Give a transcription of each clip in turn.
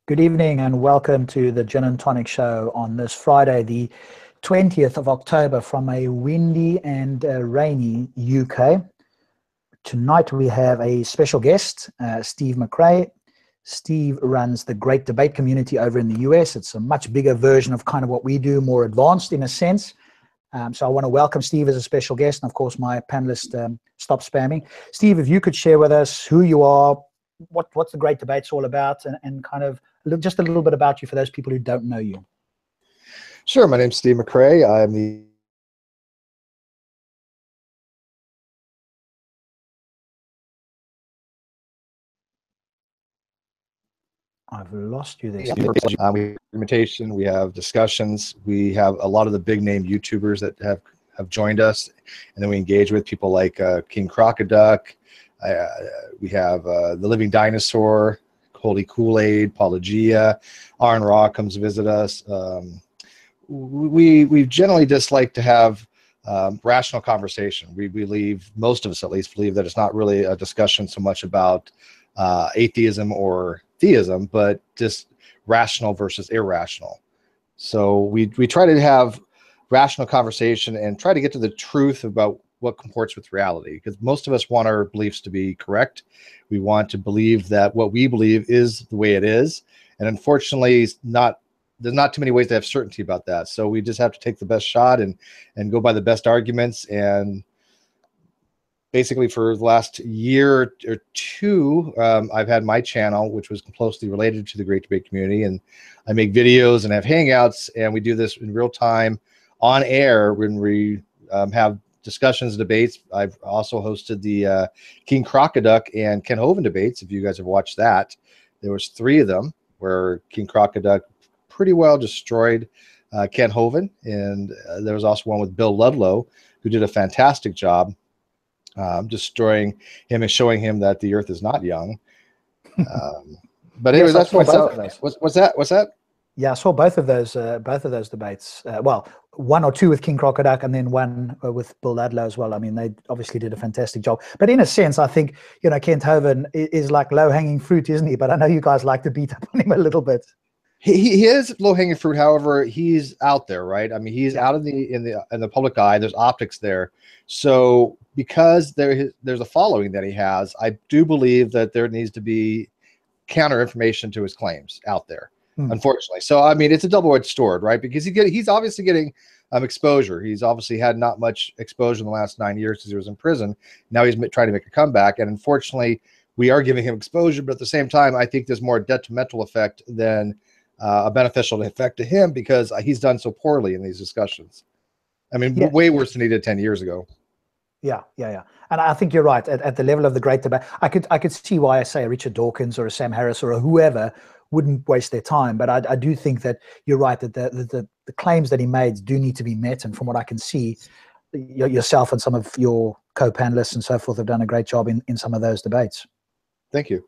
Good evening and welcome to the Gin and Tonic Show on this Friday, the 20th of October, from a windy and rainy UK. Tonight we have a special guest, Steve McRae. Steve runs the Great Debate community over in the US. It's a much bigger version of kind of what we do, more advanced in a sense. So I want to welcome Steve as a special guest, and of course my panelist, Stop Spamming. Steve, if you could share with us who you are, what's the Great Debate's all about, and kind of just a little bit about you for those people who don't know you. Sure. My name's Steve McRae. I'm the I've lost you there. we have documentation, we have discussions, we have a lot of the big name YouTubers that have joined us, and then we engage with people like King Crocoduck. We have the Living Dinosaur, Holy Kool-Aid, Paulogia, Aaron Raw comes to visit us. We generally just like to have rational conversation. We believe, most of us at least, believe that it's not really a discussion so much about atheism or theism, but just rational versus irrational. So we try to have rational conversation and try to get to the truth about what comports with reality, because most of us want our beliefs to be correct. We want to believe that what we believe is the way it is, and unfortunately there's not too many ways to have certainty about that. So we just have to take the best shot and go by the best arguments. And basically for the last year or two, I've had my channel, which was closely related to the Great Debate community, and I make videos and have hangouts, and we do this in real time on air when we have discussions, debates. I've also hosted the King Crocoduck and Ken Hovind debates. If you guys have watched that, there was 3 of them where King Crocoduck pretty well destroyed Ken Hovind, and there was also one with Bill Ludlow, who did a fantastic job destroying him and showing him that the earth is not young. But anyway, that's myself. What's that? Yeah, I saw both of those debates. Well, 1 or 2 with King Crocoduck, and then 1 with Bill Ludlow as well. I mean, they obviously did a fantastic job. But in a sense, I think, Kent Hovind is like low-hanging fruit, isn't he? But I know you guys like to beat up on him a little bit. He is low-hanging fruit. However, he's out there, right? I mean, he's out in the public eye. There's optics there. So because there's a following that he has, I do believe that there needs to be counter information to his claims out there. Unfortunately. So I mean, it's a double-edged sword, right? Because he's obviously getting exposure. He's obviously had not much exposure in the last 9 years because he was in prison. Now he's trying to make a comeback, and unfortunately we are giving him exposure, but at the same time I think there's more detrimental effect than a beneficial effect to him, because he's done so poorly in these discussions. I mean, way worse than he did 10 years ago. Yeah. And I think you're right. At the level of the Great Debate, I could see why I say a Richard Dawkins or a Sam Harris or a whoever wouldn't waste their time. But I do think that you're right, that the claims that he made do need to be met. And from what I can see, yourself and some of your co-panelists and so forth have done a great job in some of those debates. Thank you.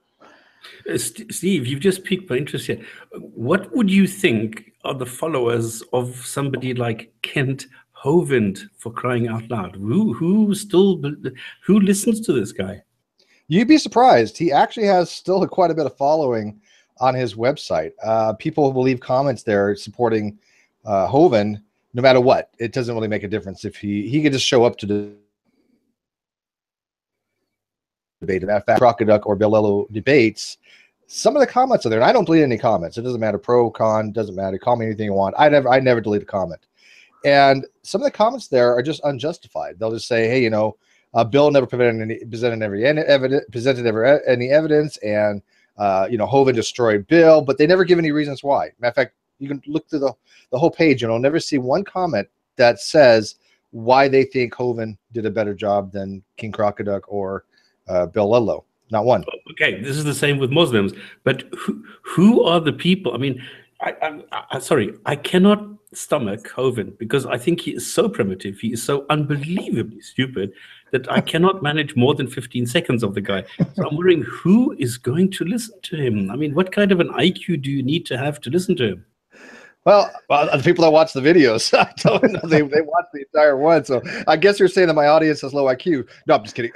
Steve, you've just piqued my interest here. What would you think are the followers of somebody like Kent Hovind, for crying out loud? Who listens to this guy? You'd be surprised. He actually has still quite a bit of following on his website. People will leave comments there supporting Hovind no matter what. It doesn't really make a difference if he could just show up to the debate. In fact, Crocoduck or Bill Ludlow debates, some of the comments are there, and I don't delete any comments. It doesn't matter, pro, con, doesn't matter. Call me anything you want. I never delete a comment. And some of the comments there are just unjustified. They'll just say, hey, Bill never presented any evidence, and Hovind destroyed Bill, but they never give any reasons why. Matter of fact, you can look through the whole page and you'll never see one comment that says why they think Hovind did a better job than King Crocoduck or Bill Ludlow. Not one. Okay, this is the same with Muslims, but who are the people? I mean, sorry, I cannot stomach Hovind because I think he is so primitive. He is so unbelievably stupid that I cannot manage more than 15 seconds of the guy. So I'm wondering, who is going to listen to him? I mean, what kind of an IQ do you need to have to listen to him? Well, the people that watch the videos, I don't know, they watch the entire one. So I guess you're saying that my audience has low IQ. No, I'm just kidding.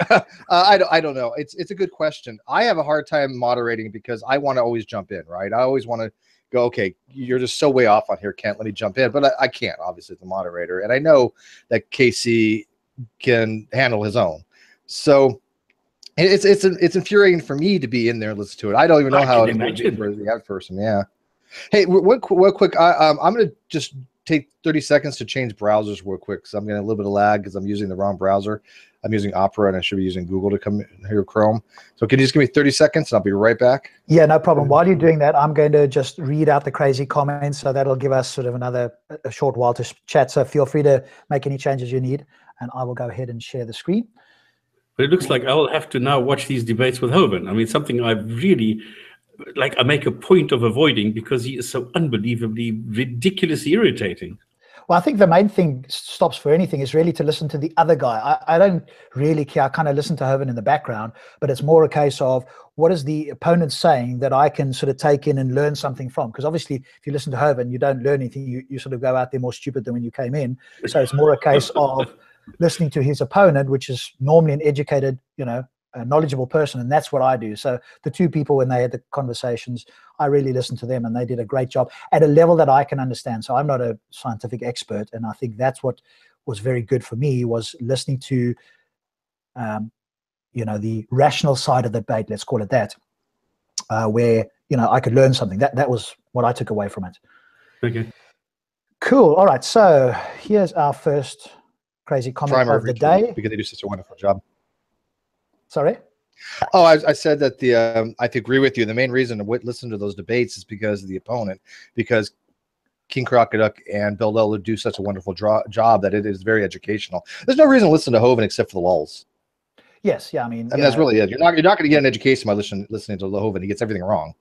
I don't know. It's a good question. I have a hard time moderating because I want to always jump in, right? I always want to go, okay, you're just so way off on here, Kent. Let me jump in, but I can't, obviously, as the moderator. And I know that Casey can handle his own. So it's infuriating for me to be in there and listen to it. I don't even know how it's going to be for the other person. Yeah. Hey, real quick, I'm going to just take 30 seconds to change browsers real quick because I'm getting a little bit of lag because I'm using the wrong browser. I'm using Opera and I should be using Google to come here, Chrome. So can you just give me 30 seconds and I'll be right back? Yeah, no problem. While you're doing that, I'm going to just read out the crazy comments. So that'll give us sort of a short while to chat. So feel free to make any changes you need and I will go ahead and share the screen. But it looks like I'll have to now watch these debates with Hovind. I mean, something I really... like I make a point of avoiding because he is so unbelievably ridiculously irritating. Well, I think the main thing stops for anything is really to listen to the other guy. I don't really care. I kind of listen to Hovind in the background, but it's more a case of what is the opponent saying that I can sort of take in and learn something from. Because obviously, if you listen to Hovind, you don't learn anything. You sort of go out there more stupid than when you came in. So it's more a case of listening to his opponent, which is normally an educated, a knowledgeable person, and that's what I do. So the two people, when they had the conversations, I really listened to them and they did a great job at a level that I can understand. So I'm not a scientific expert, and I think that's what was very good for me, was listening to the rational side of the debate, let's call it that, where I could learn something. That was what I took away from it. Okay, cool. All right, so here's our first crazy comment of the day, because they do such a wonderful job. Sorry? Oh, I said that I agree with you. The main reason to listen to those debates is because of the opponent, because King Crocoduck and Bill Liller do such a wonderful job that it is very educational. There's no reason to listen to Hovind except for the lulls. Yes, yeah, I mean, that's really it. You're not going to get an education by listening to Hovind. He gets everything wrong.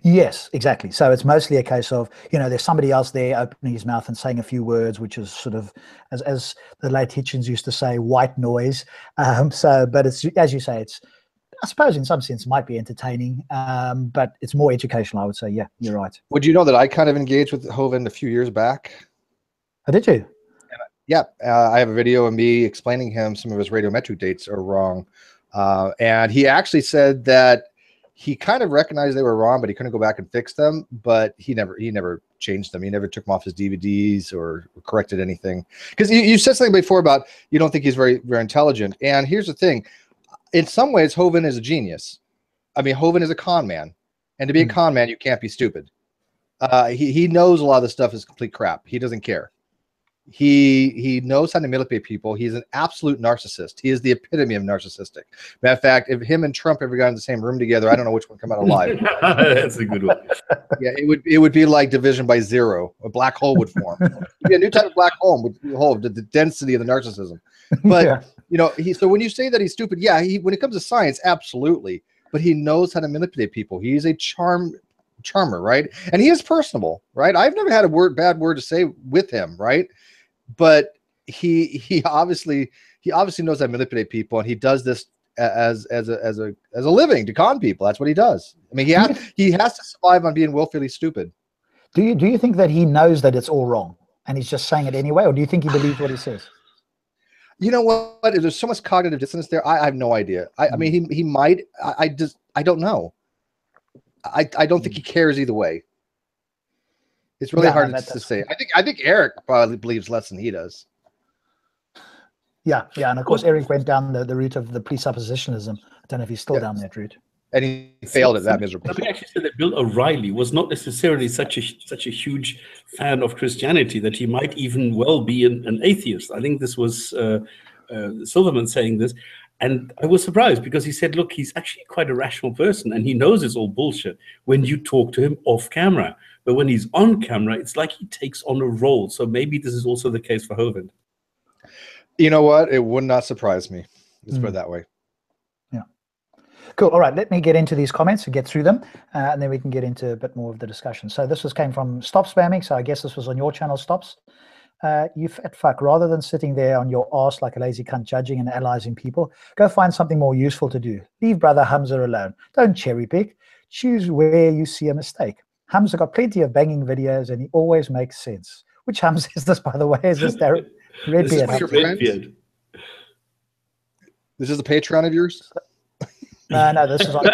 Yes, exactly. So it's mostly a case of, there's somebody else there opening his mouth and saying a few words, which is sort of, as the late Hitchens used to say, white noise. But it's, as you say, it's, I suppose in some sense might be entertaining, but it's more educational, I would say. Yeah, you're right. Would you know that I kind of engaged with Hovind a few years back? Oh, did you? Yeah, I have a video of me explaining him some of his radiometric dates are wrong. And he actually said that he kind of recognized they were wrong, but he couldn't go back and fix them. But he never changed them. He never took them off his DVDs or corrected anything. Because you said something before about you don't think he's very, very intelligent. And here's the thing. In some ways, Hovind is a genius. I mean, Hovind is a con man. And to be a con man, you can't be stupid. He knows a lot of this stuff is complete crap. He doesn't care. He knows how to manipulate people. He's an absolute narcissist. He is the epitome of narcissistic. Matter of fact, if him and Trump ever got in the same room together, I don't know which one come out alive. That's a good one. Yeah, it would be like division by zero. A black hole would form. It'd be a new type of black hole with the density of the narcissism. But so when you say that he's stupid, yeah, when it comes to science, absolutely. But he knows how to manipulate people. He's a charmer, right? And he is personable, right? I've never had a bad word to say with him, right? But he obviously knows how to manipulate people, and he does this as a living to con people. That's what he does. I mean, he has to survive on being willfully stupid. Do you think that he knows that it's all wrong and he's just saying it anyway, or do you think he believes what he says? You know what? There's so much cognitive dissonance there. I have no idea. I mean, he might. I don't know. I don't think he cares either way. It's really hard to say. I think Eric probably believes less than he does. Yeah, and of course Eric went down the route of the presuppositionism. I don't know if he's still down that route. And he failed at that miserably. Somebody actually said that Bill O'Reilly was not necessarily such a huge fan of Christianity, that he might even well be an atheist. I think this was Silverman saying this. And I was surprised because he said, look, he's actually quite a rational person and he knows it's all bullshit when you talk to him off camera. But when he's on camera, it's like he takes on a role. So maybe this is also the case for Hovind. You know what? It would not surprise me. Let's put it that way. Yeah. Cool. All right. Let me get into these comments and get through them, and then we can get into a bit more of the discussion. So this came from Stop Spamming. So I guess this was on your channel, Stops. You fat fuck, rather than sitting there on your ass like a lazy cunt judging and analyzing people, go find something more useful to do. Leave brother Hamza alone. Don't cherry pick. Choose where you see a mistake. Hamza got plenty of banging videos, and he always makes sense. Which Hamza is this, by the way? Is this Darren This is Redbeard? my Redbeard. This is the Patreon of yours? No, this is on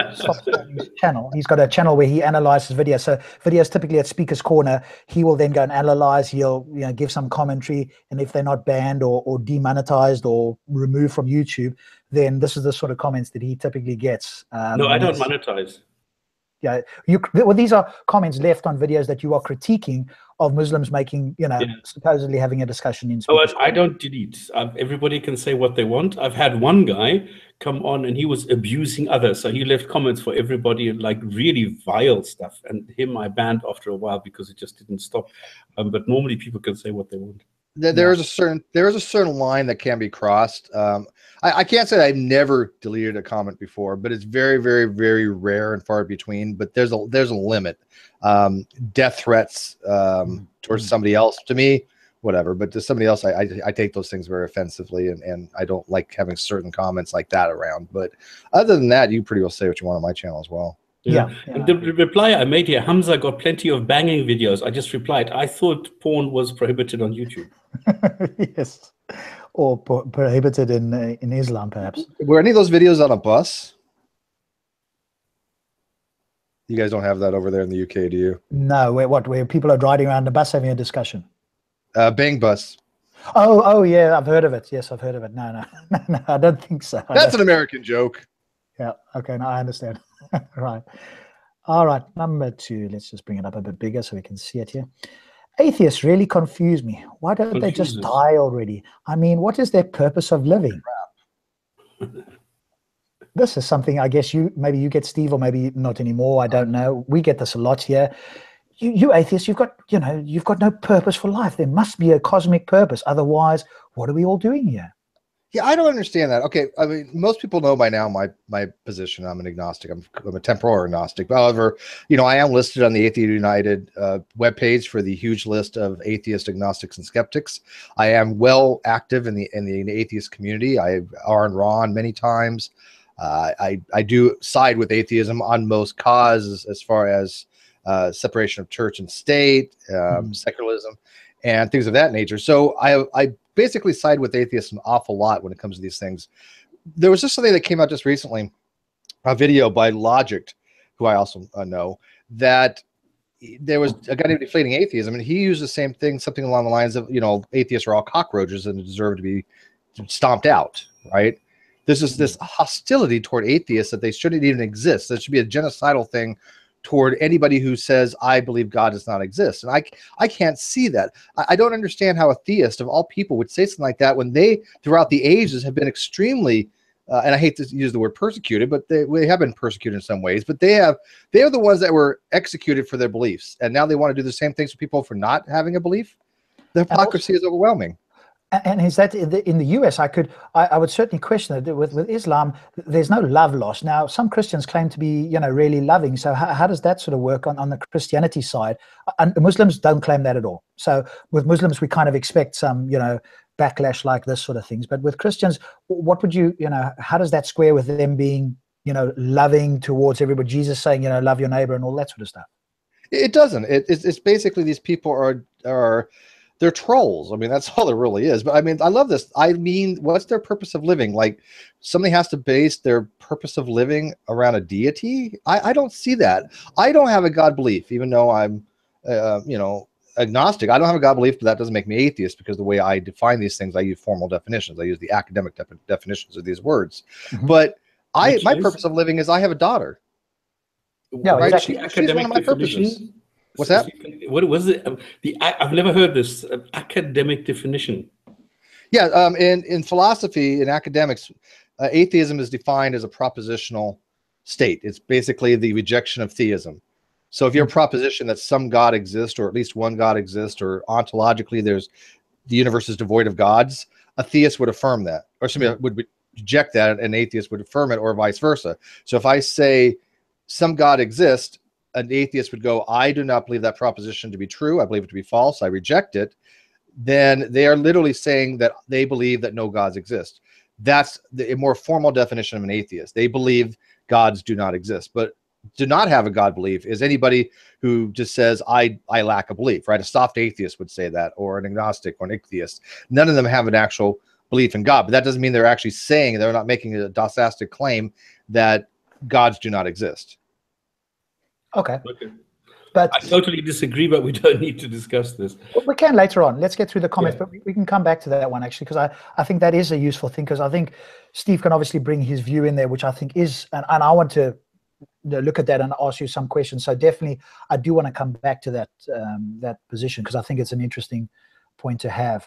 his channel. He's got a channel where he analyzes videos. So videos typically at Speaker's Corner, he will then go and analyze. He'll give some commentary, and if they're not banned or demonetized or removed from YouTube, then this is the sort of comments that he typically gets. No, I don't monetize. Yeah, well, these are comments left on videos that you are critiquing of Muslims making, supposedly having a discussion in Speaker's Oh, Corner. I don't delete. Everybody can say what they want. I've had one guy come on and he was abusing others. So he left comments for everybody, like really vile stuff. And him I banned after a while because it just didn't stop. But normally people can say what they want. There is a certain line that can be crossed. I can't say I've never deleted a comment before, but it's very, very, very rare and far between. But there's a limit. Death threats towards somebody else, to me, whatever. But to somebody else, I take those things very offensively, and I don't like having certain comments like that around. But other than that, you pretty well say what you want on my channel as well. Yeah. And the reply I made here, Hamza got plenty of banging videos. I just replied, I thought porn was prohibited on YouTube. Yes, or prohibited in Islam, perhaps. Were any of those videos on a bus? You guys don't have that over there in the UK, do you? No, where people are riding around the bus having a discussion? Bang bus. Oh, yeah, I've heard of it. Yes, I've heard of it. No, I don't think so. That's an American joke. Yeah, okay, now I understand. Right. All right, number 2. Let's just bring it up a bit bigger so we can see it here. Atheists really confuse me. Why don't they just die already? I mean, what is their purpose of living? This is something I guess maybe you get, Steve, or maybe not anymore. I don't know. We get this a lot here. You atheists, you've got no purpose for life. There must be a cosmic purpose. Otherwise, what are we all doing here? Yeah, I don't understand that. Okay, I mean, most people know by now my position. I'm an agnostic. I'm a temporal agnostic. However, I am listed on the Atheist United webpage for the huge list of atheist agnostics and skeptics. I am well active in the atheist community. I are and Ron many times. I do side with atheism on most causes as far as separation of church and state, secularism, and things of that nature. So I basically side with atheists an awful lot when it comes to these things. There was just something that came out just recently, a video by Logic, who I also know, that there was a guy named Deflating Atheism, and he used the same thing, something along the lines of, atheists are all cockroaches and deserve to be stomped out, right? There's this hostility toward atheists that they shouldn't even exist. That should be a genocidal thing toward anybody who says, I believe God does not exist. And I can't see that. I don't understand how a theist of all people would say something like that when they, throughout the ages, have been extremely, and I hate to use the word persecuted, but they have been persecuted in some ways, but they are the ones that were executed for their beliefs. And now they want to do the same things for people for not having a belief. The hypocrisy is overwhelming. And is that in the US? I would certainly question it. With Islam, there's no love lost. Now, some Christians claim to be, really loving. So how does that sort of work on the Christianity side? And Muslims don't claim that at all. So with Muslims, we kind of expect some, backlash like this sort of things. But with Christians, what would how does that square with them being, loving towards everybody? Jesus saying, love your neighbor and all that sort of stuff. It doesn't. It's basically these people are they're trolls. I mean, that's all there really is. But I mean, I love this. I mean, what's their purpose of living? Like, somebody has to base their purpose of living around a deity? I don't see that. I don't have a God belief, even though I'm, agnostic. I don't have a God belief, but that doesn't make me atheist, because the way I define these things, I use formal definitions. I use the academic definitions of these words. Mm-hmm. But my purpose of living is I have a daughter. Yeah, right? exactly. She's one of my purposes. What's that? What was it? I've never heard this academic definition. Yeah, in philosophy, in academics, atheism is defined as a propositional state. It's basically the rejection of theism. So if you're a proposition that some God exists, or at least one God exists, or ontologically the universe is devoid of gods, a theist would affirm that, or somebody would reject that, and an atheist would affirm it, or vice versa. So if I say some God exists, an atheist would go, I do not believe that proposition to be true. I believe it to be false. I reject it. Then they are literally saying that they believe that no gods exist. That's a more formal definition of an atheist. They believe gods do not exist. But do not have a God belief is anybody who just says, I lack a belief, right? A soft atheist would say that, or an agnostic or an atheist. None of them have an actual belief in God, but that doesn't mean they're actually saying, they're not making a didactic claim that gods do not exist. Okay. Okay. But I totally disagree, but we don't need to discuss this. we can later on. Let's get through the comments, Yeah. but we can come back to that one actually, because I think that is a useful thing, because I think Steve can obviously bring his view in there, which I think is, and I want to look at that and ask you some questions. So definitely, I do want to come back to that that position, because I think it's an interesting point to have.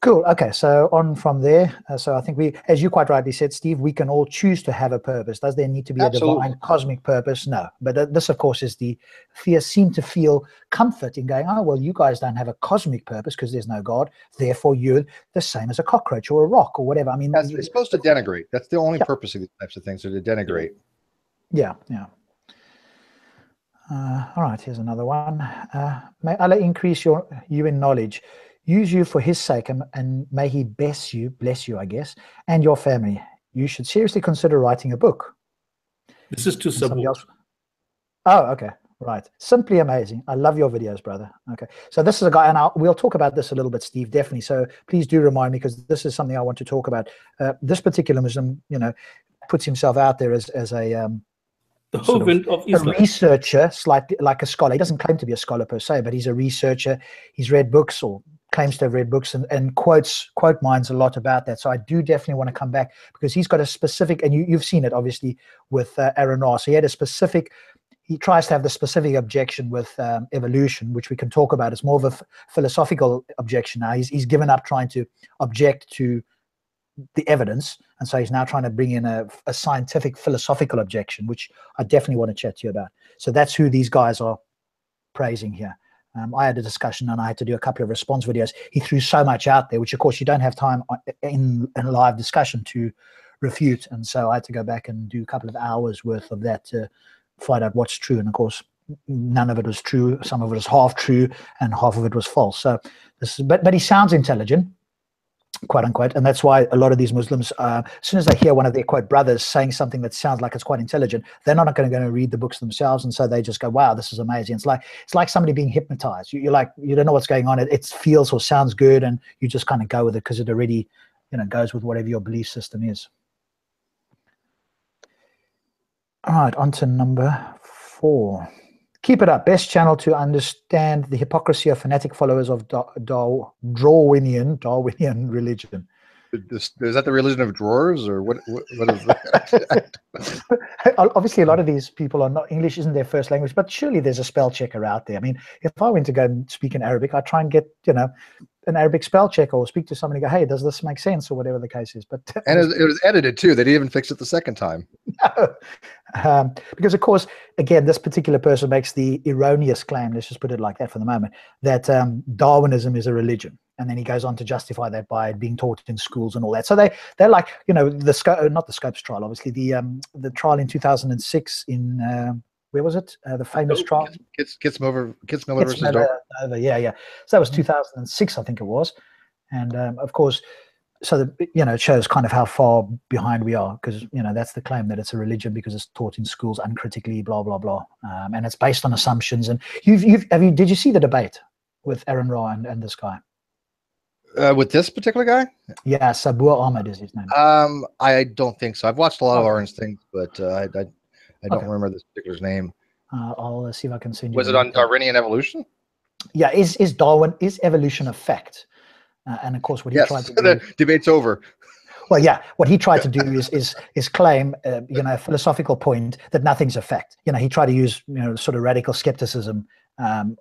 Cool. Okay, so on from there. So I think we, as you quite rightly said, Steve, we can all choose to have a purpose. Does there need to be Absolutely. a divine cosmic purpose? No. But this, of course, is the theists seem to feel comfort in going, oh, well, you guys don't have a cosmic purpose because there's no God. Therefore, you're the same as a cockroach or a rock or whatever. I mean, It's supposed to denigrate. That's the only purpose of these types of things, are to denigrate. Yeah, yeah. All right, here's another one. May Allah increase you in knowledge, use you for his sake, and may he bless you, I guess, and your family. You should seriously consider writing a book. This is too Somebody simple. else. Oh, okay. Right. Simply amazing. I love your videos, brother. Okay. So this is a guy, and we'll talk about this a little bit, Steve, definitely. So please do remind me, because this is something I want to talk about. This particular Muslim, you know, puts himself out there as a The whole wind of a Islam. researcher, slightly like a scholar. He doesn't claim to be a scholar per se, but he's a researcher. He's read books, or claims to have read books, and quote mines a lot about that. So I do definitely want to come back, because he's got a specific, and you've seen it obviously with Aaron Ross. He had a specific, he tries to have the specific objection with evolution, which we can talk about. It's more of a philosophical objection now. He's given up trying to object to the evidence, and so he's now trying to bring in a scientific philosophical objection, which I definitely want to chat to you about. So that's who these guys are praising here. I had a discussion, and I had to do a couple of response videos. He threw so much out there, which of course you don't have time in a live discussion to refute, and so I had to go back and do a couple of hours worth of that to find out what's true. And of course, none of it was true. Some of it was half true, and half of it was false. So this is, but he sounds intelligent, quote unquote, and that's why a lot of these Muslims, as soon as they hear one of their quote brothers saying something that sounds like it's quite intelligent, they're not going to go and read the books themselves, and so they just go, wow, this is amazing. It's like somebody being hypnotized. You're like, you don't know what's going on. It feels or sounds good, and you just kind of go with it because it already, you know, goes with whatever your belief system is. All right, on to number 4. Keep it up. Best channel to understand the hypocrisy of fanatic followers of Darwinian religion. Is that the religion of drawers, or what is that? Obviously, a lot of these people are not, English isn't their first language, but surely there's a spell checker out there. I mean, if I went to go and speak in Arabic, I'd try and get, you know, an Arabic spell checker, or speak to somebody and go, hey, does this make sense, or whatever the case is. But And it was edited too. They didn't even fix it the second time. No. Because of course, again, this particular person makes the erroneous claim, let's just put it like that for the moment, that Darwinism is a religion. And then he goes on to justify that by being taught in schools and all that. So they're like, you know, not the Scopes trial, obviously, the trial in 2006 in where was it? The famous trial. Kitzmiller versus Dover. Yeah. So that was 2006, I think it was. And of course, so you know, it shows kind of how far behind we are, because you know that's the claim, that it's a religion because it's taught in schools uncritically, blah blah blah, and it's based on assumptions. And did you see the debate with Aaron Ra and this guy? With this particular guy? Yeah, Sabur Ahmed is his name. I don't think so. I've watched a lot of Aaron's things, but I don't remember this particular's name. I'll see if I can send you. Was it on Darwinian evolution? Yeah, is evolution a fact? And of course, what he tried to do. The debate's over. Well, yeah, what he tried to do is claim, you know, a philosophical point that nothing's a fact. You know, he tried to use, you know, sort of radical skepticism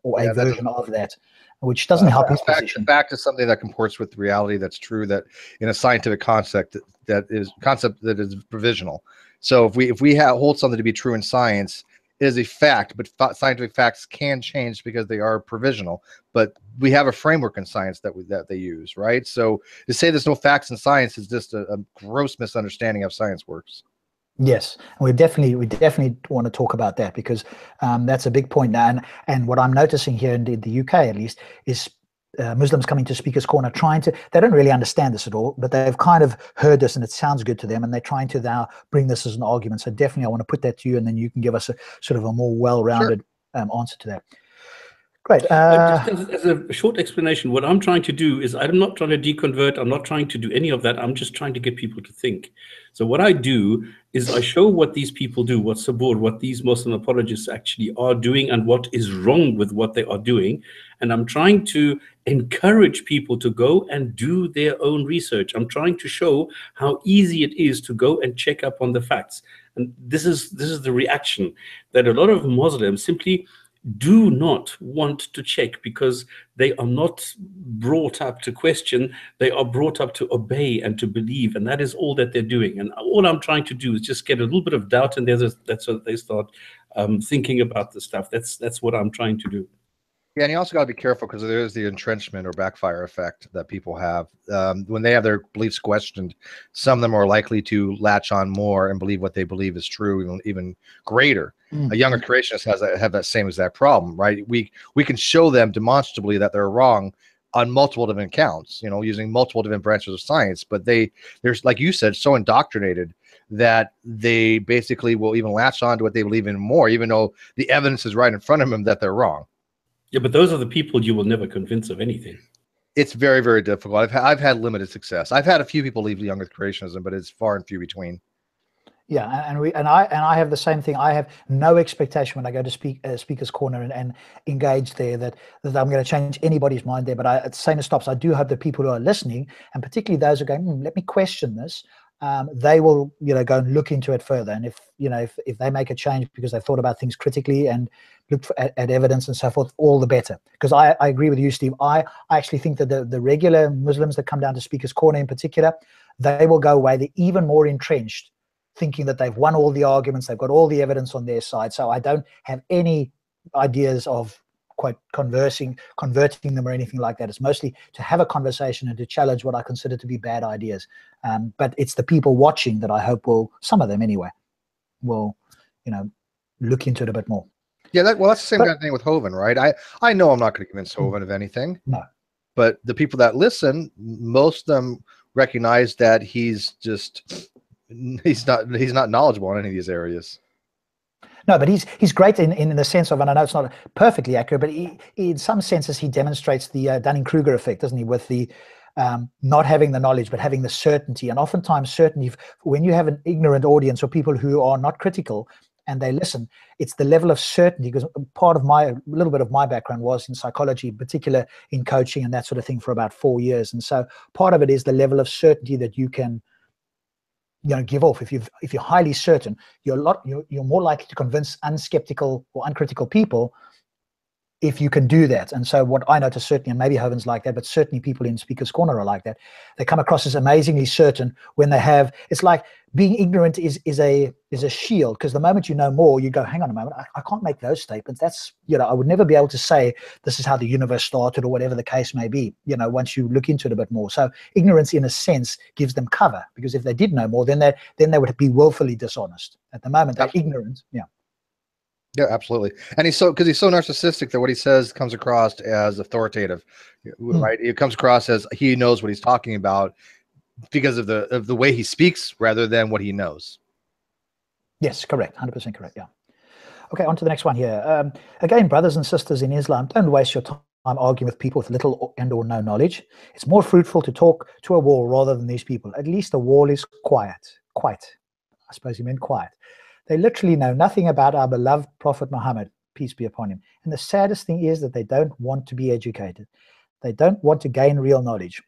or a version of that, which doesn't help his position. Fact is something that comports with reality. That's true. That in a scientific concept that is provisional. So if we hold something to be true in science, it is a fact. But scientific facts can change because they are provisional. But we have a framework in science that they use, right? So to say there's no facts in science is just a gross misunderstanding of how science works. Yes, and we definitely want to talk about that, because that's a big point now. And what I'm noticing here in the UK, at least, is Muslims coming to Speaker's Corner they don't really understand this at all, but they've kind of heard this and it sounds good to them, and they're trying to now bring this as an argument. So definitely I want to put that to you, and then you can give us a sort of a more well-rounded answer to that. Great. Just as a short explanation, what I'm trying to do is I'm not trying to deconvert. I'm not trying to do any of that. I'm just trying to get people to think. So what I do is I show what these people do, what Sabur, what these Muslim apologists actually are doing, and what is wrong with what they are doing. And I'm trying to encourage people to go and do their own research. I'm trying to show how easy it is to go and check up on the facts. And this is the reaction that a lot of Muslims simply do not want to check, because they are not brought up to question. They are brought up to obey and to believe, and that is all that they're doing. And all I'm trying to do is just get a little bit of doubt, and that's what they start thinking about the stuff. That's what I'm trying to do. Yeah, and you also got to be careful, because there is the entrenchment or backfire effect that people have. When they have their beliefs questioned, some of them are likely to latch on more and believe what they believe is true, even greater. A younger creationist have that same exact problem, right? We can show them demonstrably that they're wrong on multiple different counts, using multiple different branches of science, but they're, like you said, so indoctrinated that they basically will even latch on to what they believe in more, even though the evidence is right in front of them that they're wrong. Yeah, but those are the people you will never convince of anything. It's very, very difficult. I've had limited success. I've had a few people leave young Earth creationism, but it's far and few between. Yeah, and I have the same thing. I have no expectation when I go to Speaker's Corner and engage there that I'm going to change anybody's mind there. But at the same stops, I do hope that people who are listening, and particularly those who are going, let me question this, they will go and look into it further. And if they make a change because they've thought about things critically and looked at evidence and so forth, all the better. Because I agree with you, Steve. I actually think that the regular Muslims that come down to Speaker's Corner in particular, they will go away. They're even more entrenched, thinking that they've won all the arguments, they've got all the evidence on their side. So I don't have any ideas of quite converting them or anything like that. It's mostly to have a conversation and to challenge what I consider to be bad ideas. But it's the people watching that I hope will, some of them anyway, will, look into it a bit more. Yeah, that's the same kind of thing with Hovind, right? I know I'm not going to convince Hovind of anything. No. But the people that listen, most of them recognize that he's not knowledgeable in any of these areas. No, but he's great in the sense of, and I know it's not perfectly accurate, but in some senses he demonstrates the Dunning-Kruger effect, doesn't he? With the not having the knowledge, but having the certainty. And oftentimes certainty, when you have an ignorant audience or people who are not critical and they listen, it's the level of certainty. Because a little bit of my background was in psychology, in particular in coaching and that sort of thing for about 4 years. And so part of it is the level of certainty that you can give off. If you're highly certain, you're more likely to convince unskeptical or uncritical people if you can do that. And so what I notice, certainly, and maybe Hovind's like that, but certainly people in Speaker's Corner are like that. They come across as amazingly certain when they have, it's like being ignorant is a shield, because the moment you know more, you go, hang on a moment, I can't make those statements. That's, I would never be able to say this is how the universe started or whatever the case may be, once you look into it a bit more. So ignorance, in a sense, gives them cover, because if they did know more, then they would be willfully dishonest. At the moment, they're ignorant. Yeah. Yeah, absolutely. And because he's so narcissistic that what he says comes across as authoritative, right? It comes across as he knows what he's talking about because of the way he speaks rather than what he knows. Yes, correct. 100% correct. Yeah. Okay, on to the next one here. Again, brothers and sisters in Islam, don't waste your time arguing with people with little and or no knowledge. It's more fruitful to talk to a wall rather than these people. At least a wall is quiet. Quiet. I suppose he meant quiet. They literally know nothing about our beloved Prophet Muhammad, peace be upon him. And the saddest thing is that they don't want to be educated. They don't want to gain real knowledge.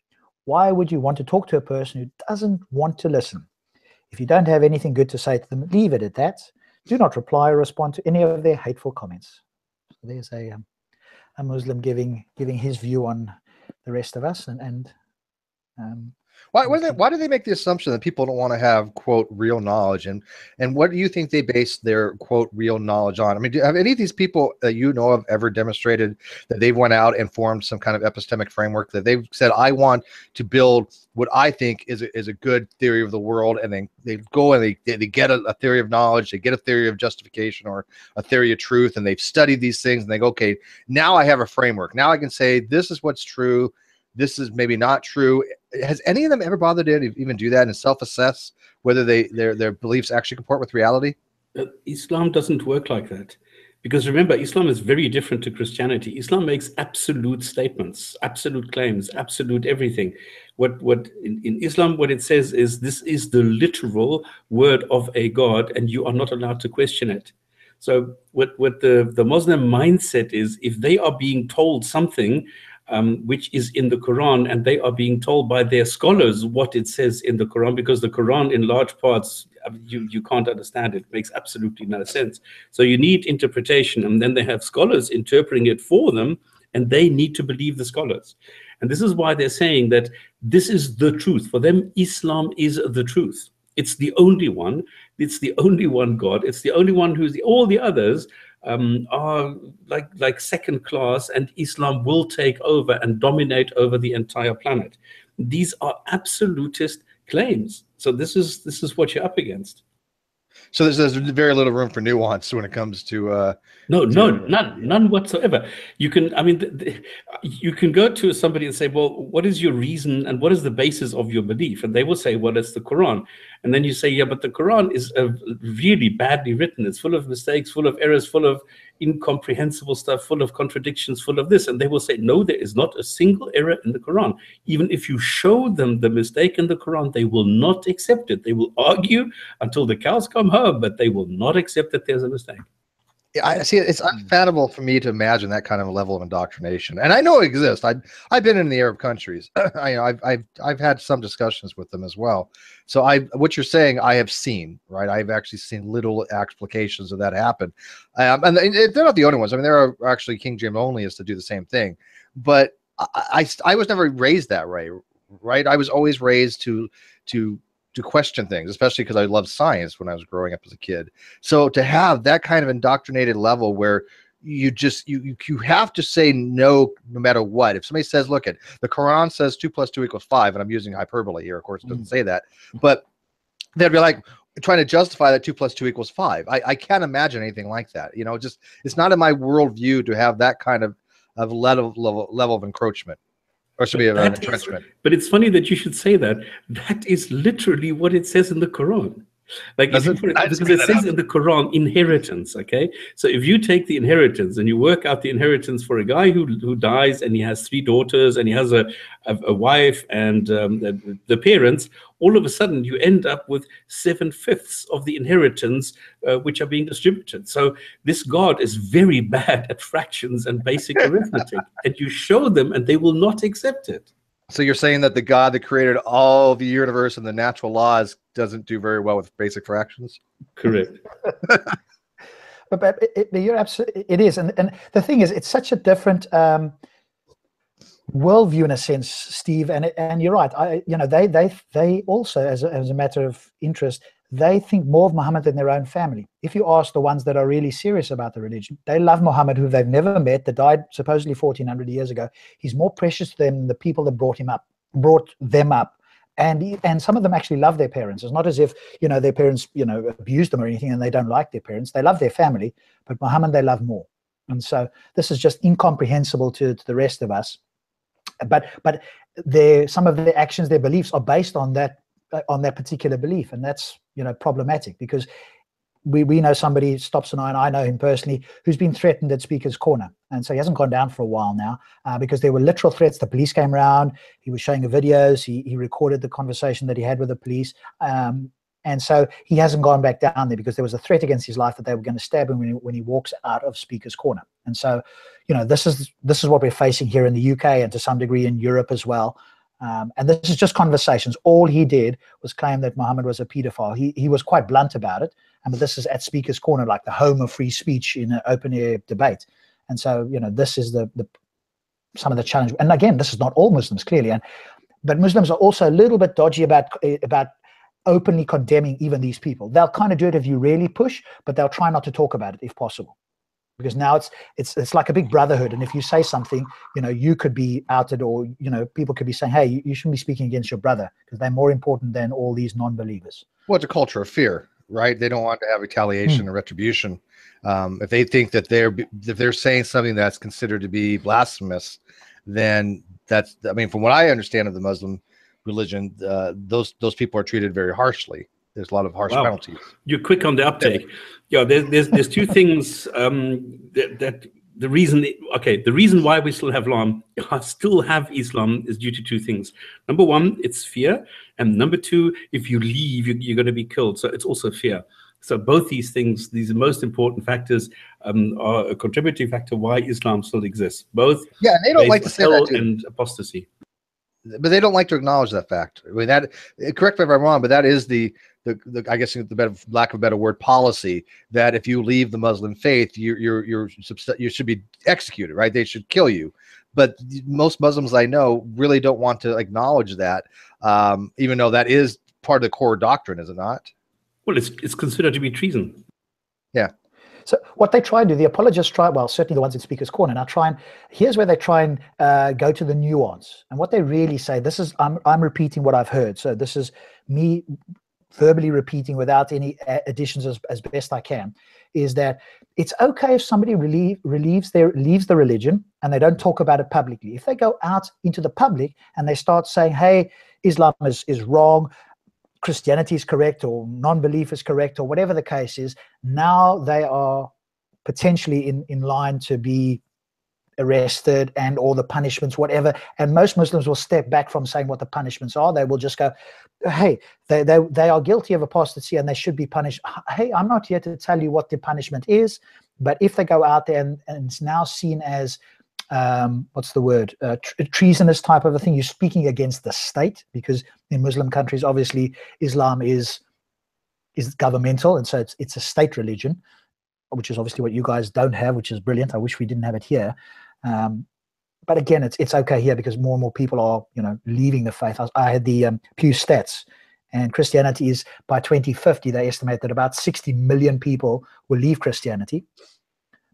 Why would you want to talk to a person who doesn't want to listen? If you don't have anything good to say to them, leave it at that. Do not reply or respond to any of their hateful comments. So there's a Muslim giving his view on the rest of us. Why do they make the assumption that people don't want to have, quote, real knowledge? And what do you think they base their, quote, real knowledge on? I mean, have any of these people that you know of ever demonstrated that they've went out and formed some kind of epistemic framework that they've said, I want to build what I think is a good theory of the world, and then they go and they get a theory of knowledge, they get a theory of justification or a theory of truth, and they've studied these things, and they go, okay, now I have a framework. Now I can say this is what's true. This is maybe not true. Has any of them ever bothered to even do that and self-assess whether their beliefs actually comport with reality? Islam doesn't work like that. Because remember, Islam is very different to Christianity. Islam makes absolute statements, absolute claims, absolute everything. What in Islam, what it says is this is the literal word of a God, and you are not allowed to question it. So what the Muslim mindset is, if they are being told something which is in the Quran, and they are being told by their scholars what it says in the Quran, because the Quran in large parts, you can't understand it. It makes absolutely no sense. So you need interpretation, and then they have scholars interpreting it for them, and they need to believe the scholars. And this is why they're saying that this is the truth. For them, Islam is the truth. It's the only one. It's the only one God. It's the only one who's all the others are like second class, and Islam will take over and dominate over the entire planet. These are absolutist claims. So this is what you're up against. So there's very little room for nuance when it comes to none whatsoever. You can, I mean, you can go to somebody and say, well, what is your reason and what is the basis of your belief? And they will say, well, it's the Quran. And then you say, yeah, but the Quran is really badly written. It's full of mistakes, full of errors, full of incomprehensible stuff, full of contradictions, full of this. And they will say, no, there is not a single error in the Quran. Even if you show them the mistake in the Quran, they will not accept it. They will argue until the cows come home, but they will not accept that there's a mistake. I see. It's unfathomable for me to imagine that kind of a level of indoctrination, and I know it exists. I've been in the Arab countries. I've had some discussions with them as well. So what you're saying, I have seen, right? I've actually seen little applications of that happen, and they're not the only ones. I mean, there are actually King James onlyists to do the same thing, but I was never raised that way, right? I was always raised to question things, especially because I loved science when I was growing up as a kid. So to have that kind of indoctrinated level where you have to say no matter what. If somebody says, look, the Quran says 2 + 2 = 5, and I'm using hyperbole here, of course, it doesn't say that, but they'd be like trying to justify that 2 + 2 = 5. I can't imagine anything like that. You know, just it's not in my worldview to have that kind of level of encroachment. Or should be an entrenchment. But it's funny that you should say that. That is literally what it says in the Quran. Like, because it says in the Quran, inheritance, okay? So if you take the inheritance and you work out the inheritance for a guy who dies and he has 3 daughters and he has a wife and the parents, all of a sudden you end up with 7/5 of the inheritance which are being distributed. So this God is very bad at fractions and basic arithmetic, and you show them and they will not accept it. So you're saying that the God that created all the universe and the natural laws doesn't do very well with basic fractions? Correct. But you're absolutely, it is. And the thing is, it's such a different worldview in a sense, Steve. And you're right. They also, as a matter of interest, they think more of Muhammad than their own family. If you ask the ones that are really serious about the religion, they love Muhammad, who they've never met, that died supposedly 1400 years ago. He's more precious than the people that brought them up. And some of them actually love their parents. It's not as if, their parents, abused them or anything and they don't like their parents. They love their family, but Muhammad they love more. And so this is just incomprehensible to the rest of us. But some of their actions, their beliefs are based on that particular belief, and that's problematic, because we know somebody, Stops and I know him personally, who's been threatened at Speaker's Corner, and so he hasn't gone down for a while now because there were literal threats. The police came around. He was showing the videos. He recorded the conversation that he had with the police, and so he hasn't gone back down there because there was a threat against his life that they were going to stab him when he walks out of Speaker's Corner. And so this is what we're facing here in the UK and to some degree in Europe as well. And this is just conversations. All he did was claim that Muhammad was a pedophile. He was quite blunt about it. But this is at Speaker's Corner, like the home of free speech in an open air debate. And so, this is some of the challenge. And again, this is not all Muslims, clearly. but Muslims are also a little bit dodgy about openly condemning even these people. They'll kind of do it if you really push, but they'll try not to talk about it if possible, because now it's like a big brotherhood. And if you say something, you could be outed, or people could be saying, hey, you shouldn't be speaking against your brother, because they're more important than all these non-believers. Well, it's a culture of fear, right? They don't want to have retaliation or retribution. If they think that if they're saying something that's considered to be blasphemous, then that's, I mean, from what I understand of the Muslim religion, those people are treated very harshly. There's a lot of harsh penalties. You're quick on the uptake. Yeah, there's two things that the reason why we still have Islam is due to two things. Number one, it's fear, and number two, if you leave, you're going to be killed. So it's also fear. So both these things, these most important factors, are a contributing factor why Islam still exists. Both, yeah, and they don't like to say that too. And apostasy. But they don't like to acknowledge that fact. I mean, correct me if I'm wrong, but that is the I guess the lack of a better word, policy, that if you leave the Muslim faith, you should be executed, right? They should kill you. But most Muslims I know really don't want to acknowledge that, even though that is part of the core doctrine, is it not? Well, it's considered to be treason. Yeah. So what they try and do, the apologists try, well, certainly the ones in Speaker's Corner, now here's where they try and go to the nuance. And what they really say, I'm repeating what I've heard. So this is me verbally repeating without any additions as best I can, is that it's okay if somebody leaves the religion and they don't talk about it publicly. If they go out into the public and they start saying, hey, Islam is wrong, Christianity is correct, or non-belief is correct, or whatever the case is, now they are potentially in line to be arrested and all the punishments, whatever. And most Muslims will step back from saying what the punishments are. They will just go, hey, they are guilty of apostasy and they should be punished. Hey, I'm not here to tell you what the punishment is, but if they go out there and it's now seen as what's the word, treasonous type of a thing, you're speaking against the state, because in Muslim countries, obviously, Islam is governmental, and so it's a state religion, which is obviously what you guys don't have, which is brilliant. I wish we didn't have it here. But again, it's okay here because more and more people are, leaving the faith. I had the Pew stats, and Christianity is, by 2050, they estimate that about 60 million people will leave Christianity.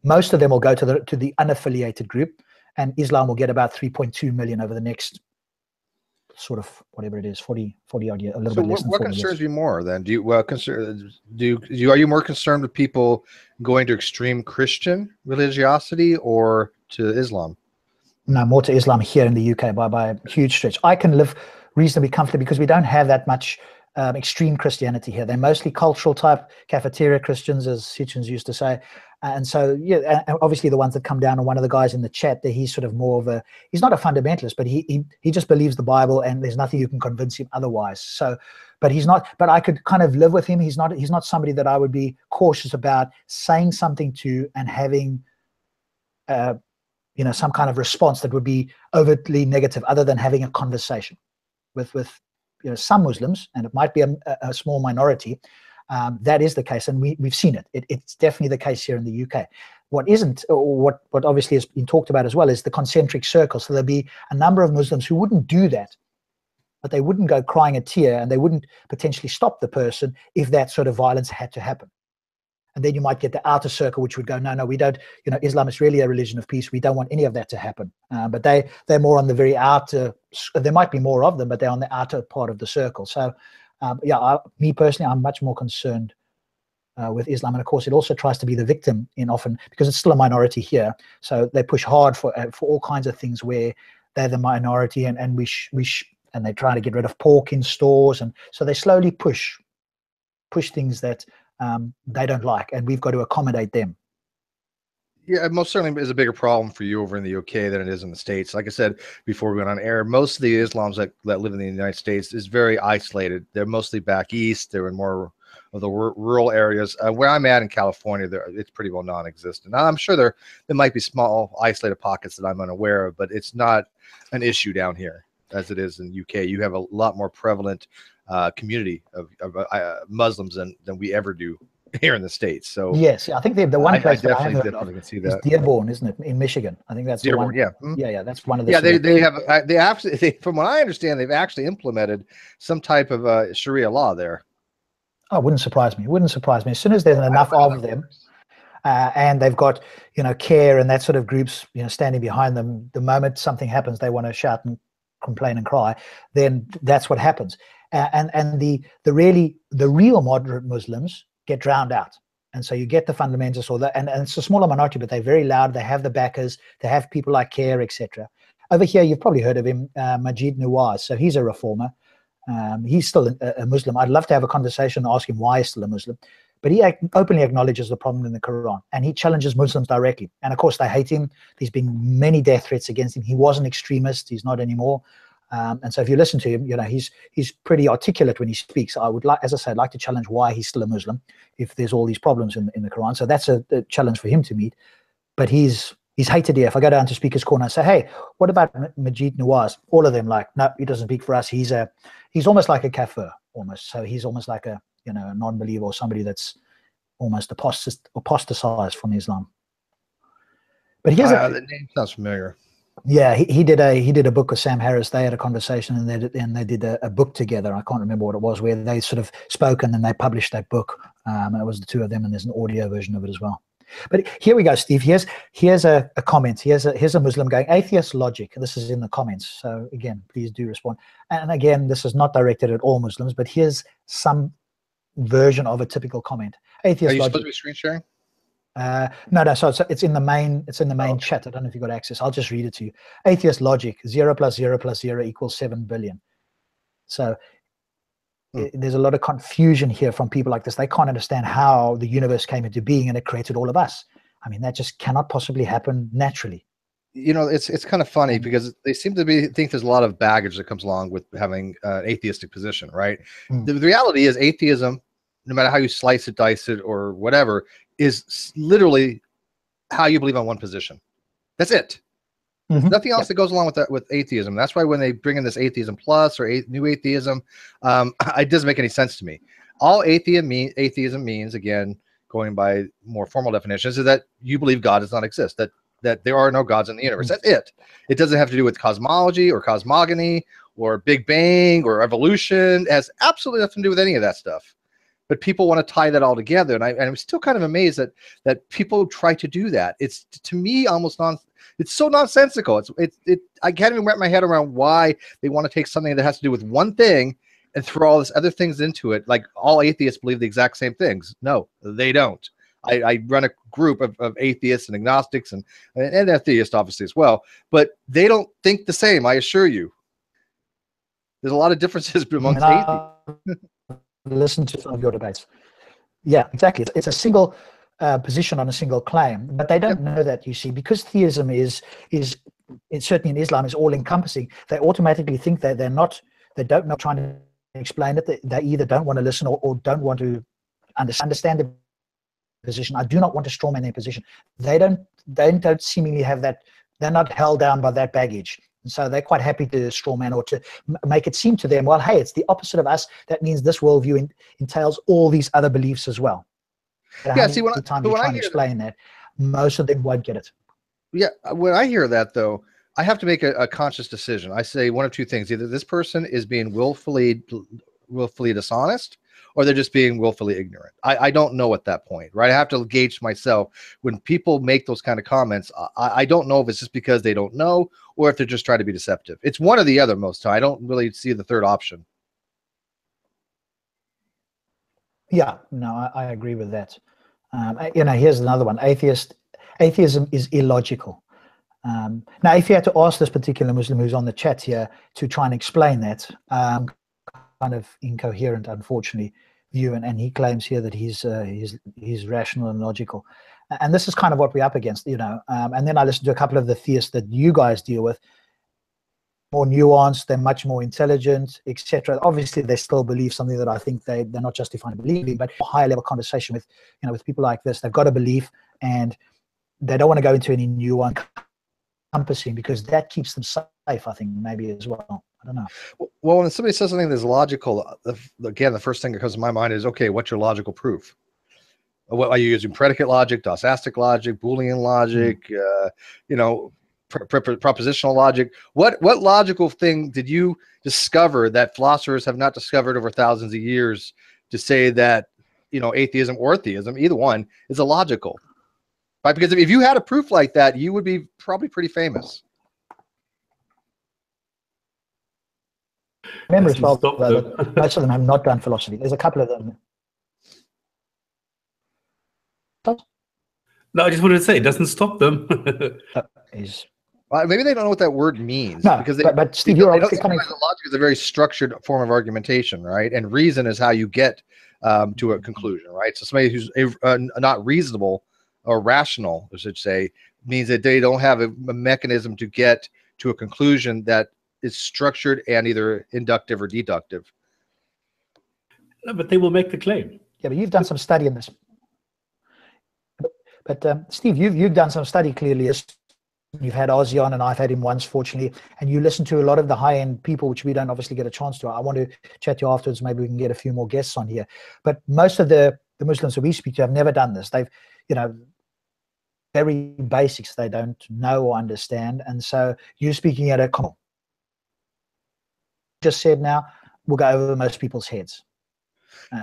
Most of them will go to the unaffiliated group, and Islam will get about 3.2 million over the next sort of whatever it is, 40 odd years, a little bit less than 40 years. What concerns you more then? Are you more concerned with people going to extreme Christian religiosity or to Islam? No, more to Islam here in the UK by a huge stretch. I can live reasonably comfortably because we don't have that much extreme Christianity here. They're mostly cultural type cafeteria Christians, as Hitchens used to say. And so, yeah, and obviously the ones that come down, and one of the guys in the chat, that he's sort of more of he's not a fundamentalist, but he just believes the Bible, and there's nothing you can convince him otherwise. So, but I could kind of live with him. He's not somebody that I would be cautious about saying something to and having, some kind of response that would be overtly negative, other than having a conversation with some Muslims, and it might be a small minority. That is the case, and we've seen it. It's definitely the case here in the UK. What isn't, or what obviously has been talked about as well, is the concentric circle. So there'll be a number of Muslims who wouldn't do that, but they wouldn't go crying a tear, and they wouldn't potentially stop the person if that sort of violence had to happen. And then you might get the outer circle, which would go, no, we don't, Islam is really a religion of peace. We don't want any of that to happen. But they're more on the very outer, there might be more of them, but they're on the outer part of the circle. So me personally, I'm much more concerned with Islam. And of course, it also tries to be the victim often, because it's still a minority here. So they push hard for all kinds of things where they're the minority, and and they try to get rid of pork in stores. And so they slowly push things that they don't like, and we've got to accommodate them. Yeah, it most certainly is a bigger problem for you over in the UK than it is in the States. Like I said before we went on air, most of the Islams that live in the United States is very isolated. They're mostly back east. They're in more of the rural areas. Where I'm at in California, it's pretty well non-existent. Now, I'm sure there might be small isolated pockets that I'm unaware of, but it's not an issue down here as it is in the UK. You have a lot more prevalent community of Muslims than we ever do here in the States. So yes, I think the one place that I have heard definitely of can see is that. Dearborn, isn't it, in Michigan? I think that's Dearborn, the one. yeah. Yeah, that's one of the. Yeah, they actually, from what I understand, they've actually implemented some type of Sharia law there. Oh, it wouldn't surprise me. It wouldn't surprise me. As soon as there's enough of them, and they've got, CARE and that sort of groups, standing behind them, the moment something happens, they want to shout and complain and cry, then that's what happens. And the real moderate Muslims get drowned out. And so you get the fundamentalists, and it's a smaller minority, but they're very loud. They have the backers. They have people like CARE, etc. Over here, you've probably heard of him, Majid Nawaz. So he's a reformer. He's still a Muslim. I'd love to have a conversation and ask him why he's still a Muslim. But he openly acknowledges the problem in the Quran, and he challenges Muslims directly. And of course, they hate him. There's been many death threats against him. He was an extremist. He's not anymore. And so if you listen to him, he's pretty articulate when he speaks. I would like, as I said, like to challenge why he's still a Muslim if there's all these problems in the Quran. So that's a challenge for him to meet. But he's hated here. If I go down to Speaker's Corner and say, hey, what about Majid Nawaz? All of them like, no, he doesn't speak for us. He's almost like a kafir, almost. So he's almost like a non-believer, or somebody that's almost apostatized from Islam. But here's the name sounds familiar. Yeah, he did a book with Sam Harris. They had a conversation, and they did a book together. I can't remember what it was, where they sort of spoke and then they published that book. It was the two of them, and there's an audio version of it as well. But here we go, Steve. Here's a comment. Here's a Muslim going, atheist logic. This is in the comments. So again, please do respond. And again, this is not directed at all Muslims, but here's some version of a typical comment. Atheist Are you logic. supposed to be screen sharing? No. So it's in the main. It's in the main chat. I don't know if you got access. I'll just read it to you. Atheist logic: 0 + 0 + 0 = 7 billion. So there's a lot of confusion here from people like this. They can't understand how the universe came into being and it created all of us. I mean, that just cannot possibly happen naturally. It's kind of funny because they seem to think there's a lot of baggage that comes along with having an atheistic position, right? The reality is atheism, no matter how you slice it, dice it, or whatever, is literally how you believe on one position. That's it. Nothing else that goes along with that, with atheism. That's why when they bring in this atheism plus or new atheism, it doesn't make any sense to me. All atheism means, again, going by more formal definitions, is that you believe God does not exist, that there are no gods in the universe. That's it. It doesn't have to do with cosmology or cosmogony or Big Bang or evolution. It has absolutely nothing to do with any of that stuff. But people want to tie that all together, and I'm still kind of amazed that people try to do that. It's, to me, almost it's so nonsensical. I can't even wrap my head around why they want to take something that has to do with one thing and throw all this other things into it. Like all atheists believe the exact same things. No, they don't. I run a group of atheists and agnostics and atheists, obviously, as well, but they don't think the same. I assure you. There's a lot of differences amongst atheists. Listen to some of your debates. Yeah, exactly. It's a single position on a single claim, but they don't know that, you see, because theism is certainly in Islam is all encompassing. They automatically think that they don't know trying to explain it. They either don't want to listen or don't want to understand the position. I do not want to strawman their position. They don't seemingly have that. They're not held down by that baggage. And so they're quite happy to strawman or to make it seem to them, well, hey, it's the opposite of us. That means this worldview entails all these other beliefs as well. Yeah, see, when I try to explain that, most of them won't get it. Yeah, when I hear that, though, I have to make a conscious decision. I say one of two things. Either this person is being willfully dishonest, or they're just being willfully ignorant. I don't know at that point, right? I have to gauge myself. When people make those kind of comments, I don't know if it's just because they don't know or if they're just trying to be deceptive. It's one or the other most time. I don't really see the third option. Yeah, no, I agree with that. Here's another one. Atheism is illogical. Now, if you had to ask this particular Muslim who's on the chat here to try and explain that, kind of incoherent, unfortunately, view, and he claims here that he's rational and logical, and this is kind of what we're up against, and then I listened to a couple of the theists that you guys deal with, more nuanced, they're much more intelligent, etc. Obviously they still believe something that I think they're not justified in believing, but higher level conversation with with people like this, they've got a belief and they don't want to go into any nuance encompassing, because that keeps them safe, I think, maybe as well. I don't know. Well, when somebody says something that's logical, again, the first thing that comes to my mind is, okay, what's your logical proof? What are you using? Predicate logic, stochastic logic, Boolean logic, propositional logic. What logical thing did you discover that philosophers have not discovered over thousands of years to say that, atheism or theism, either one, is illogical? Right? Because if you had a proof like that, you would be probably pretty famous. Remember as well, that most of them have not done philosophy. There's a couple of them. No, I just wanted to say it doesn't stop them. Maybe they don't know what that word means. No, because but Steve, you're obviously coming. Logic is a very structured form of argumentation, right? And reason is how you get to a conclusion, right? So somebody who's not reasonable or rational, I should say, means that they don't have a mechanism to get to a conclusion that is structured and either inductive or deductive. No, but they will make the claim. Yeah, but you've done some study in this. But Steve, you've done some study clearly. You've had Ozzy on, and I've had him once, fortunately, and you listen to a lot of the high-end people, which we don't obviously get a chance to. I want to chat to you afterwards. Maybe we can get a few more guests on here. But most of the Muslims that we speak to have never done this. They've, very basics they don't know or understand. And so you're speaking at a just said now, will go over most people's heads.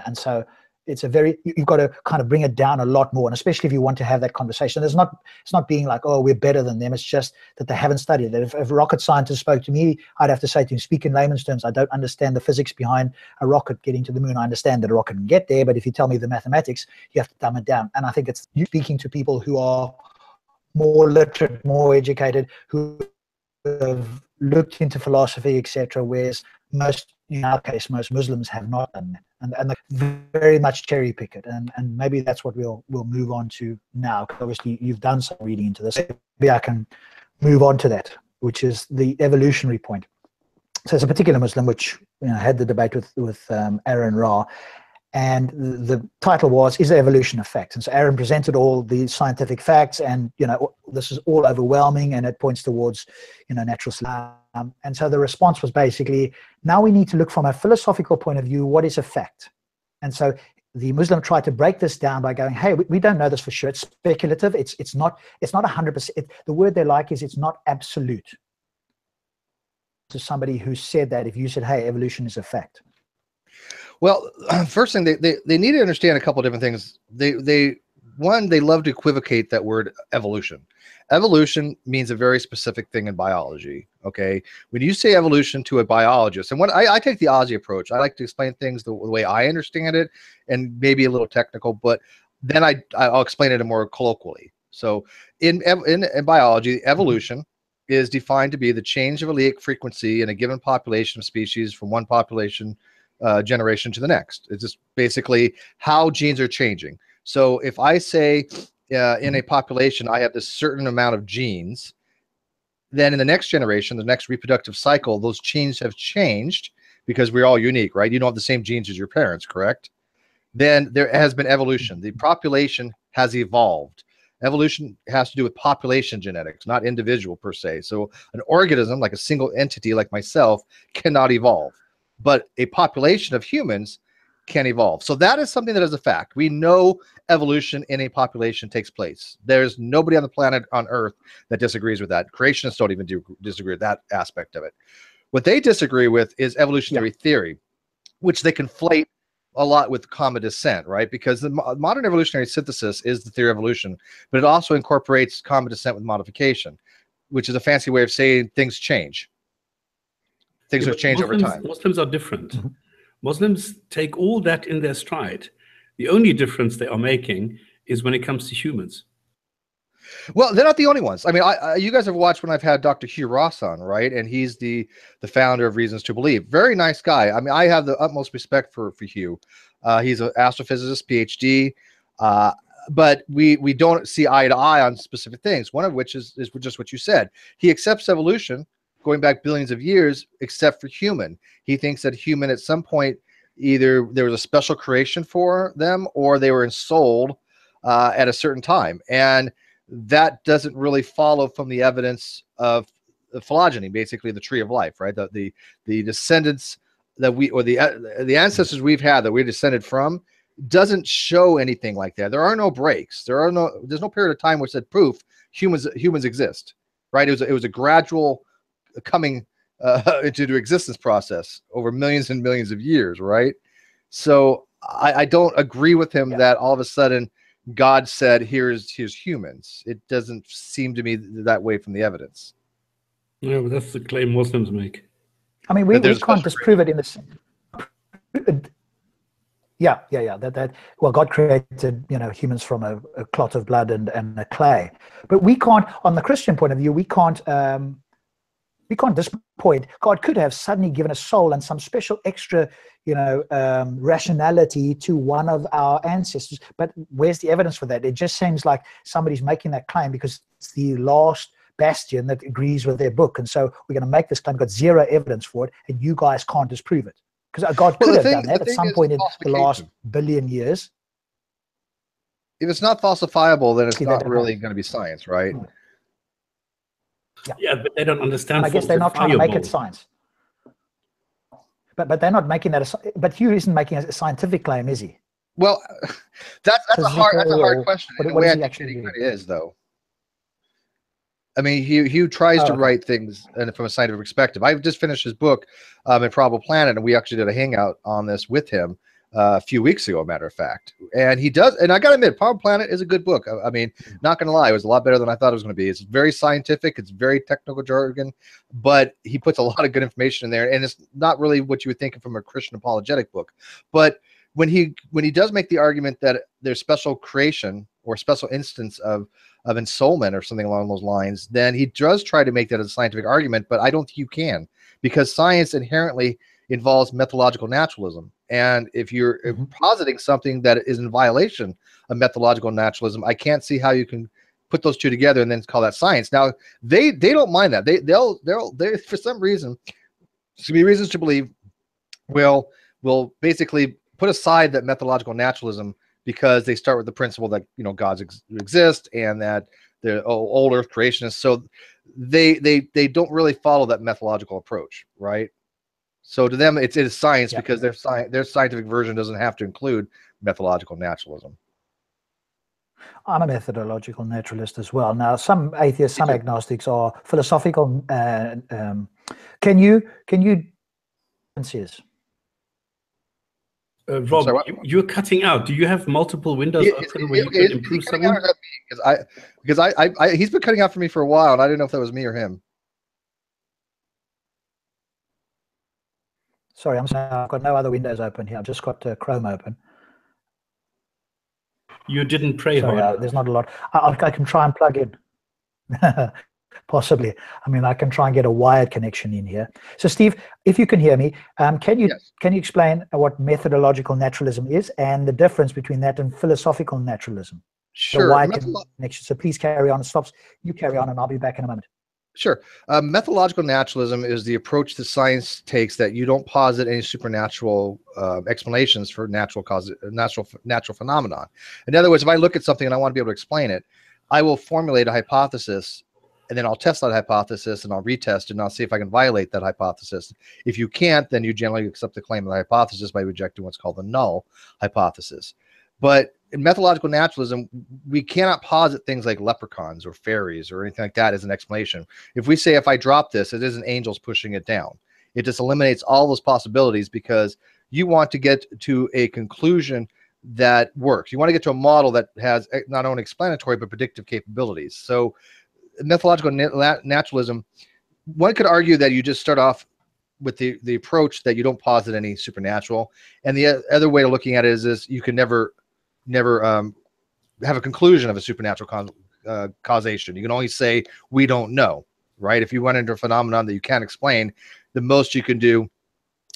And so it's you've got to kind of bring it down a lot more, and especially if you want to have that conversation. It's not being like, oh, we're better than them. It's just that they haven't studied it. If a rocket scientist spoke to me, I'd have to say to him, speak in layman's terms, I don't understand the physics behind a rocket getting to the moon. I understand that a rocket can get there, but if you tell me the mathematics, you have to dumb it down. And I think it's you speaking to people who are more literate, more educated, who have looked into philosophy, etc., whereas in our case, most Muslims have not done that. And they very much cherry pick it, and maybe that's what we'll move on to now. Obviously, you've done some reading into this. Maybe I can move on to that, which is the evolutionary point. So it's a particular Muslim which had the debate with Aaron Ra, and the title was, "Is evolution a fact?" And so Aaron presented all the scientific facts, and this is all overwhelming, and it points towards natural selection. And so the response was basically, now we need to look from a philosophical point of view, what is a fact? And so the Muslim tried to break this down by going, hey, we don't know this for sure. It's speculative. It's not 100%. The word they like is it's not absolute. To somebody who said that, if you said, hey, evolution is a fact. Well, first thing, they need to understand a couple of different things. They love to equivocate that word evolution. Evolution means a very specific thing in biology, okay? When you say evolution to a biologist, and when I take the Ozzy approach, I like to explain things the way I understand it, and maybe a little technical, but then I'll explain it more colloquially. So in biology, evolution is defined to be the change of allelic frequency in a given population of species from one population generation to the next. It's just basically how genes are changing. So if I say in a population, I have this certain amount of genes, then in the next generation, the next reproductive cycle, those genes have changed because we're all unique, right? You don't have the same genes as your parents, correct? Then there has been evolution. The population has evolved. Evolution has to do with population genetics, not individual per se. So an organism, like a single entity like myself, cannot evolve. But a population of humans can evolve. So that is something that is a fact. We know evolution in a population takes place. There's nobody on the planet on Earth that disagrees with that. Creationists don't even disagree with that aspect of it. What they disagree with is evolutionary theory, which they conflate a lot with common descent, right? Because the modern evolutionary synthesis is the theory of evolution, but it also incorporates common descent with modification, which is a fancy way of saying things change. Things have changed over time. Muslims are different. Mm-hmm. Muslims take all that in their stride. The only difference they are making is when it comes to humans. Well, they're not the only ones. I mean, you guys have watched when I've had Dr. Hugh Ross on, right? And he's the founder of Reasons to Believe. Very nice guy. I mean, I have the utmost respect for Hugh. He's an astrophysicist, PhD. But we don't see eye to eye on specific things. One of which is just what you said. He accepts evolution going back billions of years, except for human. He thinks that human at some point, either there was a special creation for them or they were ensouled at a certain time. And that doesn't really follow from the evidence of the phylogeny, basically the tree of life, right? The descendants that the ancestors we've had that we're descended from doesn't show anything like that. There are no breaks. There's no period of time where it said proof humans exist, right? It was a gradual coming into existence process over millions and millions of years, right? So I don't agree with him that all of a sudden God said, here's humans. It doesn't seem to me that way from the evidence. Yeah, but that's the claim Muslims make. I mean, we can't disprove it in this. Yeah. Well, God created, humans from a clot of blood and a clay, but we can't, on the Christian point of view, we can't disappoint. God could have suddenly given a soul and some special extra, rationality to one of our ancestors. But where's the evidence for that? It just seems like somebody's making that claim because it's the last bastion that agrees with their book, and so we're going to make this claim. Got zero evidence for it, and you guys can't disprove it. Because God could have done that at some point in the last billion years. If it's not falsifiable, then it's not really going to be science, right? Yeah, but they don't understand. I guess they're not trying to make it science. But they're not making that. But Hugh isn't making a scientific claim, is he? Well, that's a hard question. What is he actually doing? It is, though. I mean, Hugh tries to write things from a scientific perspective. I've just finished his book, Improbable Planet, and we actually did a hangout on this with him a few weeks ago, a matter of fact. And he does, and I got to admit, Improbable Planet is a good book. I mean, not going to lie, it was a lot better than I thought it was going to be. It's very scientific, it's very technical jargon, but he puts a lot of good information in there, and it's not really what you would think from a Christian apologetic book. But when he does make the argument that there's special creation or special instance of ensoulment or something along those lines, then he does try to make that as a scientific argument, but I don't think you can, because science inherently involves methodological naturalism. And if you're positing something that is in violation of methodological naturalism, I can't see how you can put those two together and then call that science. Now, they don't mind that. They'll for some reason, there's gonna be reasons to believe, will basically put aside that methodological naturalism, because they start with the principle that gods exist and that they're old earth creationists. So they don't really follow that methodological approach, right? So to them, it is science because their scientific version doesn't have to include methodological naturalism. I'm a methodological naturalist as well. Now, some atheists, some agnostics are philosophical. Can you Rob, you're cutting out. Do you have multiple windows open where you can improve something? Because he's been cutting out for me for a while, and I didn't know if that was me or him. Sorry, I've got no other windows open here. I've just got Chrome open. You didn't pray hard. There's not a lot. I can try and plug in. Possibly. I mean, I can try and get a wired connection in here. So, Steve, if you can hear me, can you explain what methodological naturalism is and the difference between that and philosophical naturalism? Sure. The wired connection. So please carry on. You carry on, and I'll be back in a moment. Sure. Methodological naturalism is the approach that science takes that you don't posit any supernatural explanations for natural phenomenon. In other words, if I look at something and I want to be able to explain it, I will formulate a hypothesis, and then I'll test that hypothesis, and I'll retest it, and I'll see if I can violate that hypothesis. If you can't, then you generally accept the claim of the hypothesis by rejecting what's called the null hypothesis. But in methodological naturalism, we cannot posit things like leprechauns or fairies or anything like that as an explanation. If we say, if I drop this, it isn't angels pushing it down. It just eliminates all those possibilities because you want to get to a conclusion that works. You want to get to a model that has not only explanatory but predictive capabilities. So methodological naturalism, one could argue that you just start off with the approach that you don't posit any supernatural. And the other way of looking at it is you can never have a conclusion of a supernatural causation. You can only say, we don't know, right? If you run into a phenomenon that you can't explain, the most you can do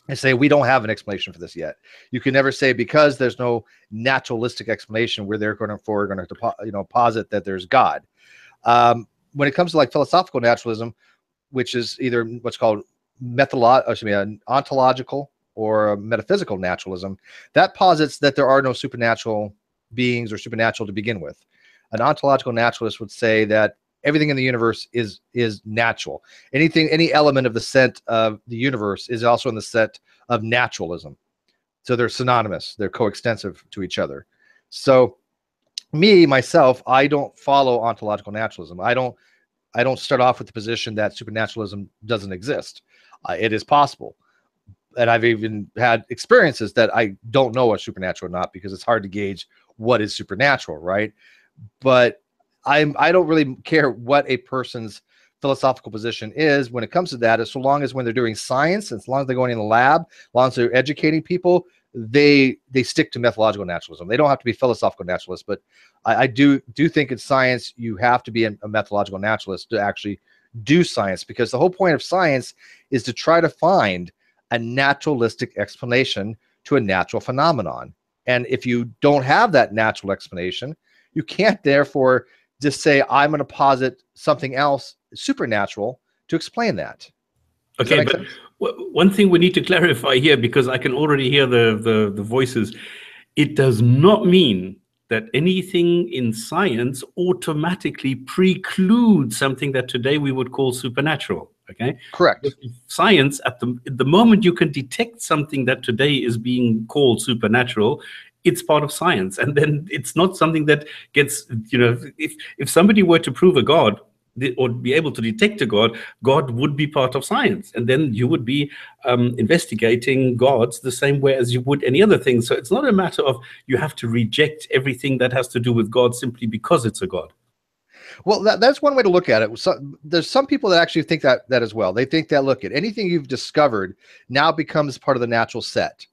is say, we don't have an explanation for this yet. You can never say, because there's no naturalistic explanation, we're going to posit that there's God. When it comes to like philosophical naturalism, which is either what's called ontological or metaphysical naturalism, that posits that there are no supernatural beings or supernatural to begin with. An ontological naturalist would say that everything in the universe is natural. Any element of the set of the universe is also in the set of naturalism. So they're synonymous. They're coextensive to each other. So myself, I don't follow ontological naturalism. I don't start off with the position that supernaturalism doesn't exist. It is possible. And I've even had experiences that I don't know what's supernatural or not, because it's hard to gauge what is supernatural, right? But I don't really care what a person's philosophical position is when it comes to that, as so long as when they're doing science, as long as they're going in the lab, as long as they're educating people, they stick to methodological naturalism. They don't have to be philosophical naturalists, but I do think in science you have to be a methodological naturalist to actually do science, because the whole point of science is to try to find a naturalistic explanation to a natural phenomenon. And if you don't have that natural explanation, you can't therefore just say, I'm going to posit something else supernatural to explain that. Okay, but one thing we need to clarify here, because I can already hear the voices. It does not mean that anything in science automatically precludes something that today we would call supernatural. Okay, correct. Science, at the moment you can detect something that today is being called supernatural, it's part of science. And then it's not something that gets, if somebody were to prove a God or be able to detect a God, God would be part of science. And then you would be investigating gods the same way as you would any other thing. So it's not a matter of you have to reject everything that has to do with God simply because it's a God. Well, that's one way to look at it. So there's some people that actually think that as well. They think that, look, at anything you've discovered now becomes part of the natural set,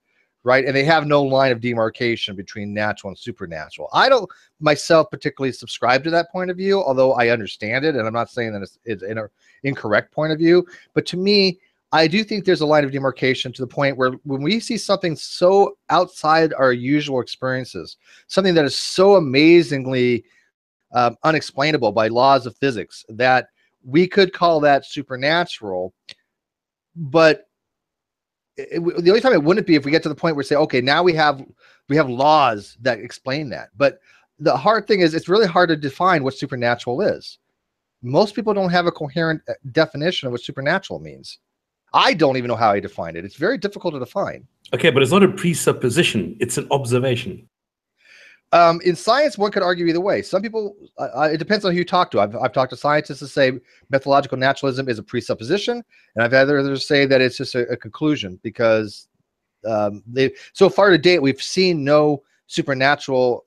right? And they have no line of demarcation between natural and supernatural. I don't myself particularly subscribe to that point of view, although I understand it, and I'm not saying that it's an incorrect point of view. But to me, I do think there's a line of demarcation to the point where when we see something so outside our usual experiences, something that is so amazingly unexplainable by laws of physics that we could call that supernatural, but the only time it wouldn't be if we get to the point where we say, okay, now we have laws that explain that. But the hard thing is, it's really hard to define what supernatural is. Most people don't have a coherent definition of what supernatural means. I don't even know how I define it. It's very difficult to define. Okay, but it's not a presupposition. It's an observation. In science, one could argue either way. Some people, it depends on who you talk to. I've talked to scientists that say methodological naturalism is a presupposition, and I've had others say that it's just a conclusion, because so far to date we've seen no supernatural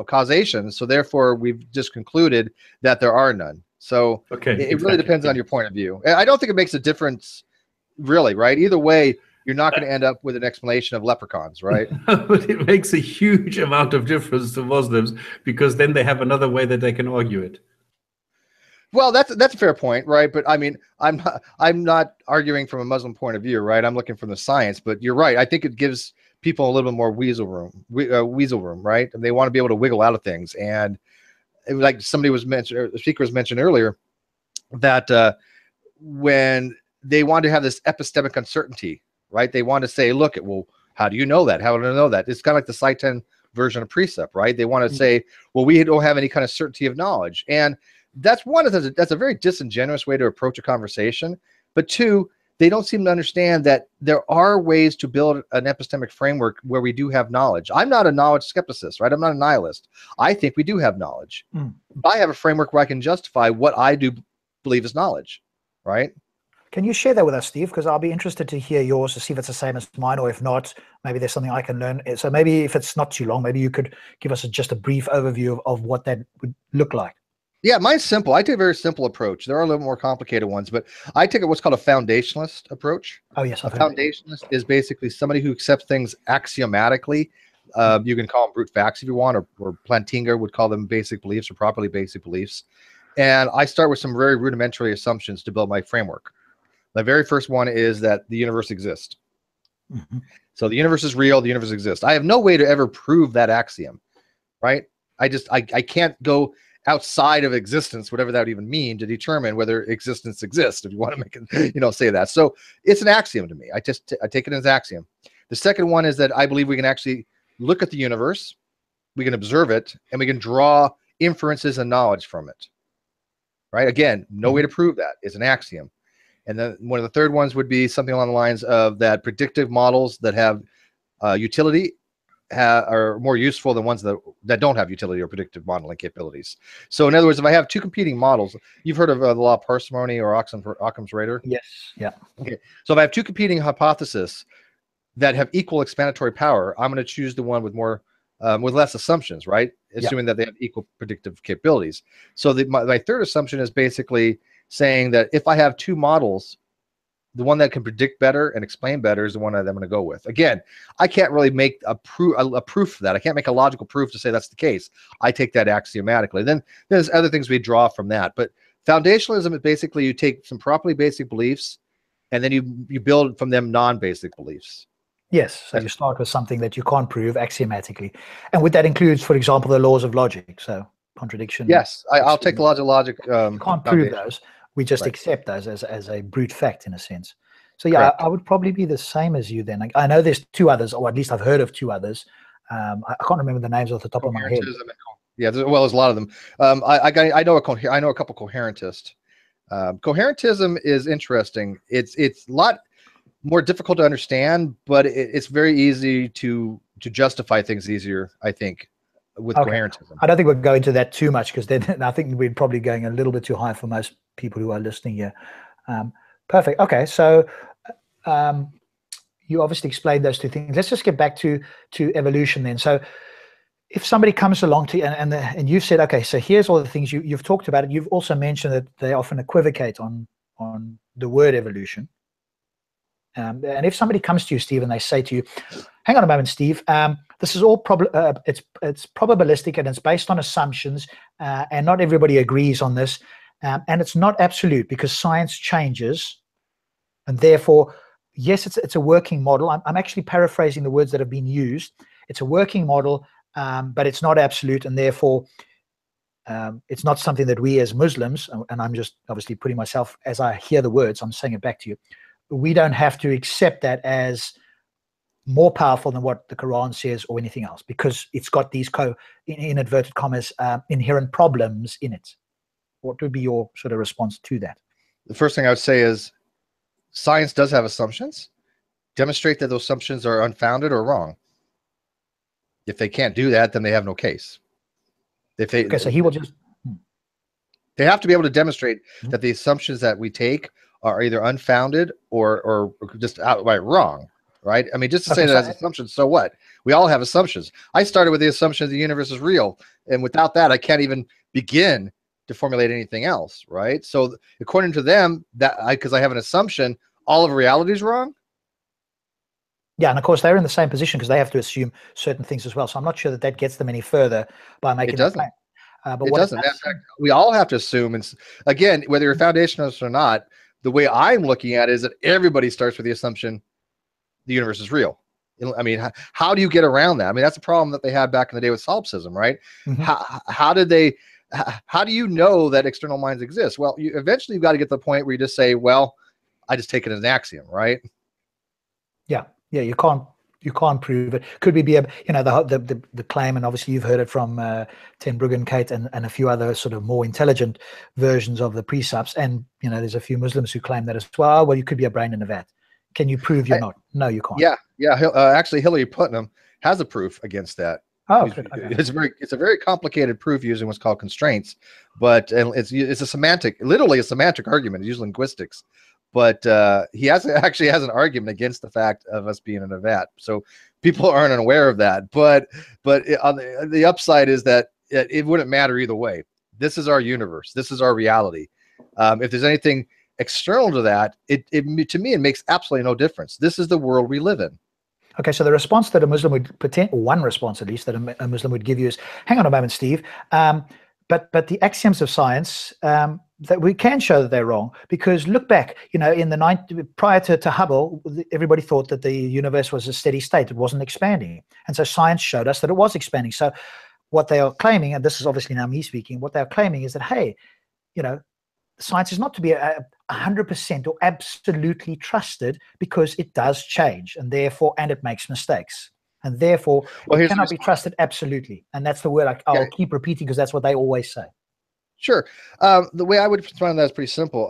causation, so therefore we've just concluded that there are none. So it really depends on your point of view. I don't think it makes a difference, really, right? Either way, you're not going to end up with an explanation of leprechauns, right? But it makes a huge amount of difference to Muslims, because then they have another way that they can argue it. Well, that's a fair point, right? But I mean, I'm not arguing from a Muslim point of view, right? I'm looking from the science. But you're right. I think it gives people a little bit more weasel room, right? And they want to be able to wiggle out of things. And like somebody was mentioned, or the speaker was mentioned earlier, that when they want to have this epistemic uncertainty, right? They want to say, look, well, how do you know that? How do I know that? It's kind of like the Sci 10 version of precept, right? They want to say, well, we don't have any kind of certainty of knowledge. And that's a very disingenuous way to approach a conversation. But two, they don't seem to understand that there are ways to build an epistemic framework where we do have knowledge. I'm not a knowledge skepticist, right? I'm not a nihilist. I think we do have knowledge. But I have a framework where I can justify what I do believe is knowledge, right? Can you share that with us, Steve? Because I'll be interested to hear yours to see if it's the same as mine, or if not, maybe there's something I can learn. So maybe if it's not too long, maybe you could give us just a brief overview of what that would look like. Yeah, mine's simple. I take a very simple approach. There are a little more complicated ones, but I take what's called a foundationalist approach. Oh, yes. A foundationalist is basically somebody who accepts things axiomatically. You can call them brute facts if you want, or Plantinga would call them basic beliefs, or properly basic beliefs. And I start with some very rudimentary assumptions to build my framework. My very first one is that the universe exists. So the universe is real, the universe exists. I have no way to ever prove that axiom, right? I can't go outside of existence, whatever that would even mean, to determine whether existence exists, if you want to make it, say that. So it's an axiom to me. I take it as axiom. The second one is that I believe we can actually look at the universe, we can observe it, and we can draw inferences and knowledge from it, right? Again, no way to prove that. It's an axiom. And then one of the third ones would be something along the lines of that predictive models that have utility are more useful than ones that don't have utility or predictive modeling capabilities. So in other words, if I have two competing models, you've heard of the law of parsimony or Occam's razor? Yes. Yeah. Okay. So if I have two competing hypotheses that have equal explanatory power, I'm going to choose the one with more with less assumptions, right? Assuming that they have equal predictive capabilities. So my third assumption is basically saying that if I have two models, the one that can predict better and explain better is the one that I'm going to go with. Again, I can't really make a proof for that. I can't make a logical proof to say that's the case. I take that axiomatically. Then there's other things we draw from that. But foundationalism is basically you take some properly basic beliefs and then you build from them non-basic beliefs. Yes. So you start with something that you can't prove axiomatically. And with that includes, for example, the laws of logic. So contradiction. Yes, I'll take the laws of logic. You can't prove those. We just accept those as a brute fact in a sense. So yeah, I would probably be the same as you then. Like, I know there's two others, or at least I've heard of two others. I can't remember the names off the top of my head. Yeah, there's a lot of them. I know a couple coherentists. Coherentism is interesting. It's a lot more difficult to understand, but it's very easy to justify things easier, I think, with coherentism. I don't think we'll go into that too much because then I think we're probably going a little bit too high for most people who are listening here. Perfect. Okay, so you obviously explained those two things. Let's just get back to evolution then. So if somebody comes along to you and you've said, okay, so here's all the things you've talked about it. You've also mentioned that they often equivocate on the word evolution. And if somebody comes to you, Steve, and they say to you, hang on a moment, Steve, this is all it's probabilistic and it's based on assumptions, and not everybody agrees on this, and it's not absolute because science changes, and therefore, yes, it's a working model. I'm actually paraphrasing the words that have been used. It's a working model, but it's not absolute, and therefore, it's not something that we as Muslims, and I'm just obviously putting myself, as I hear the words, I'm saying it back to you, we don't have to accept that as more powerful than what the Quran says or anything else, because it's got these in inverted commas, inherent problems in it. What would be your sort of response to that? The first thing I would say is science does have assumptions. Demonstrate that those assumptions are unfounded or wrong. If they can't do that, then they have no case. So he will just... They have to be able to demonstrate that the assumptions that we take are either unfounded or just outright wrong, right? I mean, just to say that as assumptions, so what? We all have assumptions. I started with the assumption that the universe is real, and without that, I can't even begin to formulate anything else, right? So according to them, because I have an assumption, all of reality is wrong. Yeah, and of course they're in the same position because they have to assume certain things as well. So I'm not sure that gets them any further by making that claim. But it doesn't. In fact, we all have to assume, and again, whether you're a foundationalist or not, the way I'm looking at it is that everybody starts with the assumption the universe is real. I mean, how do you get around that? I mean, that's a problem that they had back in the day with solipsism, right? How do you know that external minds exist? Well, eventually you've got to get to the point where you just say, well, I just take it as an axiom, right? Yeah. You can't prove it. Could we be able, the claim, and obviously you've heard it from Ten Bruggencate and a few other sort of more intelligent versions of the precepts, and there's a few Muslims who claim that as well. Well, you could be a brain in a vat. Can you prove you're not? No, you can't. Yeah. Actually, Hillary Putnam has a proof against that. Oh, good. Okay. It's a very complicated proof using what's called constraints, but it's literally a semantic argument. It's using linguistics. But he actually has an argument against the fact of us being in a vat. So people aren't aware of that. But on the upside is that it wouldn't matter either way. This is our universe. This is our reality. If there's anything external to that, to me, it makes absolutely no difference. This is the world we live in. Okay, so the response that a Muslim would one response at least that a Muslim would give you is, hang on a moment, Steve. But the axioms of science, that we can show that they're wrong, because look back, in the prior to Hubble, everybody thought that the universe was a steady state. It wasn't expanding. And so science showed us that it was expanding. So what they are claiming, and this is obviously now me speaking, what they're claiming is that, hey, science is not to be 100% or absolutely trusted because it does change, and it makes mistakes. And therefore, it cannot be trusted absolutely. And that's the word I'll keep repeating because that's what they always say. Sure. The way I would respond to that is pretty simple.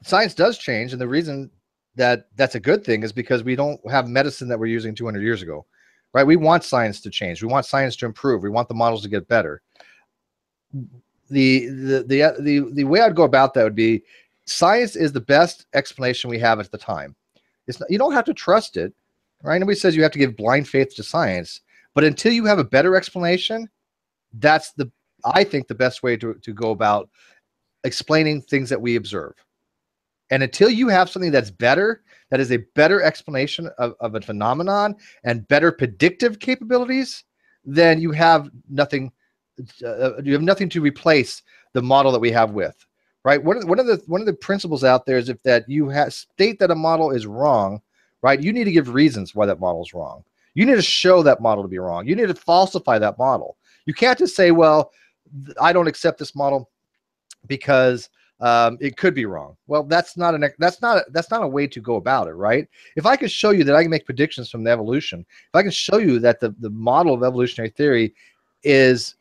Science does change, and the reason that's a good thing is because we don't have medicine that we're using 200 years ago, right? We want science to change. We want science to improve. We want the models to get better. The way I'd go about that would be science is the best explanation we have at the time. It's not, you don't have to trust it, right? Nobody says you have to give blind faith to science, but until you have a better explanation, that's I think the best way to go about explaining things that we observe. And until you have something that's better, that is a better explanation of a phenomenon and better predictive capabilities, then you have nothing. You have nothing to replace the model that we have with, right? One of the principles out there is if that you state that a model is wrong, right? You need to give reasons why that model is wrong. You need to show that model to be wrong. You need to falsify that model. You can't just say, well, I don't accept this model because it could be wrong. Well, that's not a way to go about it, right? If I can show you that I can make predictions from the evolution, if I can show you that the model of evolutionary theory is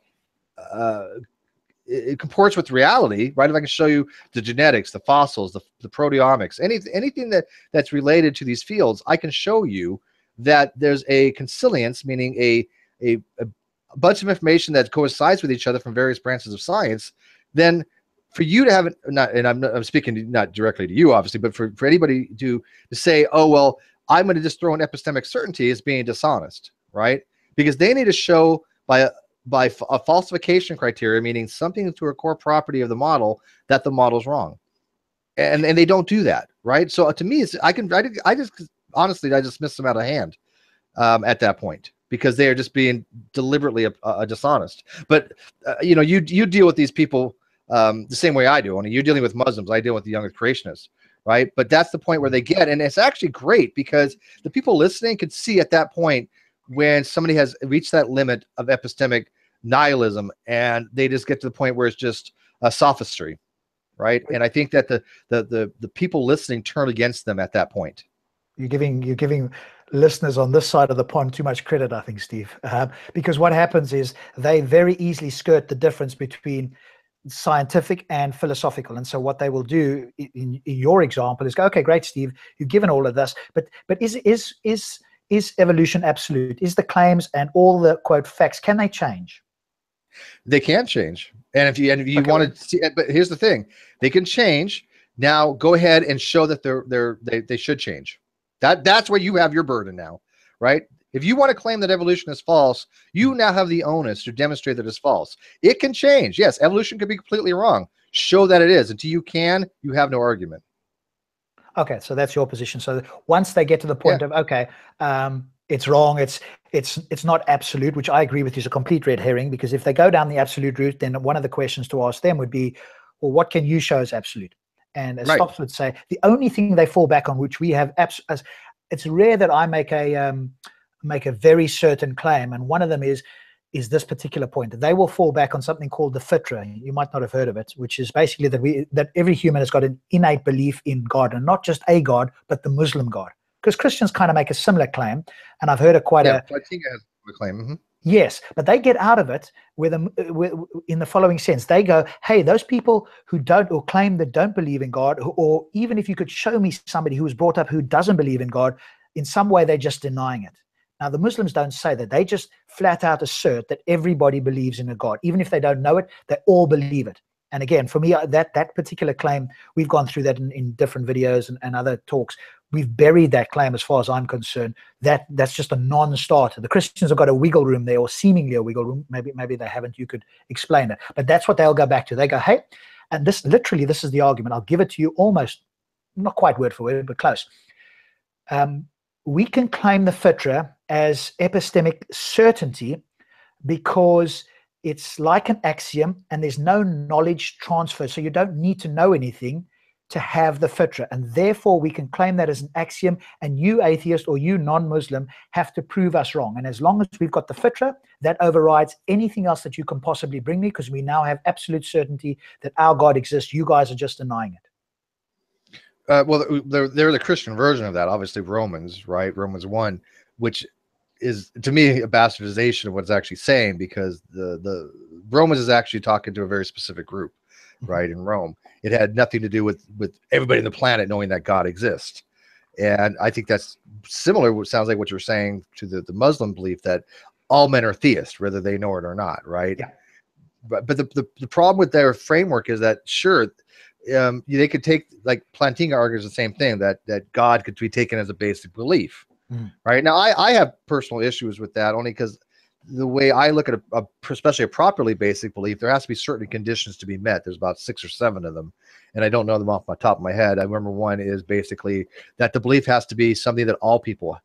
it comports with reality, right? If I can show you the genetics, the fossils, the proteomics, anything that's related to these fields, I can show you that there's a consilience, meaning a bunch of information that coincides with each other from various branches of science. Then for you to have it, I'm speaking not directly to you, obviously, but for anybody to say, oh, well, I'm going to just throw an epistemic certainty as being dishonest, right? Because they need to show by a falsification criteria, meaning something to a core property of the model, that the model is wrong, and they don't do that, right? So to me, I just honestly dismiss them out of hand at that point because they are just being deliberately dishonest. But you deal with these people the same way I do. I mean, you're dealing with Muslims, I deal with the young creationists, right? But that's the point where they get, and it's actually great because the people listening could see at that point when somebody has reached that limit of epistemic nihilism and they just get to the point where it's just a sophistry, right? And I think that the people listening turn against them at that point. You're giving listeners on this side of the pond too much credit, I think, Steve, because what happens is they very easily skirt the difference between scientific and philosophical. And so what they will do in your example is go, okay, great, Steve, you've given all of this, but is evolution absolute? Is the claims and all the quote facts, can they change? They can change. And if you okay. want to see, but here's the thing, they can change. Now go ahead and show that they should change. That's where you have your burden now, right? If you want to claim that evolution is false, you now have the onus to demonstrate that it's false. It can change. Yes, evolution could be completely wrong. Show that it is. Until you can, you have no argument. Okay, so that's your position. So once they get to the point of, okay, it's wrong, it's not absolute, which I agree with you is a complete red herring, because if they go down the absolute route, then one of the questions to ask them would be, well, what can you show as absolute? And as Stops would say, the only thing they fall back on, which we have, it's rare that I make a very certain claim, and one of them is this particular point. They will fall back on something called the fitra. You might not have heard of it, which is basically that every human has got an innate belief in God, and not just a God, but the Muslim God. Because Christians kind of make a similar claim, and I've heard I think it has a claim. Mm-hmm. Yes, but they get out of it in the following sense. They go, hey, those people who don't, or claim that don't believe in God, or even if you could show me somebody who was brought up who doesn't believe in God, in some way they're just denying it. Now, the Muslims don't say that. They just flat out assert that everybody believes in a God. Even if they don't know it, they all believe it. And again, for me, that particular claim, we've gone through that in different videos and other talks. We've buried that claim as far as I'm concerned. That's just a non-starter. The Christians have got a wiggle room there, or seemingly a wiggle room. Maybe they haven't. You could explain it. But that's what they'll go back to. They go, hey, and this is the argument. I'll give it to you almost, not quite word for word, but close. We can claim the fitra as epistemic certainty because it's like an axiom and there's no knowledge transfer. So you don't need to know anything to have the fitra. And therefore we can claim that as an axiom, and you atheist or you non-Muslim have to prove us wrong. And as long as we've got the fitra, that overrides anything else that you can possibly bring me, because we now have absolute certainty that our God exists. You guys are just denying it. Well, they're the Christian version of that, obviously Romans, right? Romans 1, which is, to me, a bastardization of what it's actually saying, because the Romans is actually talking to a very specific group, right, in Rome. It had nothing to do with everybody on the planet knowing that God exists. And I think that's similar. What sounds like what you're saying to the Muslim belief that all men are theists, whether they know it or not, right? Yeah. But the problem with their framework is that sure, they could take, like Plantinga argues the same thing, that God could be taken as a basic belief, right? Now I have personal issues with that only because the way I look at especially a properly basic belief, there has to be certain conditions to be met. There's about 6 or 7 of them, and I don't know them off my top of my head. I remember one is basically that the belief has to be something that all people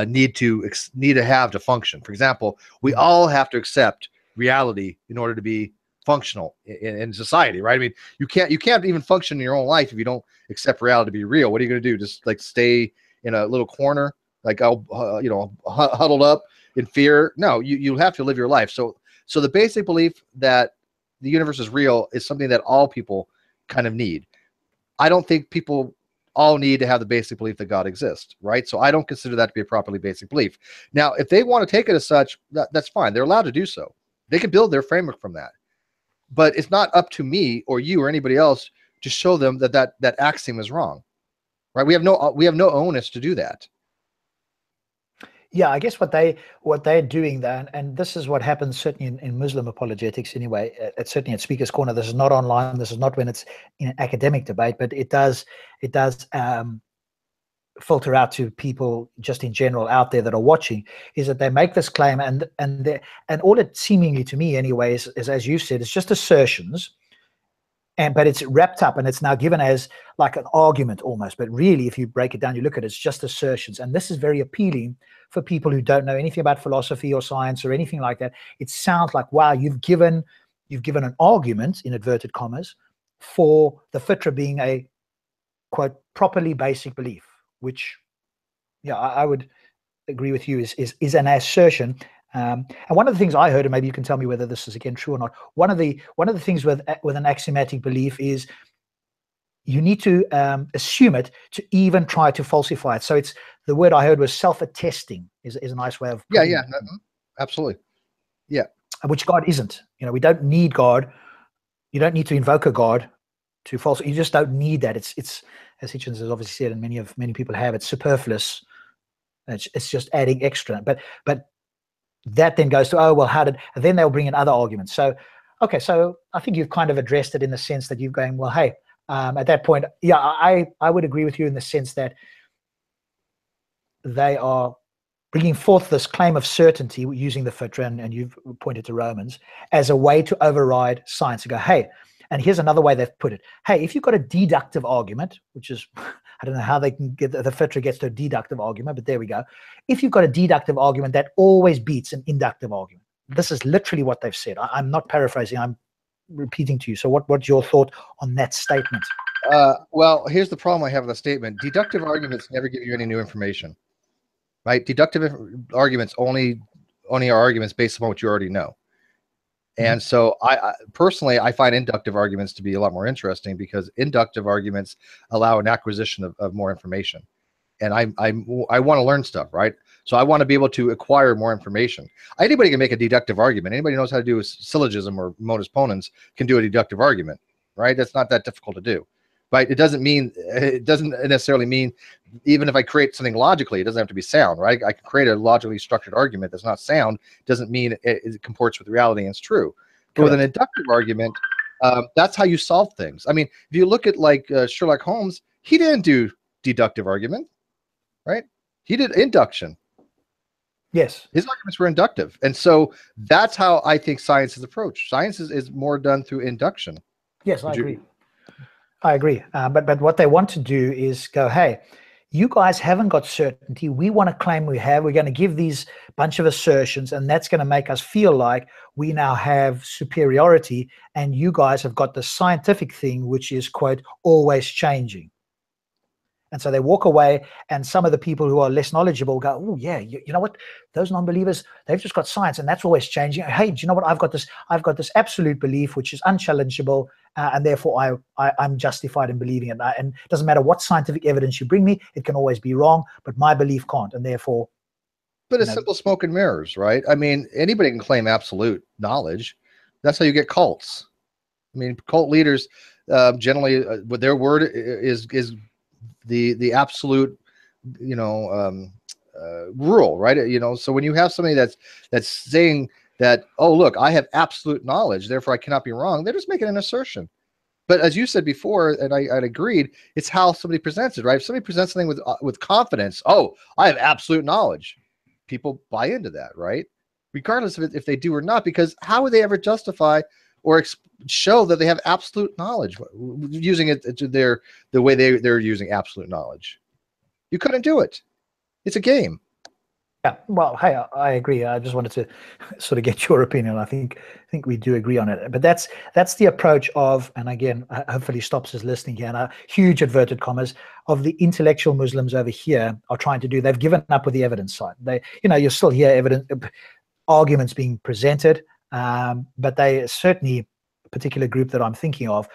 need to have to function. For example, we all have to accept reality in order to be functional in society, right? I mean, you can't even function in your own life if you don't accept reality to be real. What are you going to do? Just like stay in a little corner, like huddled up in fear? No, you have to live your life. So the basic belief that the universe is real is something that all people kind of need. I don't think people all need to have the basic belief that God exists, right? So I don't consider that to be a properly basic belief. Now, if they want to take it as such, that's fine. They're allowed to do so. They can build their framework from that. But it's not up to me or you or anybody else to show them that axiom is wrong, right? We have no onus to do that. Yeah, I guess what they're doing then, and this is what happens certainly in Muslim apologetics anyway. Certainly at Speaker's Corner. This is not online. This is not when it's in an academic debate, but it does filter out to people just in general out there that are watching. Is that they make this claim and all it seemingly to me anyway is as you said, it's just assertions. But it's wrapped up and it's now given as like an argument almost. But really, if you break it down, you look at it, it's just assertions. And this is very appealing for people who don't know anything about philosophy or science or anything like that. It sounds like, wow, you've given an argument, in inverted commas, for the fitra being a, quote, properly basic belief, which, yeah, I would agree with you is an assertion. And one of the things I heard, and maybe you can tell me whether this is again true or not. One of the things with an axiomatic belief is you need to assume it to even try to falsify it. So it's the word I heard was self-attesting is a nice way of absolutely, yeah. Which God isn't. We don't need God. You don't need to invoke a God to falsify. You just don't need that. It's as Hitchens has obviously said, and many people have. It's superfluous. It's just adding extra. But that then goes to, oh, well, and then they'll bring in other arguments. So, okay, so I think you've kind of addressed it in the sense that you're going, well, hey, at that point, yeah, I would agree with you in the sense that they are bringing forth this claim of certainty using the fitra, and you've pointed to Romans, as a way to override science and go, hey, and here's another way they've put it. Hey, if you've got a deductive argument, which is, I don't know how they can get the fitra gets to a deductive argument, but there we go. If you've got a deductive argument, that always beats an inductive argument. This is literally what they've said. I'm not paraphrasing. I'm repeating to you. So what's your thought on that statement? Well, here's the problem I have with the statement. Deductive arguments never give you any new information, right? Deductive arguments only are arguments based upon what you already know. And so I personally find inductive arguments to be a lot more interesting because inductive arguments allow an acquisition of more information. And I want to learn stuff, right? So I want to be able to acquire more information. Anybody can make a deductive argument. Anybody who knows how to do a syllogism or modus ponens can do a deductive argument, right? That's not that difficult to do, right? It doesn't necessarily mean, even if I create something logically, it doesn't have to be sound, right? I can create a logically structured argument that's not sound. Doesn't mean it comports with reality and it's true. But with an inductive argument, that's how you solve things. I mean, if you look at like Sherlock Holmes, he didn't do deductive argument, right? He did induction. Yes. His arguments were inductive. And so that's how I think science is approached. Science is more done through induction. Yes, I agree. I agree. But what they want to do is go, hey, you guys haven't got certainty. We want to claim we have. We're going to give these bunch of assertions, and that's going to make us feel like we now have superiority, and you guys have got the scientific thing, which is, quote, always changing. And so they walk away, and some of the people who are less knowledgeable go, oh, yeah, you know what? Those non-believers, they've just got science, and that's always changing. Hey, do you know what? I've got this absolute belief, which is unchallengeable, and therefore I'm justified in believing it. And it doesn't matter what scientific evidence you bring me, it can always be wrong, but my belief can't, and therefore... But it's simple smoke and mirrors, right? I mean, anybody can claim absolute knowledge. That's how you get cults. I mean, cult leaders generally, what their word is the absolute rule, right? So when you have somebody that's saying that, oh, look, I have absolute knowledge, therefore I cannot be wrong, they're just making an assertion. But as you said before, and I'd agreed, it's how somebody presents it, right? If somebody presents something with confidence, oh, I have absolute knowledge, people buy into that, right? Regardless of if they do or not, because how would they ever justify or show that they have absolute knowledge using it to the way they're using absolute knowledge? You couldn't do it. It's a game. Yeah, well, hey, I agree. I just wanted to sort of get your opinion. I think we do agree on it. But that's the approach of, and again, hopefully Stops is listening here, and huge inverted commas, of the intellectual Muslims over here are trying to do. They've given up with the evidence side. You still hear evidence, arguments being presented, but they certainly, a particular group that I'm thinking of,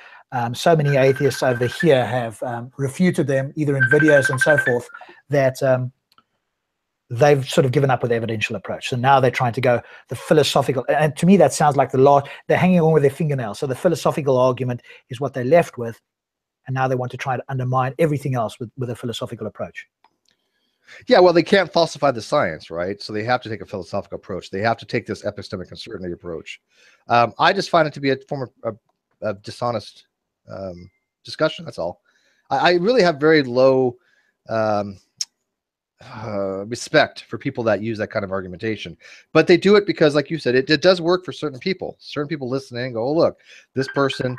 so many atheists over here have refuted them either in videos and so forth that they've sort of given up with the evidential approach. So now they're trying to go the philosophical, and to me that sounds like they're hanging on with their fingernails. So the philosophical argument is what they're left with, and now they want to try to undermine everything else with a philosophical approach. Yeah, well, they can't falsify the science, right? So they have to take a philosophical approach. They have to take this epistemic uncertainty approach. I just find it to be a form of dishonest discussion. That's all. I really have very low respect for people that use that kind of argumentation, but they do it because, like you said, it does work for certain people. Certain people listening and go, oh, look, this person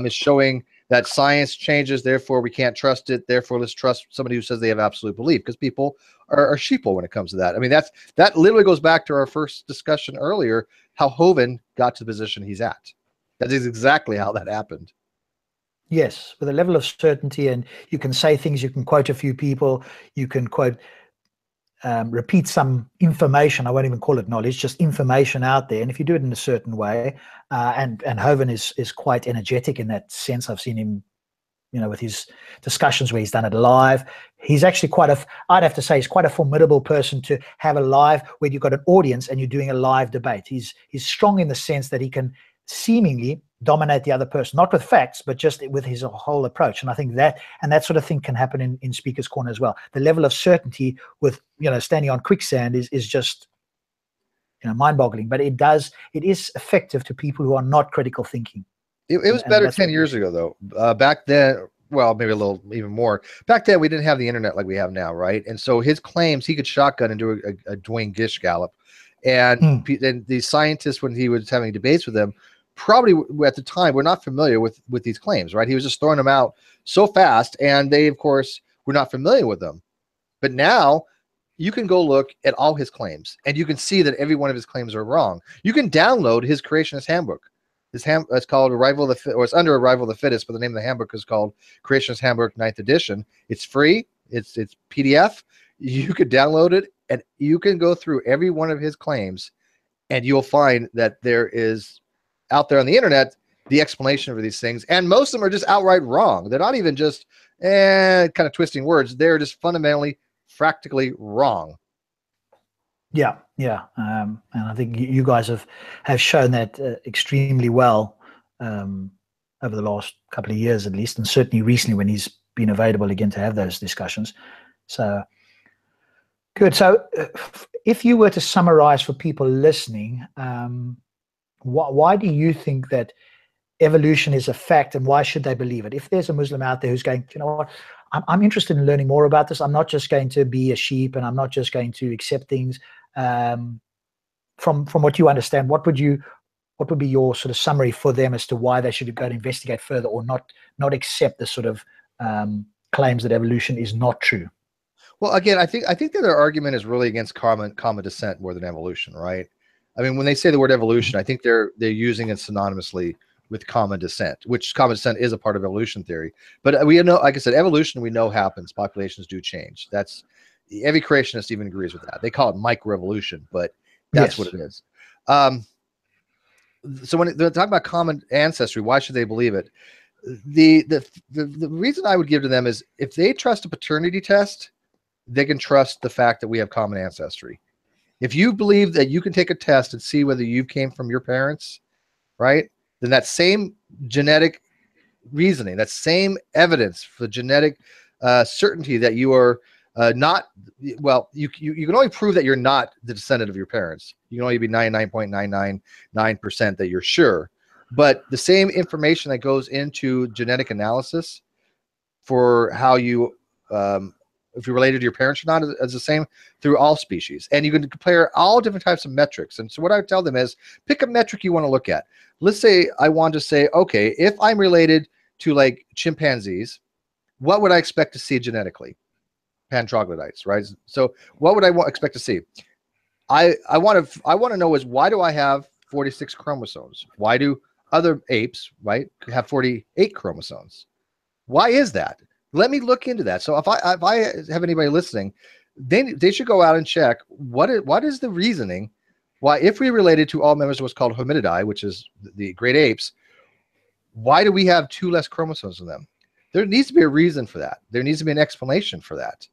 is showing that science changes, therefore we can't trust it, therefore let's trust somebody who says they have absolute belief, because people are sheeple when it comes to that. I mean, that literally goes back to our first discussion earlier, how Hovind got to the position he's at. That is exactly how that happened. Yes, with a level of certainty, and you can say things, you can quote a few people, you can quote, repeat some information. I won't even call it knowledge, just information out there. And if you do it in a certain way, and Hovind is quite energetic in that sense. I've seen him, with his discussions where he's done it live. He's actually I'd have to say, he's quite a formidable person to have a live where you've got an audience and you're doing a live debate. He's strong in the sense that he can seemingly dominate the other person, not with facts, but just with his whole approach. And I think that sort of thing can happen in Speaker's Corner as well. The level of certainty with, standing on quicksand is just, mind-boggling, but it is effective to people who are not critical thinking. It was better 10 years ago, though. Back then, well, maybe a little even more. Back then, we didn't have the internet like we have now, right? And so his claims, he could shotgun and do a Dwayne Gish gallop. And the scientists, when he was having debates with them, probably at the time were not familiar with these claims, right? He was just throwing them out so fast, and they, of course, were not familiar with them. But now you can go look at all his claims, and you can see that every one of his claims are wrong. You can download his Creationist Handbook. It's called Arrival of the or it's under Arrival of the Fittest, but the name of the handbook is called Creationist Handbook 9th edition. It's free. It's PDF. You could download it, and you can go through every one of his claims, and you'll find that there is out there on the internet the explanation for these things, and most of them are just outright wrong. They're not even just kind of twisting words. They're just fundamentally, practically wrong. Yeah. And I think you guys have shown that extremely well over the last couple of years at least, and certainly recently when he's been available again to have those discussions. So good. So if you were to summarize for people listening, why do you think that evolution is a fact, and why should they believe it? If there's a Muslim out there who's going, you know what, I'm interested in learning more about this. I'm not just going to be a sheep, and I'm not just going to accept things. From what you understand, what would be your sort of summary for them as to why they should go and investigate further, or not accept the sort of claims that evolution is not true? Well, again, I think that their argument is really against common descent more than evolution, right? I mean, when they say the word evolution, I think they're using it synonymously with common descent, which common descent is a part of evolution theory. But we know, like I said, evolution we know happens. Populations do change. That's every creationist even agrees with that. They call it microevolution, but that's what it is. So when they're talking about common ancestry, why should they believe it? The reason I would give to them is if they trust a paternity test, they can trust the fact that we have common ancestry. If you believe that you can take a test and see whether you came from your parents, right, then that same genetic reasoning, that same evidence for genetic certainty that you are not well. You can only prove that you're not the descendant of your parents. You can only be 99.999% that you're sure. But the same information that goes into genetic analysis for how you if you're related to your parents or not is the same through all species. And you can compare all different types of metrics. And so what I would tell them is pick a metric you want to look at. Let's say I want to say, okay, if I'm related to like chimpanzees, what would I expect to see genetically? Pan-troglodytes, right? So what would I expect to see? I want to know is why do I have 46 chromosomes? Why do other apes, right, have 48 chromosomes? Why is that? Let me look into that. So if I have anybody listening, they should go out and check what is the reasoning why, if we related to all members of what's called hominidae, which is the great apes, why do we have 2 less chromosomes than them? There needs to be a reason for that. There needs to be an explanation for that,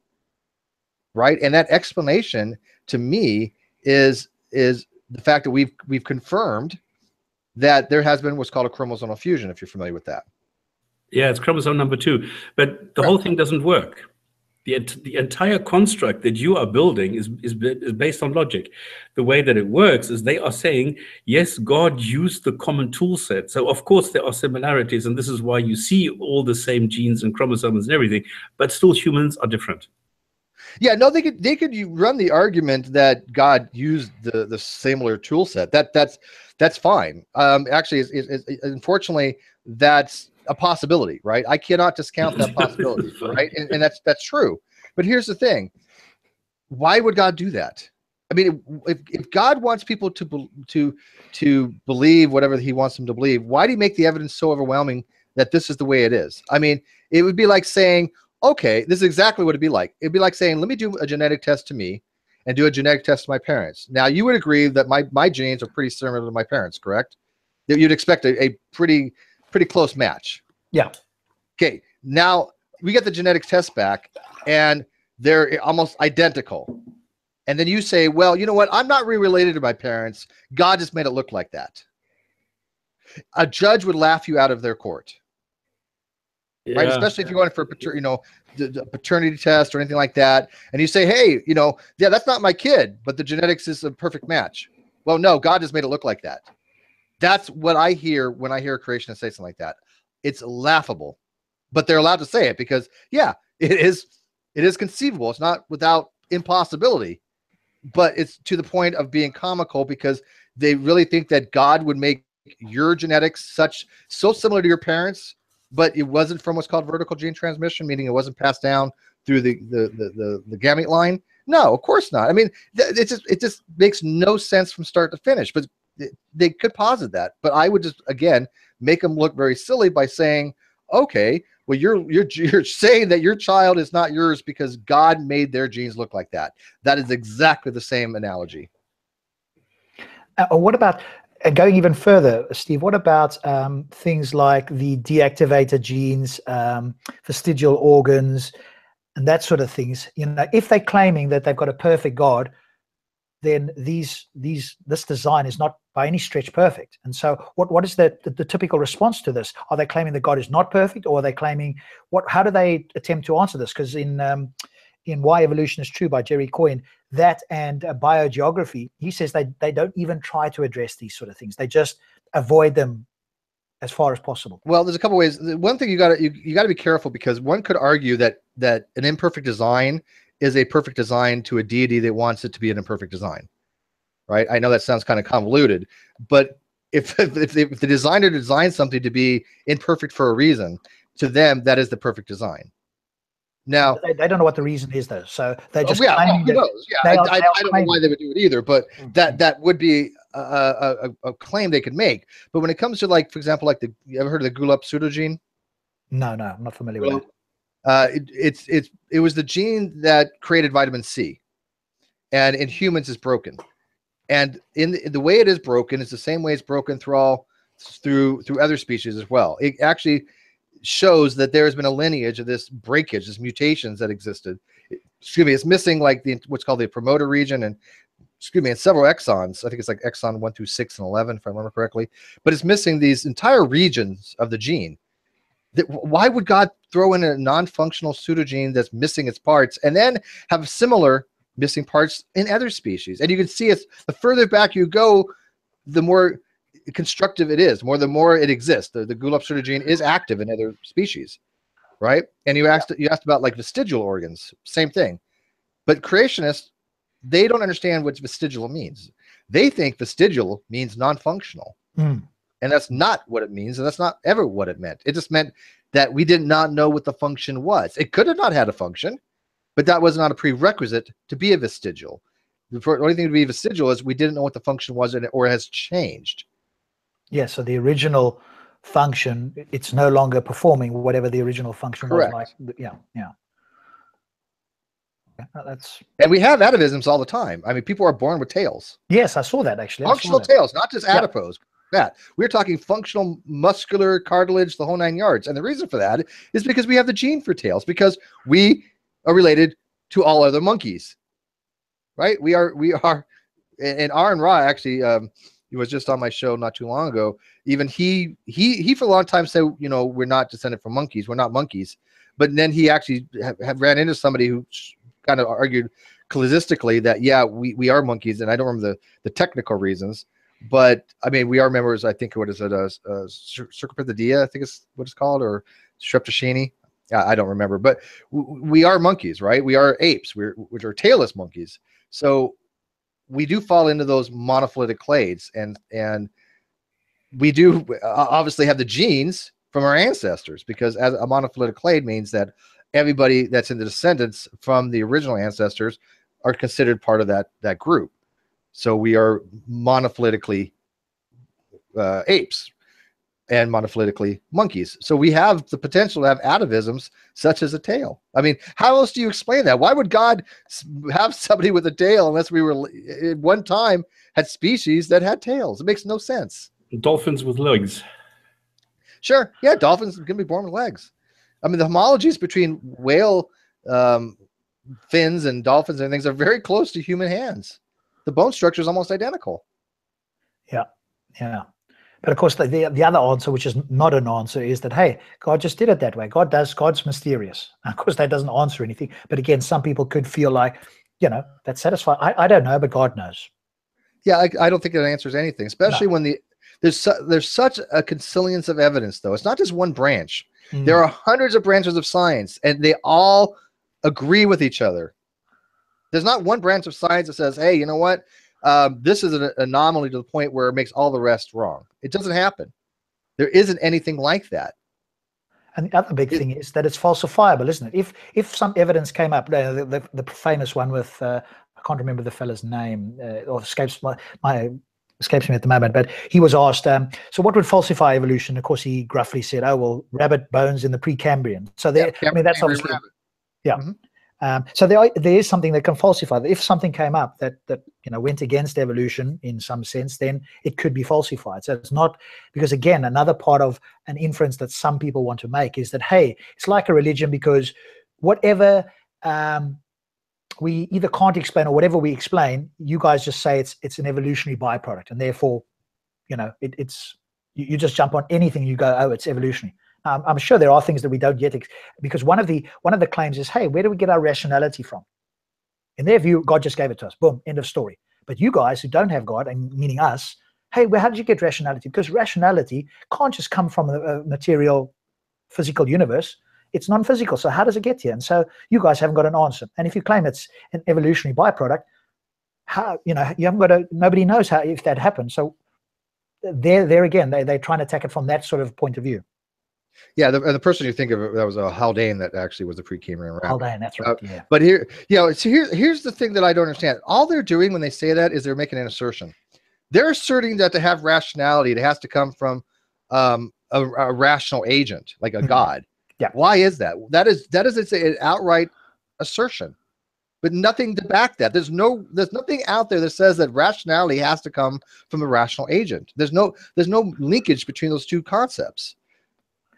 right? And that explanation to me is the fact that we've confirmed that there has been what's called a chromosomal fusion, if you're familiar with that. Yeah, it's chromosome number 2, but the whole thing doesn't work. The entire construct that you are building is based on logic. The way that it works is they are saying, yes, God used the common tool set. So of course there are similarities, and this is why you see all the same genes and chromosomes and everything, but still humans are different. Yeah, no, they could run the argument that God used the similar tool set. That's fine. Actually, unfortunately, that's a possibility, right? I cannot discount that possibility, right? And that's true. But here's the thing: why would God do that? I mean, if God wants people to believe whatever He wants them to believe, why do He make the evidence so overwhelming that this is the way it is? I mean, it would be like saying, okay, this is exactly what it'd be like. It'd be like saying, let me do a genetic test to me and do a genetic test to my parents. Now, you would agree that my genes are pretty similar to my parents, correct? That you'd expect a pretty close match. Yeah. Okay. Now we get the genetic test back and they're almost identical. And then you say, well, you know what? I'm not really related to my parents. God just made it look like that. A judge would laugh you out of their court. Yeah. Right? Especially if you're going for the paternity test or anything like that. And you say, hey, yeah, that's not my kid, but the genetics is a perfect match. Well, no, God just made it look like that. That's what I hear when I hear a creationist say something like that. It's laughable, but they're allowed to say it because, yeah, it is conceivable. It's not without impossibility, but it's to the point of being comical because they really think that God would make your genetics so similar to your parents, but it wasn't from what's called vertical gene transmission, meaning it wasn't passed down through the gamete line. No, of course not. I mean, it just makes no sense from start to finish, but they could posit that, but I would just, again, make them look very silly by saying, okay, well, you're saying that your child is not yours because God made their genes look like that. That is exactly the same analogy. What about, going even further, Steve, what about things like the deactivated genes, vestigial organs, and that sort of things? If they're claiming that they've got a perfect God, then this design is not by any stretch perfect. And so what is the typical response to this? Are they claiming that God is not perfect, or are they claiming how do they attempt to answer this? Because in Why Evolution is True by Jerry Coyne, that and biogeography, he says they don't even try to address these sort of things. They just avoid them as far as possible. Well, there's a couple ways. One thing you got to be careful, because one could argue that an imperfect design is a perfect design to a deity that wants it to be an imperfect design, right? I know that sounds kind of convoluted, but if the designer designed something to be imperfect for a reason, to them that is the perfect design. Now they don't know what the reason is, though, so they just who knows? Yeah, I don't know why they would do it either, but that would be a claim they could make. But when it comes to, like, for example, like you ever heard of the Gulab pseudogene? No, I'm not familiar with it. It was the gene that created vitamin C, and in humans is broken, and in the way it is broken is the same way it's broken through other species as well. It actually shows that there has been a lineage of this breakage, this mutations that existed. It's missing like what's called the promoter region, and and several exons. I think it's like exon 1 through 6 and 11, if I remember correctly. But it's missing these entire regions of the gene. Why would God throw in a non-functional pseudogene that's missing its parts, and then have similar missing parts in other species. And you can see it's the further back you go, the more constructive it is, the more it exists. The Gulab pseudogene is active in other species, right? And you asked about like vestigial organs, same thing. But creationists, they don't understand what vestigial means. They think vestigial means non-functional. And that's not what it means, and that's not ever what it meant. It just meant that we did not know what the function was. It could have not had a function, but that was not a prerequisite to be a vestigial. The only thing to be vestigial is we didn't know what the function was, or it has changed. Yeah, so the original function, it's no longer performing whatever the original function Correct. was like. Yeah. That's, and we have atavisms all the time. I mean, people are born with tails. yes, I saw that actually. Functional tails, not just adipose. That we're talking functional muscular cartilage, the whole 9 yards. And the reason for that is because we have the gene for tails, because we are related to all other monkeys, right? We are, and Aaron Ra actually, he was just on my show not too long ago. Even he for a long time said, you know, we're not descended from monkeys. We're not monkeys. But then he actually have ran into somebody who kind of argued clasistically that, yeah, we are monkeys. And I don't remember the technical reasons. But I mean, we are members. I think what is it? Circopithecida, I think is what it's called, or Streptococcini. I don't remember. But we are monkeys, right? We are apes, which are tailless monkeys. So we do fall into those monophyletic clades, and we do obviously have the genes from our ancestors, because as a monophyletic clade means that everybody that's in the descendants from the original ancestors are considered part of that group. So we are monophyletically apes and monophyletically monkeys. So we have the potential to have atavisms such as a tail. I mean, how else do you explain that? Why would God have somebody with a tail unless we were at one time had species that had tails? It makes no sense. Dolphins with legs. Sure. Yeah, dolphins can be born with legs. I mean, the homologies between whale fins and dolphins and things are very close to human hands. The bone structure is almost identical. Yeah. But of course, the other answer, which is not an answer, is that, hey, God just did it that way. God's mysterious. And of course, that doesn't answer anything. But again, some people could feel like, you know, that's satisfying. I don't know, but God knows. Yeah, I don't think it answers anything, especially when there's such a consilience of evidence, though. It's not just one branch. There are hundreds of branches of science, and they all agree with each other. There's not one branch of science that says, hey, you know what? This is an anomaly to the point where it makes all the rest wrong. It doesn't happen. There isn't anything like that. And the other big thing is that it's falsifiable, isn't it? If some evidence came up, the famous one with, I can't remember the fellow's name, or escapes me at the moment, but he was asked, so what would falsify evolution? Of course, he gruffly said, oh, well, rabbit bones in the Precambrian. So I mean, that's obviously, so there is something that can falsify. If something came up that you know went against evolution in some sense, then it could be falsified. So it's not, because again, another part of an inference that some people want to make is that, hey, it's like a religion, because whatever we either can't explain or whatever we explain, you guys just say it's an evolutionary byproduct, and therefore, you know, you just jump on anything. You go, oh, it's evolutionary. I'm sure there are things that we don't yet, because one of the claims is, hey, where do we get our rationality from? In their view, God just gave it to us. Boom, end of story. But you guys who don't have God, and meaning us, hey, well, how did you get rationality? Because rationality can't just come from a material, physical universe. It's non-physical. So how does it get here? And so you guys haven't got an answer. And if you claim it's an evolutionary byproduct, how, you know, you haven't got nobody knows how, if that happened. So there again, they're trying to attack it from that sort of point of view. Yeah, the person you think of, that was a Haldane that actually was the Precambrian rabbit. Haldane, that's right. Yeah. But here, you know, so here's the thing that I don't understand. All they're doing when they say that is they're making an assertion. They're asserting that to have rationality, it has to come from a rational agent, like a god. Yeah. Why is that? That is an outright assertion, but nothing to back that. There's nothing out there that says that rationality has to come from a rational agent. There's no linkage between those two concepts.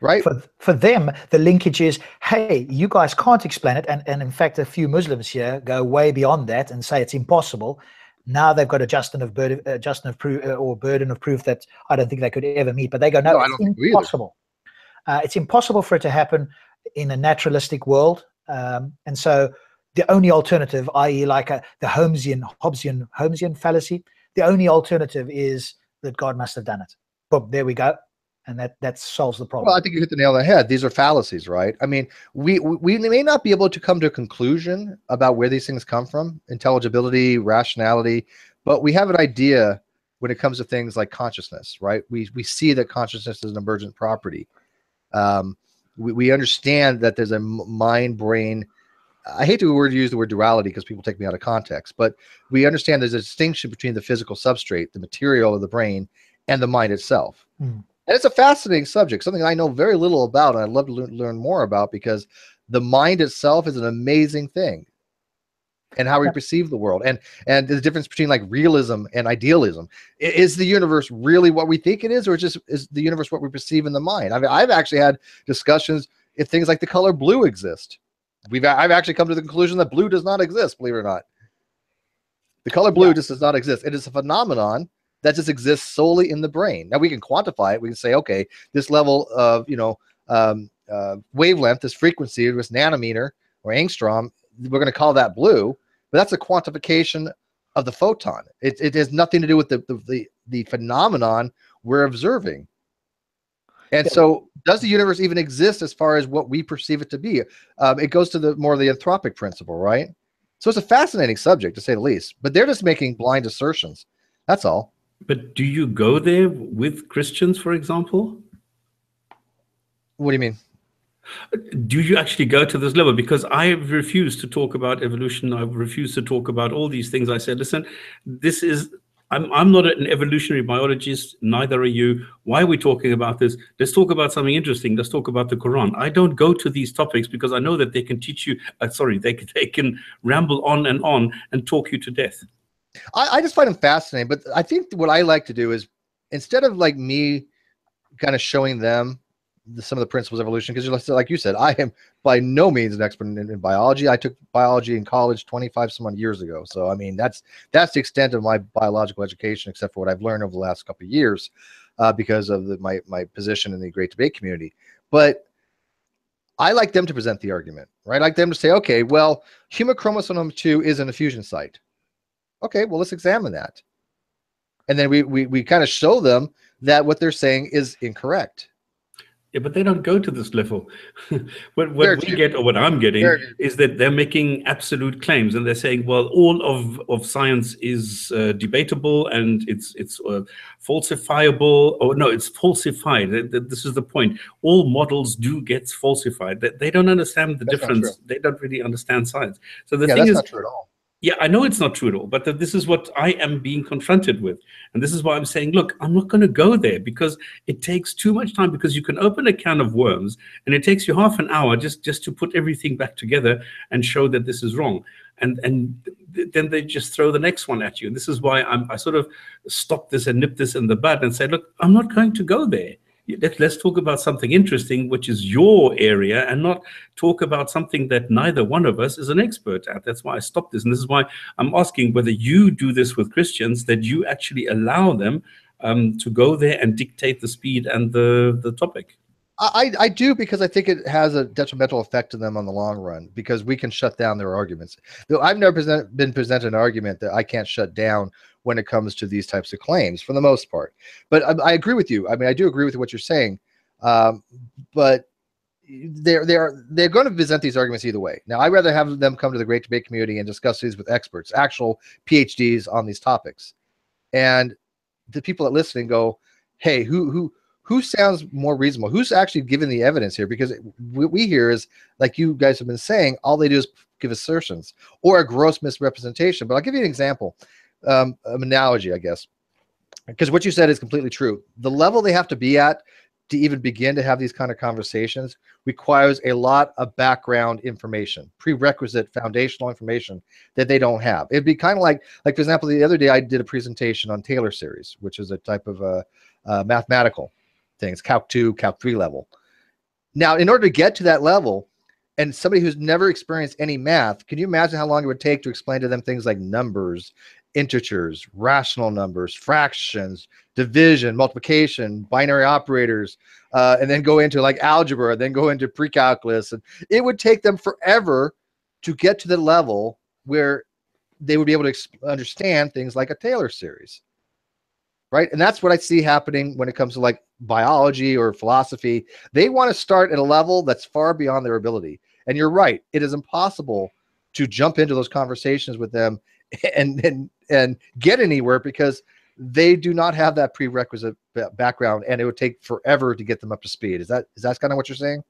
Right. For them, the linkage is, hey, you guys can't explain it. And in fact, a few Muslims here go way beyond that and say it's impossible. Now they've got a burden of proof that I don't think they could ever meet. But they go, no, it's impossible. It's impossible for it to happen. in a naturalistic world. And so the only alternative, i.e. like the Hobbesian fallacy, the only alternative is that God must have done it. Boom, there we go. And that solves the problem. Well, I think you hit the nail on the head. These are fallacies, right? I mean, we may not be able to come to a conclusion about where these things come from, intelligibility, rationality, but we have an idea when it comes to things like consciousness, right? We see that consciousness is an emergent property. We understand that there's a mind-brain. I hate to use the word duality because people take me out of context, but we understand there's a distinction between the physical substrate, the material of the brain, and the mind itself. And it's a fascinating subject, something I know very little about, and I'd love to learn more about, because the mind itself is an amazing thing, and how we perceive the world, and the difference between like realism and idealism. Is the universe really what we think it is, or is the universe what we perceive in the mind? I mean, I've actually had discussions if things like the color blue exist. I've actually come to the conclusion that blue does not exist, believe it or not. The color blue just does not exist. It is a phenomenon that just exists solely in the brain. Now we can quantify it. We can say, okay, this level of wavelength, this frequency, this nanometer or angstrom, we're going to call that blue. But that's a quantification of the photon. It has nothing to do with the phenomenon we're observing. And so, does the universe even exist as far as what we perceive it to be? It goes to the more of the anthropic principle, right? So it's a fascinating subject, to say the least. But they're just making blind assertions. That's all. But do you go there with Christians, for example? What do you mean? Do you actually go to this level? Because I refuse to talk about evolution. I refuse to talk about all these things. I said, listen, this is, I'm not an evolutionary biologist, neither are you. Why are we talking about this? Let's talk about something interesting. Let's talk about the Quran. I don't go to these topics because I know that they can teach you, they can ramble on and talk you to death. I just find them fascinating, but I think what I like to do is, instead of like me kind of showing them some of the principles of evolution, because like you said, I am by no means an expert in biology. I took biology in college 25 some odd years ago. So, I mean, that's the extent of my biological education, except for what I've learned over the last couple of years because of my position in the great debate community. But I like them to present the argument, right? I like them to say, okay, well, human chromosome 2 is an fusion site. Okay, well, let's examine that. And then we kind of show them that what they're saying is incorrect. Yeah, but they don't go to this level. what we get, or what I'm getting, is that they're making absolute claims, and they're saying, well, all of science is debatable, and it's falsifiable. Or no, it's falsified. This is the point. All models do get falsified. They don't understand the difference. They don't really understand science. So the thing is, not true at all. Yeah, I know it's not true at all, but this is what I am being confronted with. And this is why I'm saying, look, I'm not going to go there, because it takes too much time, because you can open a can of worms and it takes you half an hour just to put everything back together and show that this is wrong. And then they just throw the next one at you. And this is why I sort of stop this and nip this in the bud and say, look, I'm not going to go there. Let's talk about something interesting, which is your area, and not talk about something that neither one of us is an expert at. That's why I stopped this. And this is why I'm asking whether you do this with Christians, that you actually allow them to go there and dictate the speed and the topic. I do, because I think it has a detrimental effect to them on the long run, because we can shut down their arguments. Though I've never been presented an argument that I can't shut down when it comes to these types of claims, for the most part. But I agree with you. I mean, I do agree with what you're saying. But they're going to present these arguments either way. Now, I'd rather have them come to the great debate community and discuss these with experts, actual PhDs on these topics. And the people that listen and go, hey, who sounds more reasonable? Who's actually giving the evidence here? Because what we hear is, like you guys have been saying, all they do is give assertions or a gross misrepresentation. But I'll give you an example, an analogy, I guess, because what you said is completely true. The level they have to be at to even begin to have these kind of conversations requires a lot of background information, prerequisite foundational information that they don't have. It'd be kind of like for example, the other day I did a presentation on Taylor series, which is a type of mathematical things, Calc 2, Calc 3 level. Now, in order to get to that level, and somebody who's never experienced any math, can you imagine how long it would take to explain to them things like numbers integers, rational numbers, fractions, division, multiplication, binary operators, and then go into like algebra, then go into pre-calculus. And it would take them forever to get to the level where they would be able to understand things like a Taylor series. Right. And that's what I see happening when it comes to like biology or philosophy. They want to start at a level that's far beyond their ability. And you're right. It is impossible to jump into those conversations with them and get anywhere because they do not have that prerequisite background, and it would take forever to get them up to speed. Is that kind of what you're saying?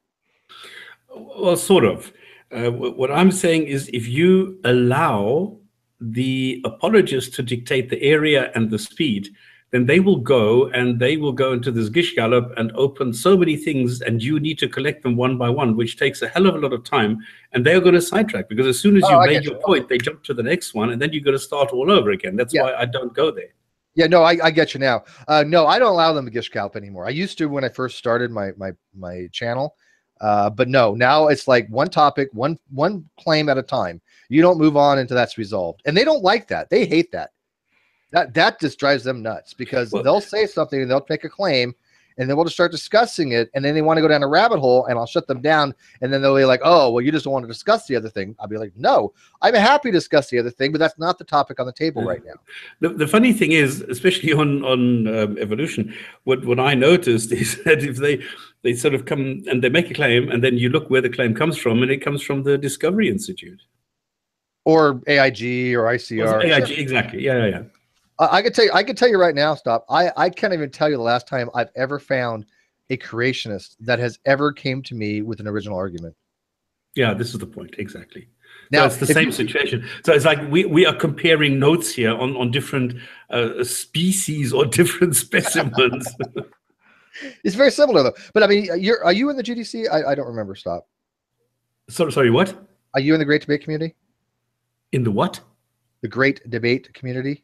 Well, sort of. What I'm saying is if you allow the apologists to dictate the area and the speed, then they will go into this gish gallop and open so many things, and you need to collect them one by one, which takes a hell of a lot of time, and they're going to sidetrack because as soon as you made your point, they jump to the next one, and then you're going to start all over again. That's why I don't go there. Yeah, no, I get you now. No, I don't allow them to gish gallop anymore. I used to when I first started my channel, but no, now it's like one topic, one claim at a time. You don't move on until that's resolved, and they don't like that. They hate that. That just drives them nuts because they'll say something and they'll make a claim, and then we'll just start discussing it, and then they want to go down a rabbit hole, and I'll shut them down, and then they'll be like, "Oh, well, you just don't want to discuss the other thing." I'll be like, "No, I'm happy to discuss the other thing, but that's not the topic on the table right now." The funny thing is, especially on evolution, what I noticed is that if they sort of come and they make a claim, and then you look where the claim comes from, and it comes from the Discovery Institute or AIG or ICR. AIG, sure. Exactly. Yeah. I could tell you right now, stop. I can't even tell you the last time I've ever found a creationist that has ever came to me with an original argument. Yeah, this is the point. Exactly. Now, so it's the same situation. So it's like we are comparing notes here on different species or different specimens. It's very similar though. But I mean, are you in the GDC? I don't remember. Stop. Sorry, what? Are you in the Great Debate community? In the what? The Great Debate community?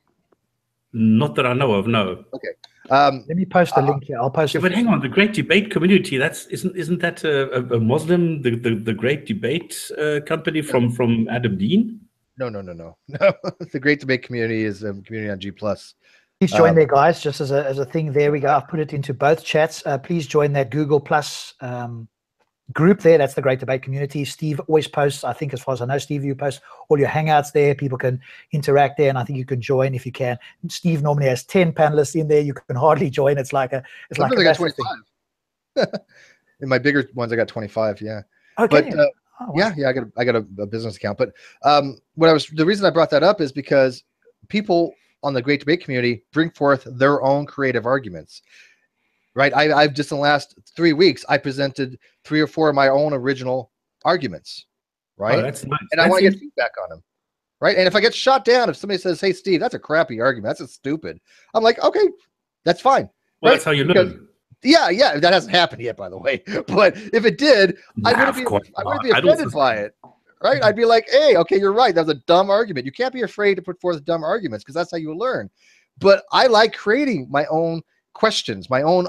Not that I know of, no. Okay. Let me post the link here. I'll post it. But hang on, the Great Debate community, isn't that a Muslim, the Great Debate company from Adam Dean? No. The Great Debate community is a community on G+. Please join there, guys, just as a thing. There we go. I've put it into both chats. Please join that Google Plus group there. That's the Great Debate community. Steve always posts, I think as far as I know, Steve, you post all your hangouts there. People can interact there, and I think you can join if you can. Steve normally has 10 panelists in there. You can hardly join. It's like a got 25. In my bigger ones, I got 25. Yeah. Okay. But wow. Yeah, I got a business account. But the reason I brought that up is because people on the Great Debate community bring forth their own creative arguments. Right. I've just in the last 3 weeks, I presented 3 or 4 of my own original arguments. Right. Oh, that's nice. And I want to get feedback on them. Right. And if I get shot down, if somebody says, "Hey, Steve, that's a crappy argument. That's stupid," I'm like, "Okay, that's fine." Well, that's how you learn. Yeah. That hasn't happened yet, by the way. But if it did, I wouldn't be offended by it. Right. I'd be like, "Hey, okay, you're right. That was a dumb argument." You can't be afraid to put forth dumb arguments because that's how you learn. But I like creating my own questions, my own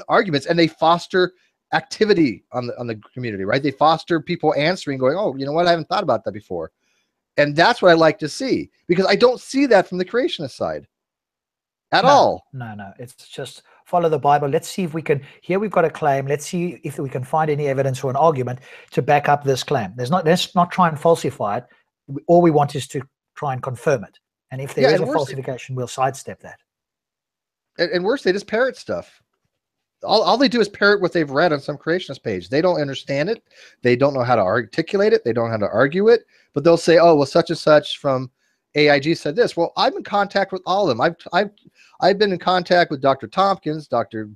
arguments, and they foster activity on the community, right? They foster people answering, going, "Oh, you know what? I haven't thought about that before." And that's what I like to see, because I don't see that from the creationist side at all. No. It's just follow the Bible. Let's see if we can, here we've got a claim. Let's see if we can find any evidence or an argument to back up this claim. Let's not try and falsify it. All we want is to try and confirm it. And if there is a falsification, we'll sidestep that. And worse, they just parrot stuff. All they do is parrot what they've read on some creationist page. They don't understand it. They don't know how to articulate it. They don't know how to argue it. But they'll say, "Oh, well, such and such from AIG said this." Well, I'm in contact with all of them. I've been in contact with Dr. Tompkins, Dr.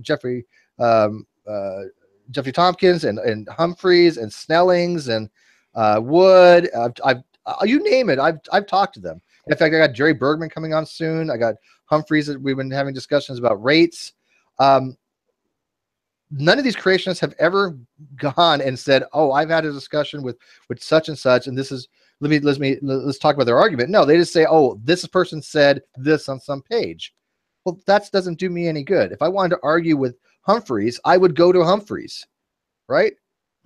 Jeffrey Tompkins, and Humphreys, and Snellings, and Wood. You name it. I've talked to them. In fact, I got Jerry Bergman coming on soon. I got Humphreys that we've been having discussions about rates. None of these creationists have ever gone and said, "Oh, I've had a discussion with such and such, and this is let's talk about their argument." No, they just say, "Oh, this person said this on some page." Well, that doesn't do me any good. If I wanted to argue with Humphreys, I would go to Humphreys, right?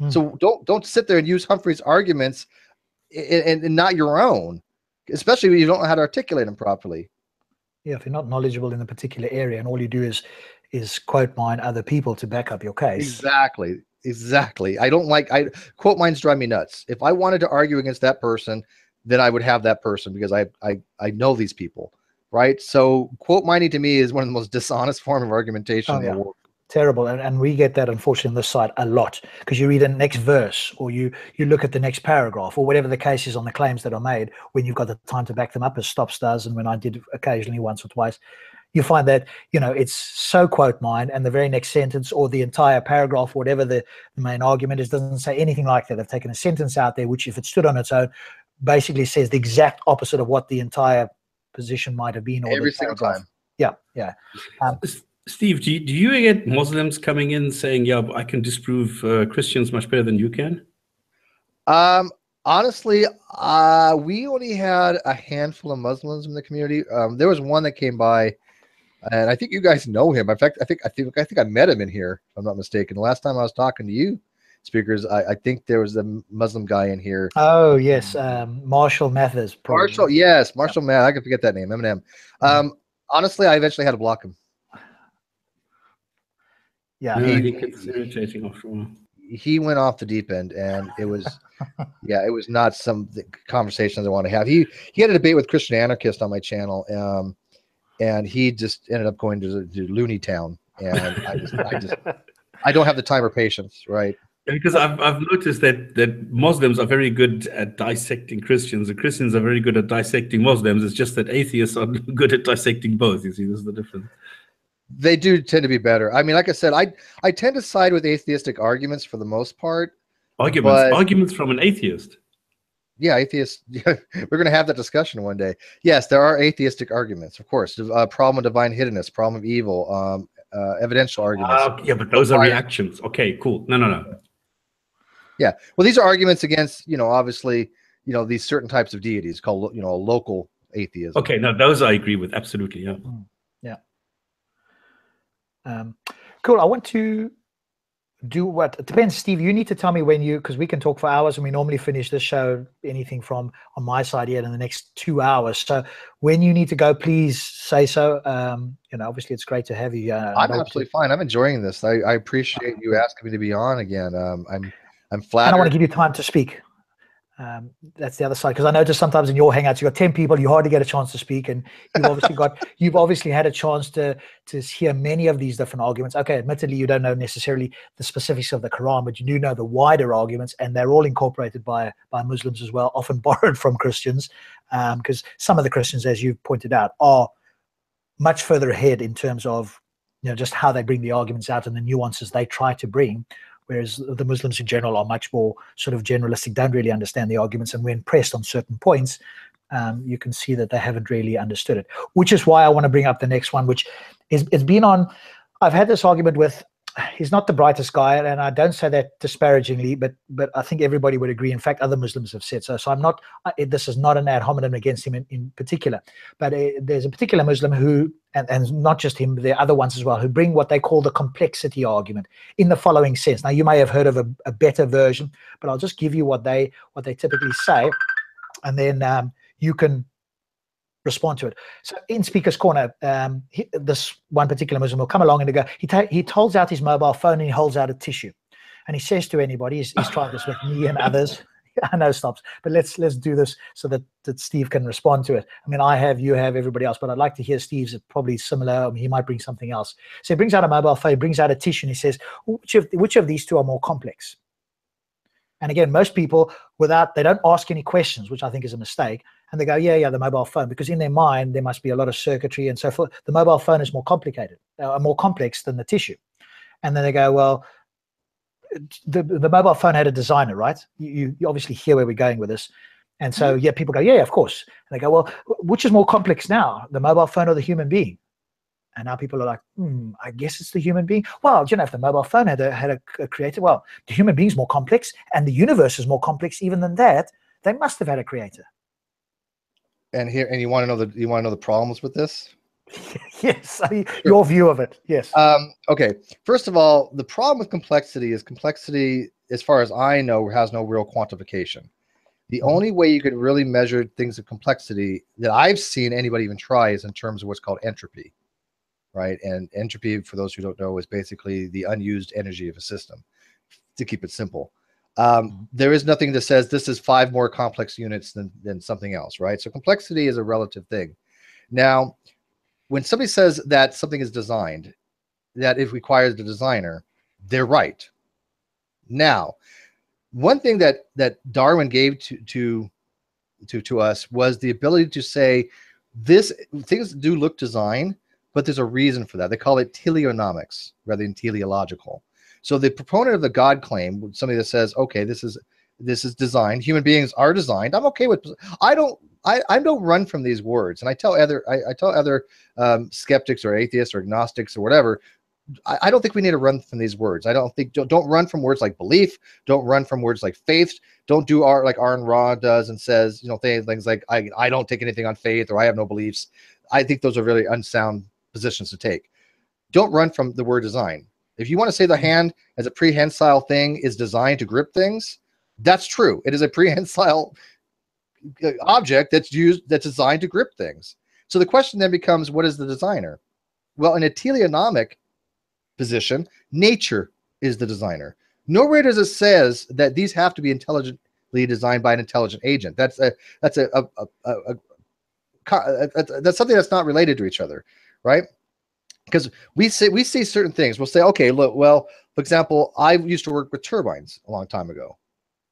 So don't sit there and use Humphreys' arguments and not your own. especially when you don't know how to articulate them properly. Yeah, if you're not knowledgeable in a particular area and all you do is quote mine other people to back up your case. Exactly. I don't like, quote mines drive me nuts. If I wanted to argue against that person, then I would have that person because I know these people, right? So quote mining to me is one of the most dishonest form of argumentation in the world. Terrible. And we get that, unfortunately, on this side a lot, because you read the next verse or you look at the next paragraph or whatever the case is on the claims that are made when you've got the time to back them up, as Stops does. And when I did occasionally once or twice, you find that, it's so quote mine, and the very next sentence or the entire paragraph, whatever the main argument is, doesn't say anything like that. They've taken a sentence out there, which if it stood on its own, basically says the exact opposite of what the entire position might have been. Or every single time. Yeah. Steve, do you get Muslims coming in saying, yeah, I can disprove Christians much better than you can? Honestly, we only had a handful of Muslims in the community. There was one that came by, and I think you guys know him. In fact, I think I met him in here, if I'm not mistaken. The last time I was talking to you speakers, I think there was a Muslim guy in here. Oh yes, Marshall Mathers. Probably. Marshall Mathers. I can forget that name. Eminem. Honestly, I eventually had to block him. Yeah, he gets irritating after a while. He went off the deep end, and it was, it was not some conversations I want to have. He had a debate with Christian Anarchist on my channel, and he just ended up going to Looney Town, and I don't have the time or patience, right? Because I've noticed that Muslims are very good at dissecting Christians, and Christians are very good at dissecting Muslims. It's just that atheists are good at dissecting both. You see, this is the difference. They do tend to be better. I mean, like I said, I tend to side with atheistic arguments for the most part. Arguments from an atheist. Yeah, atheists. We're going to have that discussion one day. Yes, there are atheistic arguments, of course. Problem of divine hiddenness, problem of evil, evidential arguments. Yeah, but those are reactions. Okay, cool. No. Yeah, well, these are arguments against, obviously, these certain types of deities called, local atheism. Okay, no, those I agree with. Absolutely, yeah. Yeah. Cool. I want to do what it depends. Steve, you need to tell me when because we can talk for hours, and we normally finish this show anything from on my side here in the next 2 hours. So when you need to go, please say so. Obviously it's great to have you. I'm absolutely fine. I'm enjoying this. I appreciate you asking me to be on again. I'm flattered. And I want to give you time to speak. That's the other side, because I notice sometimes in your hangouts you got 10 people, you hardly get a chance to speak, and you've obviously had a chance to hear many of these different arguments. Okay, admittedly you don't know necessarily the specifics of the Quran, but you do know the wider arguments, and they're all incorporated by Muslims as well, often borrowed from Christians, because some of the Christians, as you've pointed out, are much further ahead in terms of just how they bring the arguments out and the nuances they try to bring. Whereas the Muslims in general are much more sort of generalistic, don't really understand the arguments, and when pressed on certain points, you can see that they haven't really understood it. Which is why I want to bring up the next one, which is it's been on. I've had this argument with. He's not the brightest guy, and I don't say that disparagingly, but I think everybody would agree. In fact, other Muslims have said so. So I'm not. This is not an ad hominem against him in particular, but there's a particular Muslim who, and not just him, there are other ones as well, who bring what they call the complexity argument in the following sense. Now, you may have heard of a better version, but I'll just give you what they typically say, and then you can respond to it. So in Speaker's Corner, this one particular Muslim will come along and go, he holds out his mobile phone and he holds out a tissue. And he says to anybody, he's tried this with me and others. I know Stops, but let's do this so that Steve can respond to it. I mean, I have, you have, everybody else, but I'd like to hear Steve's. Probably similar. I mean, he might bring something else. So he brings out a mobile phone, he brings out a tissue, and he says, which of these two are more complex? And again, most people, they don't ask any questions, which I think is a mistake. And they go, yeah, the mobile phone, because in their mind, there must be a lot of circuitry and so forth. The mobile phone is more complicated, more complex than the tissue. And then they go, well, the mobile phone had a designer, right? You obviously hear where we're going with this. And so, yeah, people go, yeah, of course. And they go, well, which is more complex now, the mobile phone or the human being? And now people are like, I guess it's the human being. Well, if the mobile phone had a creator, well, the human being's more complex, and the universe is more complex even than that. They must have had a creator. And you want to know the problems with this? Yes, your view of it. Yes. Okay. First of all, the problem with complexity is complexity, as far as I know, has no real quantification. The only way you could really measure things of complexity that I've seen anybody even try is in terms of what's called entropy, right? And entropy, for those who don't know, is basically the unused energy of a system, to keep it simple. There is nothing that says this is 5 more complex units than something else, right? So complexity is a relative thing. Now, when somebody says that something is designed, that it requires the designer, they're right. Now, one thing that Darwin gave to us was the ability to say things do look designed, but there's a reason for that. They call it teleonomics rather than teleological. So the proponent of the God claim, somebody that says, okay, this is designed. Human beings are designed. I'm okay with. I don't run from these words, and I tell other skeptics or atheists or agnostics or whatever. I don't think we need to run from these words. I don't think don't run from words like belief. Don't run from words like faith. Don't do like Aaron Ra does and says, things like I don't take anything on faith or I have no beliefs. I think those are really unsound positions to take. Don't run from the word design. If you want to say the hand as a prehensile thing is designed to grip things, that's true. It is a prehensile object that's designed to grip things. So the question then becomes, what is the designer? Well, in a teleonomic position, nature is the designer. Nowhere does it says that these have to be intelligently designed by an intelligent agent. That's something that's not related to each other, right? Because we see certain things. We'll say, okay, look, well, for example, I used to work with turbines a long time ago.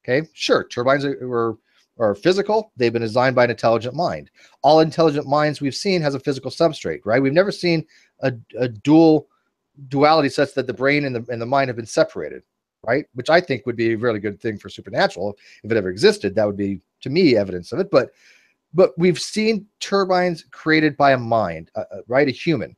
Okay, sure, turbines are physical. They've been designed by an intelligent mind. All intelligent minds we've seen has a physical substrate, right? We've never seen a duality such that the brain and the mind have been separated, right? Which I think would be a really good thing for supernatural. If it ever existed, that would be, to me, evidence of it. But we've seen turbines created by a mind, right? A human.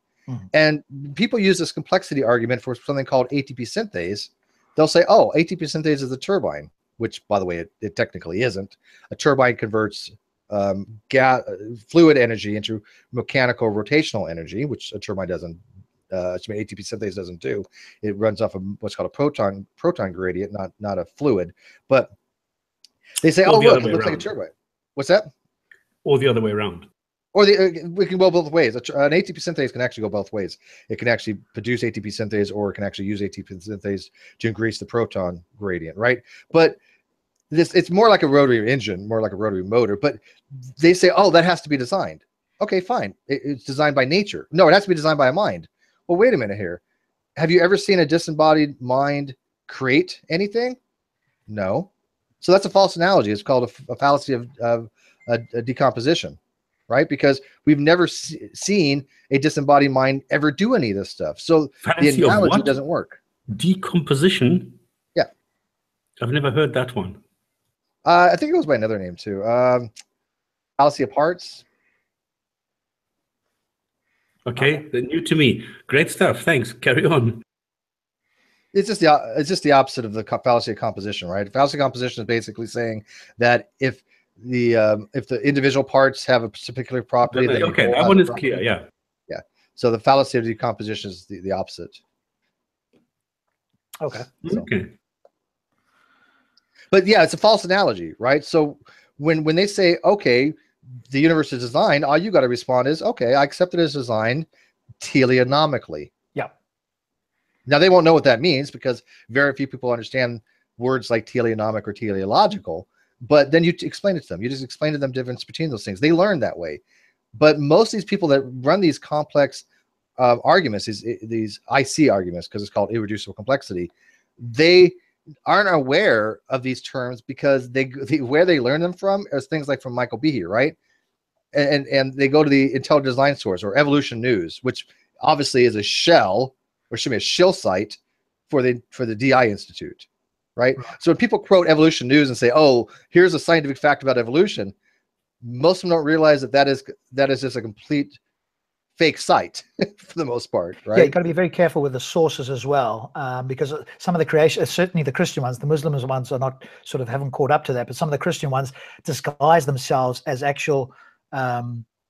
And people use this complexity argument for something called ATP synthase. They'll say, oh, ATP synthase is a turbine, which, by the way, it technically isn't. A turbine converts fluid energy into mechanical rotational energy, which a turbine doesn't. ATP synthase doesn't do. It runs off of what's called a proton gradient, not a fluid. But they say, oh, look, it looks like a turbine. What's that? Or the other way around. Or we can go both ways. An ATP synthase can actually go both ways. It can actually produce ATP synthase, or it can actually use ATP synthase to increase the proton gradient, right? But it's more like a rotary engine, more like a rotary motor. But they say, oh, that has to be designed. Okay, fine. It's designed by nature. No, it has to be designed by a mind. Well, wait a minute here. Have you ever seen a disembodied mind create anything? No. So that's a false analogy. It's called a fallacy of decomposition, right? Because we've never seen a disembodied mind ever do any of this stuff. So fallacy the analogy doesn't work. Decomposition? Yeah. I've never heard that one. I think it goes by another name too. Fallacy of parts. Okay, new to me. Great stuff. Thanks. Carry on. It's just the opposite of the fallacy of composition, right? Fallacy of composition is basically saying that if the individual parts have a particular property, okay, that one is clear. Yeah. Yeah. So the fallacy of decomposition is the opposite. Okay. So. Okay. But yeah, it's a false analogy, right? So when they say, okay, the universe is designed, all you got to respond is, okay, I accept it as designed teleonomically. Yeah. Now they won't know what that means because very few people understand words like teleonomic or teleological. But then you explain it to them. You just explain to them the difference between those things. They learn that way. But most of these people that run these complex arguments, these IC arguments, because it's called irreducible complexity, they aren't aware of these terms because where they learn them from is things like from Michael Behe, right? And they go to the Intelligent Design Source or Evolution News, which obviously is a shell, or should be a shill site for the DI Institute, right? So when people quote Evolution News and say, "Oh, here's a scientific fact about evolution," most of them don't realize that is just a complete fake site for the most part, right? Yeah, you've got to be very careful with the sources as well, because some of the creation, certainly the Christian ones, the Muslim ones are not haven't caught up to that, but some of the Christian ones disguise themselves as actual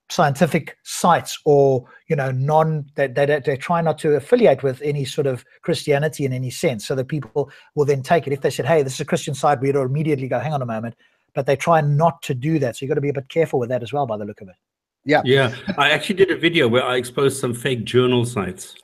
scientific sites, or they try not to affiliate with any sort of Christianity in any sense, so that people will then take it. If they said, "Hey, this is a Christian site," we'd immediately go, "Hang on a moment, but they try not to do that. So you've got to be a bit careful with that as well, by the look of it. Yeah. Yeah. I actually did a video where I exposed some fake journal sites.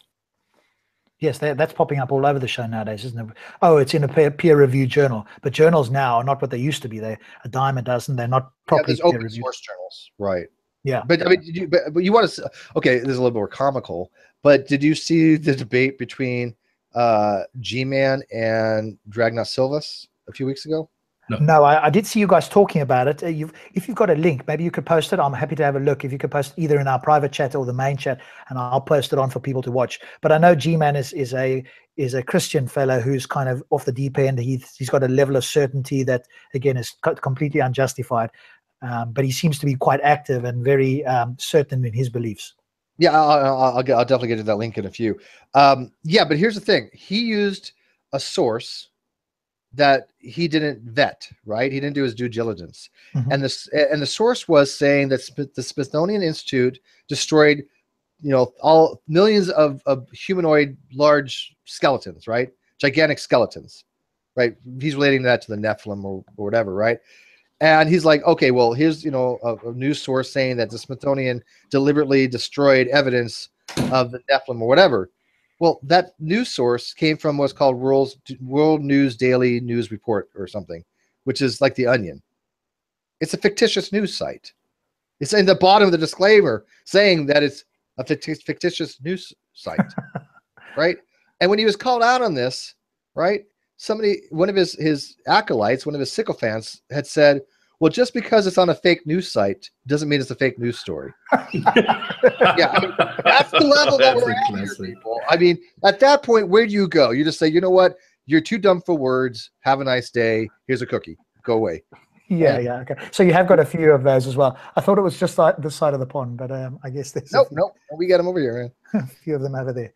Yes, that's popping up all over the show nowadays, isn't it? Oh, it's in a peer-reviewed journal, but journals now are not what they used to be. They're a dime a dozen. They're not properly there's open peer-reviewed. source journals, right? Yeah, But I mean, but you want to? Okay, this is a little more comical. But did you see the debate between G-Man and Dragna Silvas a few weeks ago? No, I did see you guys talking about it. If you've got a link, maybe you could post it. I'm happy to have a look. If you could post either in our private chat or the main chat, and I'll post it on for people to watch. But I know G-Man is a Christian fellow who's kind of off the deep end. He's got a level of certainty that, again, is completely unjustified. But he seems to be quite active and very certain in his beliefs. Yeah, I'll definitely get to that link in a few. Yeah, but here's the thing: he used a source that he didn't vet, right? He didn't do his due diligence, and the source was saying that the Smithsonian Institute destroyed, all millions of humanoid large skeletons, right? Gigantic skeletons, right? He's relating that to the Nephilim or whatever, right? And he's like, okay, well, here's a news source saying that the Smithsonian deliberately destroyed evidence of the Nephilim or whatever. Well, that news source came from what's called World News Daily News Report or something, which is like The Onion. It's a fictitious news site. It's in the bottom of the disclaimer saying that it's a fictitious news site, right? And when he was called out on this, right, one of his acolytes, one of his sycophants had said, well, just because it's on a fake news site doesn't mean it's a fake news story. Yeah, I mean, that's the level that we're at here, people. I mean, at that point, where do you go? You just say, you know what? You're too dumb for words. Have a nice day. Here's a cookie. Go away. Yeah, okay. So you have got a few of those as well. I thought it was just like this side of the pond, but I guess there's nope. We got them over here, man. A few of them over there.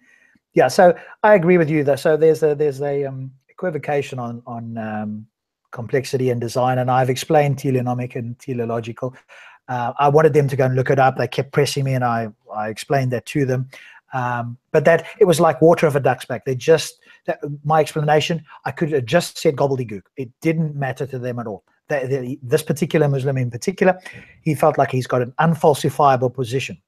Yeah, so I agree with you though. So there's a equivocation on complexity and design, and I've explained telenomic and teleological. I wanted them to go and look it up. They kept pressing me, and I explained that to them. But that it was like water off a duck's back. My explanation, I could have just said gobbledygook. It didn't matter to them at all. This particular Muslim in particular, he felt like he's got an unfalsifiable position.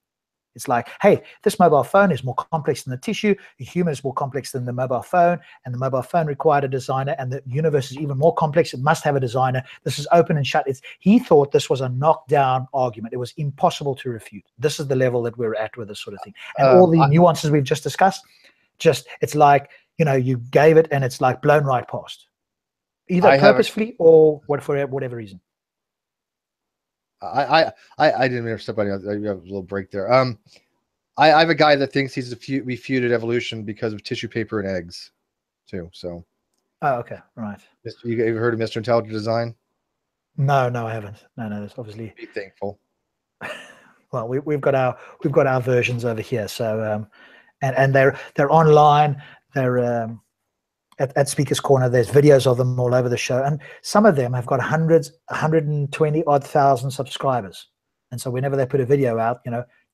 It's like, hey, this mobile phone is more complex than the tissue. The human is more complex than the mobile phone, and the mobile phone required a designer, and the universe is even more complex. It must have a designer. This is open and shut. He thought this was a knockdown argument. It was impossible to refute. This is the level that we're at with this sort of thing. And all the nuances we've just discussed, it's like, you gave it and it's like blown right past, either purposefully or for whatever reason. I didn't mean to step on you. You have a little break there. I have a guy that thinks he's refuted evolution because of tissue paper and eggs, too. So. Oh, okay, right. You ever heard of Mr. Intelligent Design? No, I haven't. No, that's obviously. Be thankful. Well, we've got our versions over here. So, and they're online. They're at Speaker's Corner. There's videos of them all over the show, and some of them have got 120 odd thousand subscribers. And so whenever they put a video out,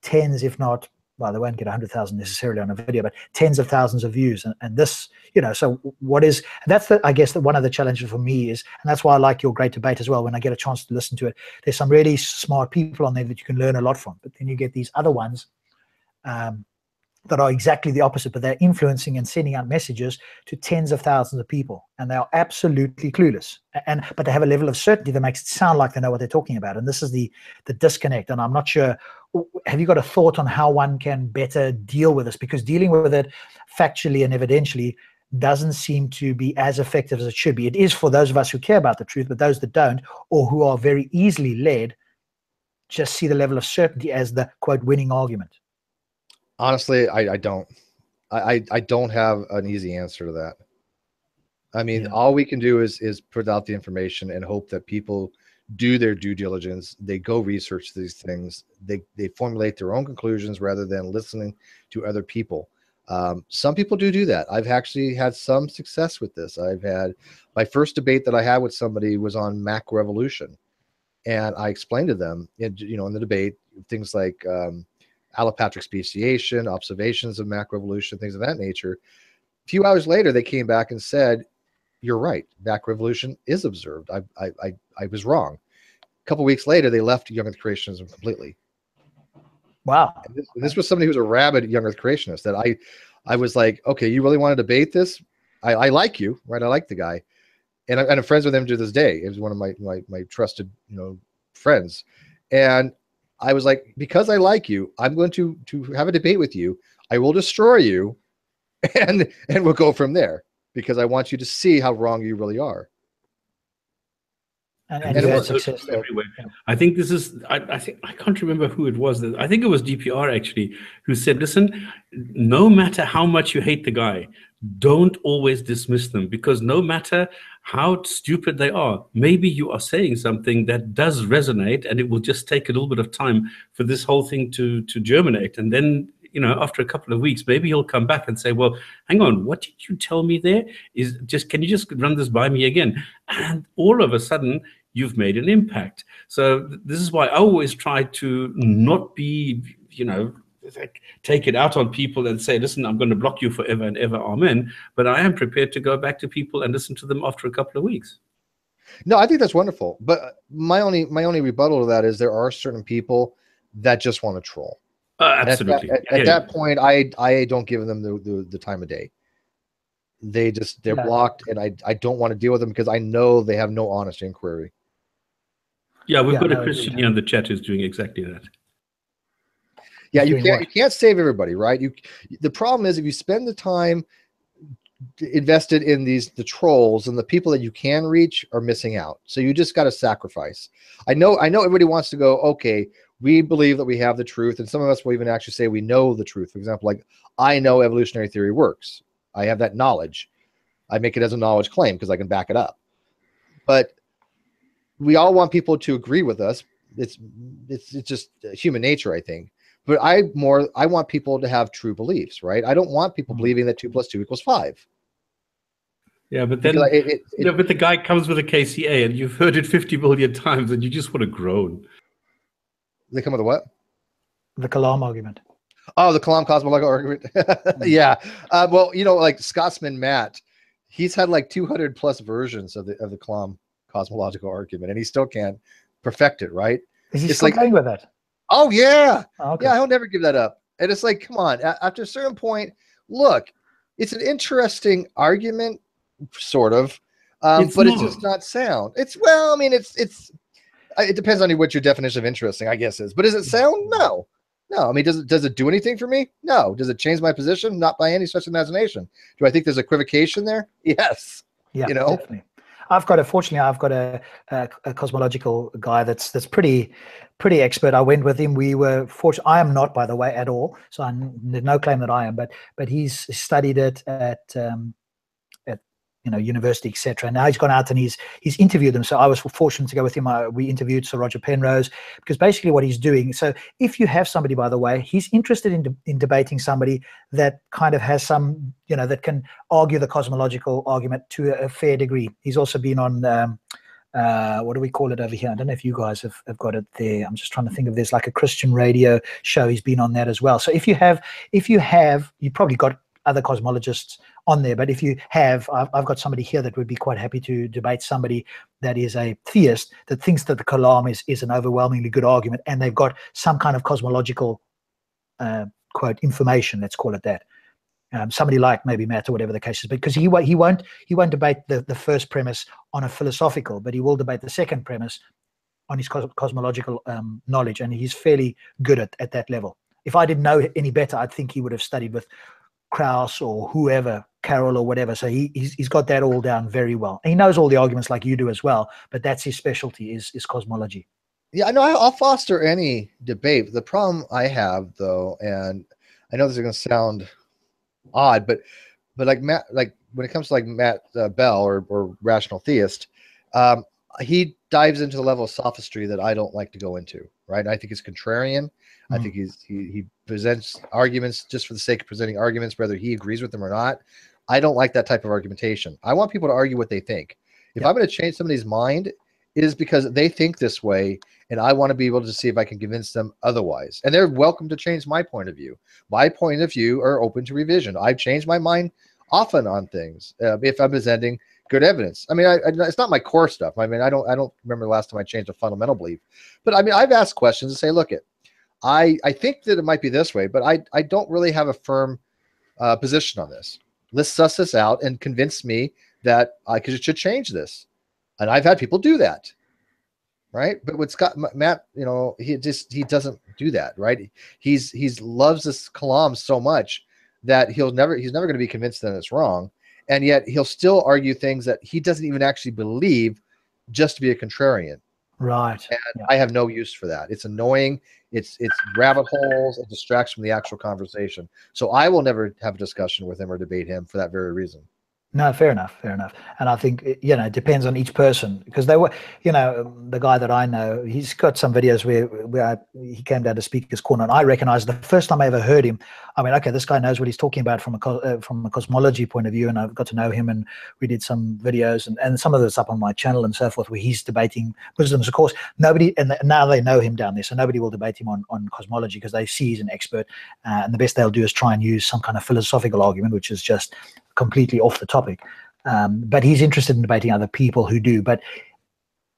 tens, if not, well, they won't get 100,000 necessarily on a video, but tens of thousands of views. And this, so I guess that one of the challenges for me is, and that's why I like your great debate as well. When I get a chance to listen to it, there's some really smart people on there that you can learn a lot from. But then you get these other ones that are exactly the opposite, but they're influencing and sending out messages to tens of thousands of people, and they are absolutely clueless. But they have a level of certainty that makes it sound like they know what they're talking about. And this is the disconnect. And I'm not sure. Have you got a thought on how one can better deal with this? Because dealing with it factually and evidentially doesn't seem to be as effective as it should be. It is for those of us who care about the truth, but those that don't, or who are very easily led, just see the level of certainty as the quote winning argument. Honestly, I don't. I don't have an easy answer to that. I mean, all we can do is put out the information and hope that people do their due diligence. They go research these things. They formulate their own conclusions rather than listening to other people. Some people do that. I've actually had some success with this. I've had my first debate that I had with somebody was on Mac Revolution, and I explained to them, in the debate, things like allopatric speciation, observations of Mac Revolution, things of that nature. A few hours later, they came back and said, you're right. Macro evolution is observed. I was wrong. A couple weeks later, they left young Earth creationism completely. Wow. And this was somebody who was a rabid young Earth creationist that I was like, okay, you really want to debate this? I like you, right? I like the guy. And I'm friends with him to this day. He was one of my trusted, friends. And I was like, because I like you, I'm going to have a debate with you. I will destroy you, and we'll go from there, because I want you to see how wrong you really are. And you had success everywhere. I think this is, I think, I can't remember who it was. I think it was DPR actually, who said, listen, no matter how much you hate the guy, don't always dismiss them, because no matter how stupid they are, maybe you are saying something that does resonate, and it will just take a little bit of time for this whole thing to germinate. And then, after a couple of weeks, maybe he'll come back and say, well, hang on, what did you tell me there? Can you just run this by me again? And all of a sudden, you've made an impact. So this is why I always try to not be, take it out on people and say, listen, I'm going to block you forever and ever, amen. But I am prepared to go back to people and listen to them after a couple of weeks. No, I think that's wonderful. But my only rebuttal to that is there are certain people that just want to troll. Absolutely. At that point, I don't give them the time of day. They're blocked, and I don't want to deal with them because I know they have no honest inquiry. Yeah, we've got a Christian here in the chat who's doing exactly that. Yeah, you can't save everybody, right? The problem is, if you spend the time invested in the trolls, and the people that you can reach are missing out. So you just got to sacrifice. I know everybody wants to go, okay, we believe that we have the truth, and some of us will even actually say we know the truth. For example, like, I know evolutionary theory works. I have that knowledge. I make it as a knowledge claim because I can back it up. But we all want people to agree with us. It's just human nature, I think. But I want people to have true beliefs, right? I don't want people believing that 2 + 2 = 5. Yeah, but then but the guy comes with a KCA, and you've heard it 50 million times, and you just want to groan. They come with a what? The Kalam argument. Oh, the Kalam cosmological argument. Yeah. Well, like Scotsman Matt, he's had like 200 plus versions of the Kalam cosmological argument, and he still can't perfect it, right? Is he still playing with that? Oh, yeah. Oh, okay. Yeah, he'll never give that up. And it's like, come on. After a certain point, look, it's an interesting argument, sort of, but it's just not sound. It depends on what your definition of interesting, I guess, is. But is it sound? No. I mean, does it do anything for me? No. Does it change my position? Not by any such imagination. Do I think there's equivocation there? Yes. Yeah, definitely. Fortunately, I've got a cosmological guy that's pretty expert. I went with him. We were fortunate. I am not, by the way, at all. So there's no claim that I am, but he's studied it at university, etc. Now he's gone out and he's interviewed them. So I was fortunate to go with him. We interviewed Sir Roger Penrose, because basically what he's doing. So if you have somebody, by the way, he's interested in debating somebody that kind of has some, that can argue the cosmological argument to a fair degree. He's also been on, what do we call it over here? I don't know if you guys have got it there. I'm just trying to think of, there's like a Christian radio show. He's been on that as well. So if you have, you probably got other cosmologists on there, but if you have, I've got somebody here that would be quite happy to debate somebody that is a theist that thinks that the Kalam is an overwhelmingly good argument, and they've got some kind of cosmological quote information, let's call it that. Somebody like maybe Matt or whatever the case is, because he won't debate the first premise on a philosophical, but he will debate the second premise on his cosmological knowledge, and he's fairly good at that level. If I didn't know any better, I'd think he would have studied with Krauss or whoever, Carroll or whatever. So he's got that all down very well. And he knows all the arguments like you do as well, but that's his specialty, is cosmology. Yeah, I know. I'll foster any debate. The problem I have, though, and I know this is going to sound odd, but like Matt, like when it comes to like Matt Bell or rational theist, he dives into the level of sophistry that I don't like to go into. Right? I think it's contrarian. I think he presents arguments just for the sake of presenting arguments, whether he agrees with them or not. I don't like that type of argumentation. I want people to argue what they think. If I'm going to change somebody's mind, it is because they think this way, and I want to be able to see if I can convince them otherwise. And they're welcome to change my point of view. My point of view are open to revision. I've changed my mind often on things if I'm presenting good evidence. I mean, it's not my core stuff. I mean, I don't remember the last time I changed a fundamental belief, but I mean, I've asked questions and say, look, I think that it might be this way, but I don't really have a firm position on this. Let's suss this out and convince me that I should change this. And I've had people do that, right? But with Matt, you know, he doesn't do that, right? He's loves this kalam so much that he's never going to be convinced that it's wrong, and yet he'll still argue things that he doesn't even actually believe, just to be a contrarian. Right. And I have no use for that. It's annoying. It's rabbit holes. It distracts from the actual conversation. So I will never have a discussion with him or debate him for that very reason. No, fair enough. And I think, you know, it depends on each person, because they were, you know, the guy that I know, he's got some videos where he came down to Speaker's Corner, and I recognized the first time I ever heard him, I mean, okay, this guy knows what he's talking about from a cosmology point of view, and I've got to know him, and we did some videos, and some of it's up on my channel and so forth, where he's debating wisdoms. Of course, nobody, and now they know him down there, so nobody will debate him on cosmology, because they see he's an expert, and the best they'll do is try and use some kind of philosophical argument, which is just completely off the topic. But he's interested in debating other people who do. But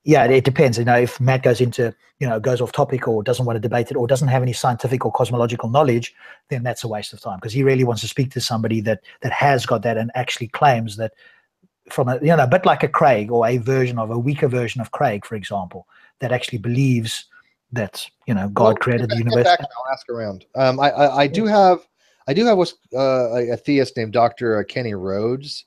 yeah, it depends. You know, if Matt goes into, you know, goes off topic, or doesn't want to debate it, or doesn't have any scientific or cosmological knowledge, then that's a waste of time, because he really wants to speak to somebody that has got that and actually claims that, from a, you know, a bit like a Craig, or a weaker version of Craig, for example, that actually believes that, you know, God created the universe. I'll ask around. I do have a theist named Dr. Kenny Rhodes.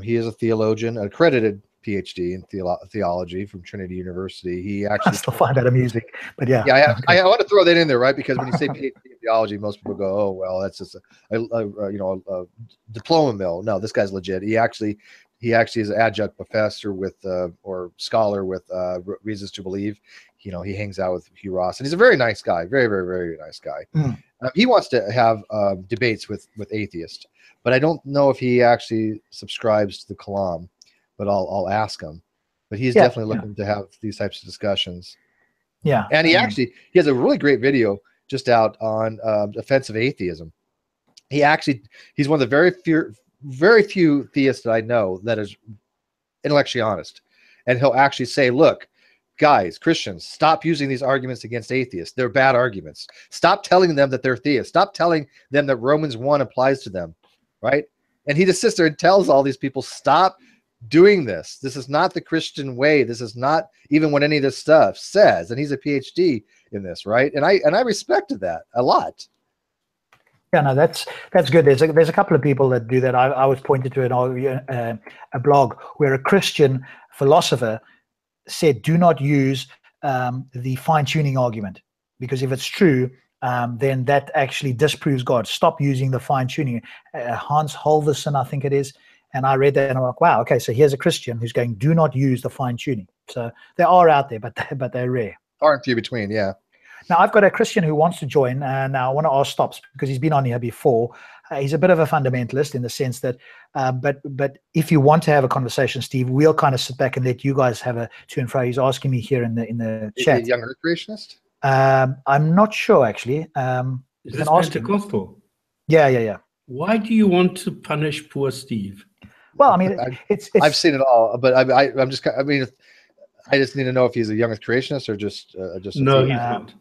He is a theologian, accredited PhD in theology from Trinity University. He actually, I still find that amusing, but yeah. Yeah, I want to throw that in there, right? Because when you say PhD in theology, most people go, "Oh, well, that's just a diploma mill." No, this guy's legit. He actually is an adjunct professor with or scholar with Reasons to Believe. You know, he hangs out with Hugh Ross, and he's a very nice guy, very, very, very nice guy. He wants to have debates with atheists, but I don't know if he actually subscribes to the Kalam. But I'll ask him. But he's definitely looking to have these types of discussions. Yeah, and he has a really great video just out on offensive atheism. He's one of the very few theists that I know that is intellectually honest, and he'll actually say, "Look, guys, Christians, stop using these arguments against atheists. They're bad arguments. Stop telling them that they're theists. Stop telling them that Romans 1 applies to them," right? And he just sits there and tells all these people, "Stop doing this. This is not the Christian way. This is not even what any of this stuff says." And he's a PhD in this, right? And I respected that a lot. Yeah, no, that's good. There's a couple of people that do that. I was pointed to a blog where a Christian philosopher said, "Do not use the fine-tuning argument, because if it's true, then that actually disproves God. Stop using the fine-tuning." Hans Holverson, I think it is. And I read that and I'm like, wow, okay, so here's a Christian who's going, "Do not use the fine-tuning." So they are out there, but they're rare. Far and few between, yeah. Now, I've got a Christian who wants to join. Now, I want to ask Stops, because he's been on here before. He's a bit of a fundamentalist in the sense that, but if you want to have a conversation, Steve, we'll kind of sit back and let you guys have a to and fro. He's asking me here in the chat. Is he a young earth creationist? I'm not sure, actually. Is this Pentecostal? Yeah. Why do you want to punish poor Steve? Well, I mean, I've seen it all, but I'm just, I mean, I just need to know if he's a young earth creationist or just no, he's not.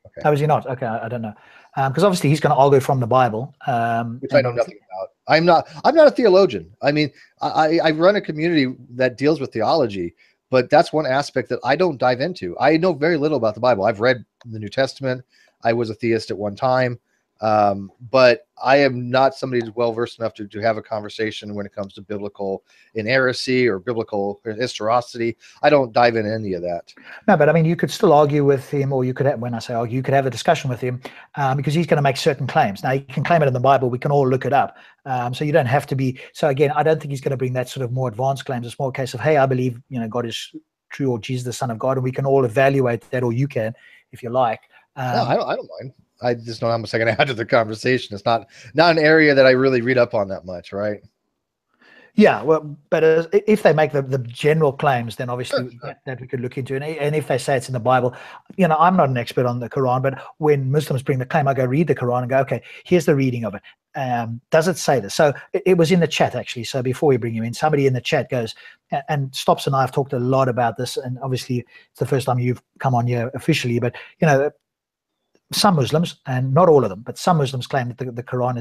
Okay. Oh, is he not? Okay, I don't know, because obviously he's going to argue from the Bible, which I know nothing about. I'm not a theologian. I mean, I run a community that deals with theology, but that's one aspect that I don't dive into. I know very little about the Bible. I've read the New Testament. I was a theist at one time. But I am not somebody who's well versed enough to have a conversation when it comes to biblical inerrancy or biblical historicity. I don't dive into any of that. No, but I mean, you could still argue with him, or you could have, when I say argue, you could have a discussion with him, because he's going to make certain claims. Now, you can claim it in the Bible. We can all look it up. So you don't have to be. So again, I don't think he's going to bring that sort of more advanced claims. It's more a case of, hey, I believe, you know, God is true, or Jesus, the Son of God, and we can all evaluate that, or you can, if you like. No, I don't mind. I just don't know how much I can add to the conversation. It's not an area that I really read up on that much, right? Yeah, well, but if they make the general claims, then obviously Sure. that we could look into. And if they say it's in the Bible, I'm not an expert on the Quran, but when Muslims bring the claim, I go read the Quran and go, okay, here's the reading of it. Does it say this? So it was in the chat, actually. So before we bring you in, somebody in the chat goes, and Stops and I have talked a lot about this, and obviously it's the first time you've come on here officially, but, some Muslims, and not all of them, but some Muslims claim that the Quran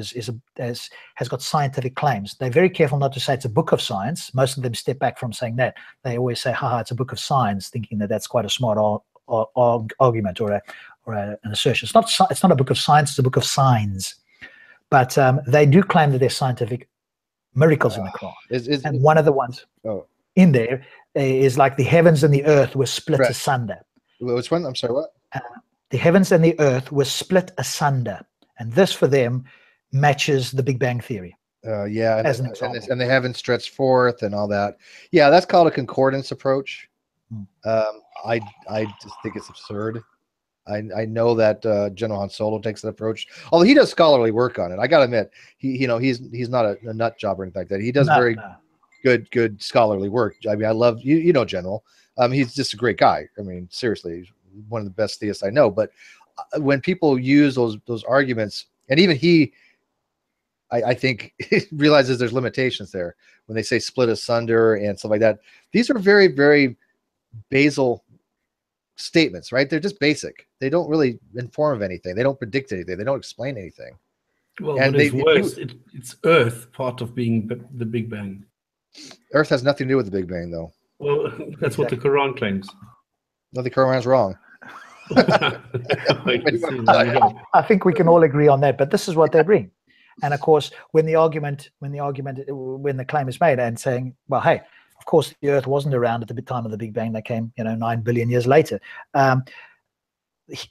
has got scientific claims. They're very careful not to say it's a book of science. Most of them step back from saying that. They always say, haha, it's a book of science, thinking that that's quite a smart argument or an assertion. It's not a book of science, it's a book of signs. But they do claim that there's scientific miracles in the Quran. And one of the ones in there is like the heavens and the earth were split asunder. Which one? I'm sorry, what? The heavens and the earth were split asunder. And this, for them, matches the Big Bang Theory. Yeah, as an example. And the heavens stretched forth and all that. Yeah, that's called a concordance approach. I just think it's absurd. I know that General Han Solo takes that approach, although he does scholarly work on it. I gotta admit, he's not a nut job or anything like that. He does good scholarly work. I mean, I love General. He's just a great guy. I mean, seriously, he's one of the best theists I know. But when people use those arguments, and even he, I think realizes there's limitations there when they say split asunder and stuff like that. These are very, very basal statements, right? They're just basic. They don't really inform of anything. They don't predict anything. They don't explain anything. Well, and it's worse. It's Earth part of being the Big Bang. Earth has nothing to do with the Big Bang, though. Well, that's what the Quran claims. No, the Quran's wrong. I think we can all agree on that, but this is what they bring. And of course, when the claim is made and saying, well, hey, of course the Earth wasn't around at the time of the Big Bang, they came 9 billion years later.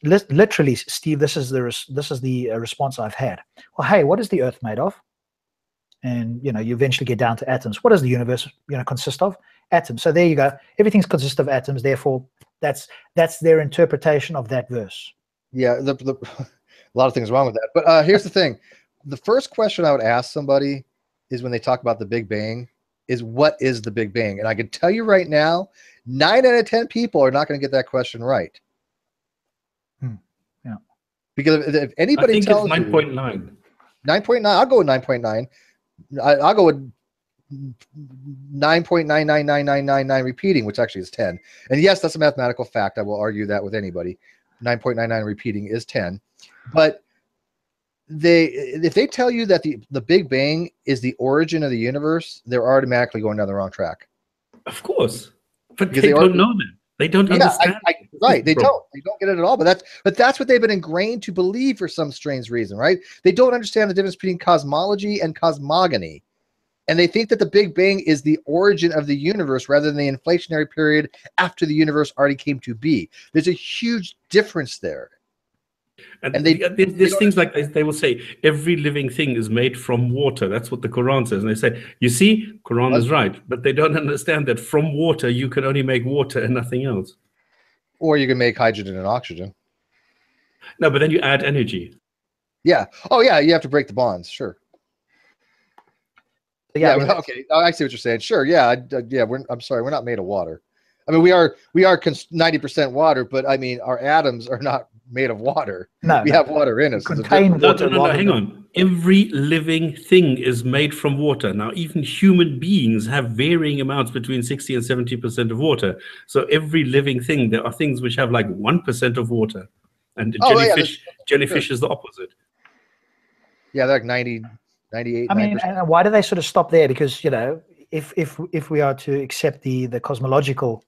Literally, Steve, this is the response I've had. Well, hey, what is the Earth made of? And you eventually get down to atoms. What does the universe consist of? Atoms. So there you go. Everything consists of atoms. Therefore, that's their interpretation of that verse. Yeah, a lot of things wrong with that. But here's the thing: the first question I would ask somebody is when they talk about the Big Bang is, what is the Big Bang? And I can tell you right now, 9 out of 10 people are not going to get that question right. Yeah. Because if anybody tells it's 9.9. 9.9, I'll go with 9.9. I'll go with 9.999999 repeating, which actually is 10. And yes, that's a mathematical fact. I will argue that with anybody. 9.99 repeating is 10. But if they tell you that the Big Bang is the origin of the universe, they're automatically going down the wrong track. Of course. But they don't know that. They don't understand. Right. They don't get it at all. But that's what they've been ingrained to believe for some strange reason, right? They don't understand the difference between cosmology and cosmogony. And they think that the Big Bang is the origin of the universe rather than the inflationary period after the universe already came to be. There's a huge difference there. And there's things like they will say every living thing is made from water. That's what the Quran says. And they say, you see, Quran is right. But they don't understand that from water, you can only make water and nothing else. Or you can make hydrogen and oxygen. No, but then you add energy. Yeah. Oh, yeah. You have to break the bonds. Sure. Yeah. Okay. I see what you're saying. Sure. Yeah. I'm sorry. We're not made of water. I mean, we are 90% water, but I mean, our atoms are not made of water. We have water in us. Contain water. No, hang on. Every living thing is made from water. Now, even human beings have varying amounts between 60 and 70% of water. So every living thing, there are things which have like 1% of water. And jellyfish is the opposite. Yeah, they're like 90, 98. I mean, and why do they sort of stop there? Because, if we are to accept the cosmological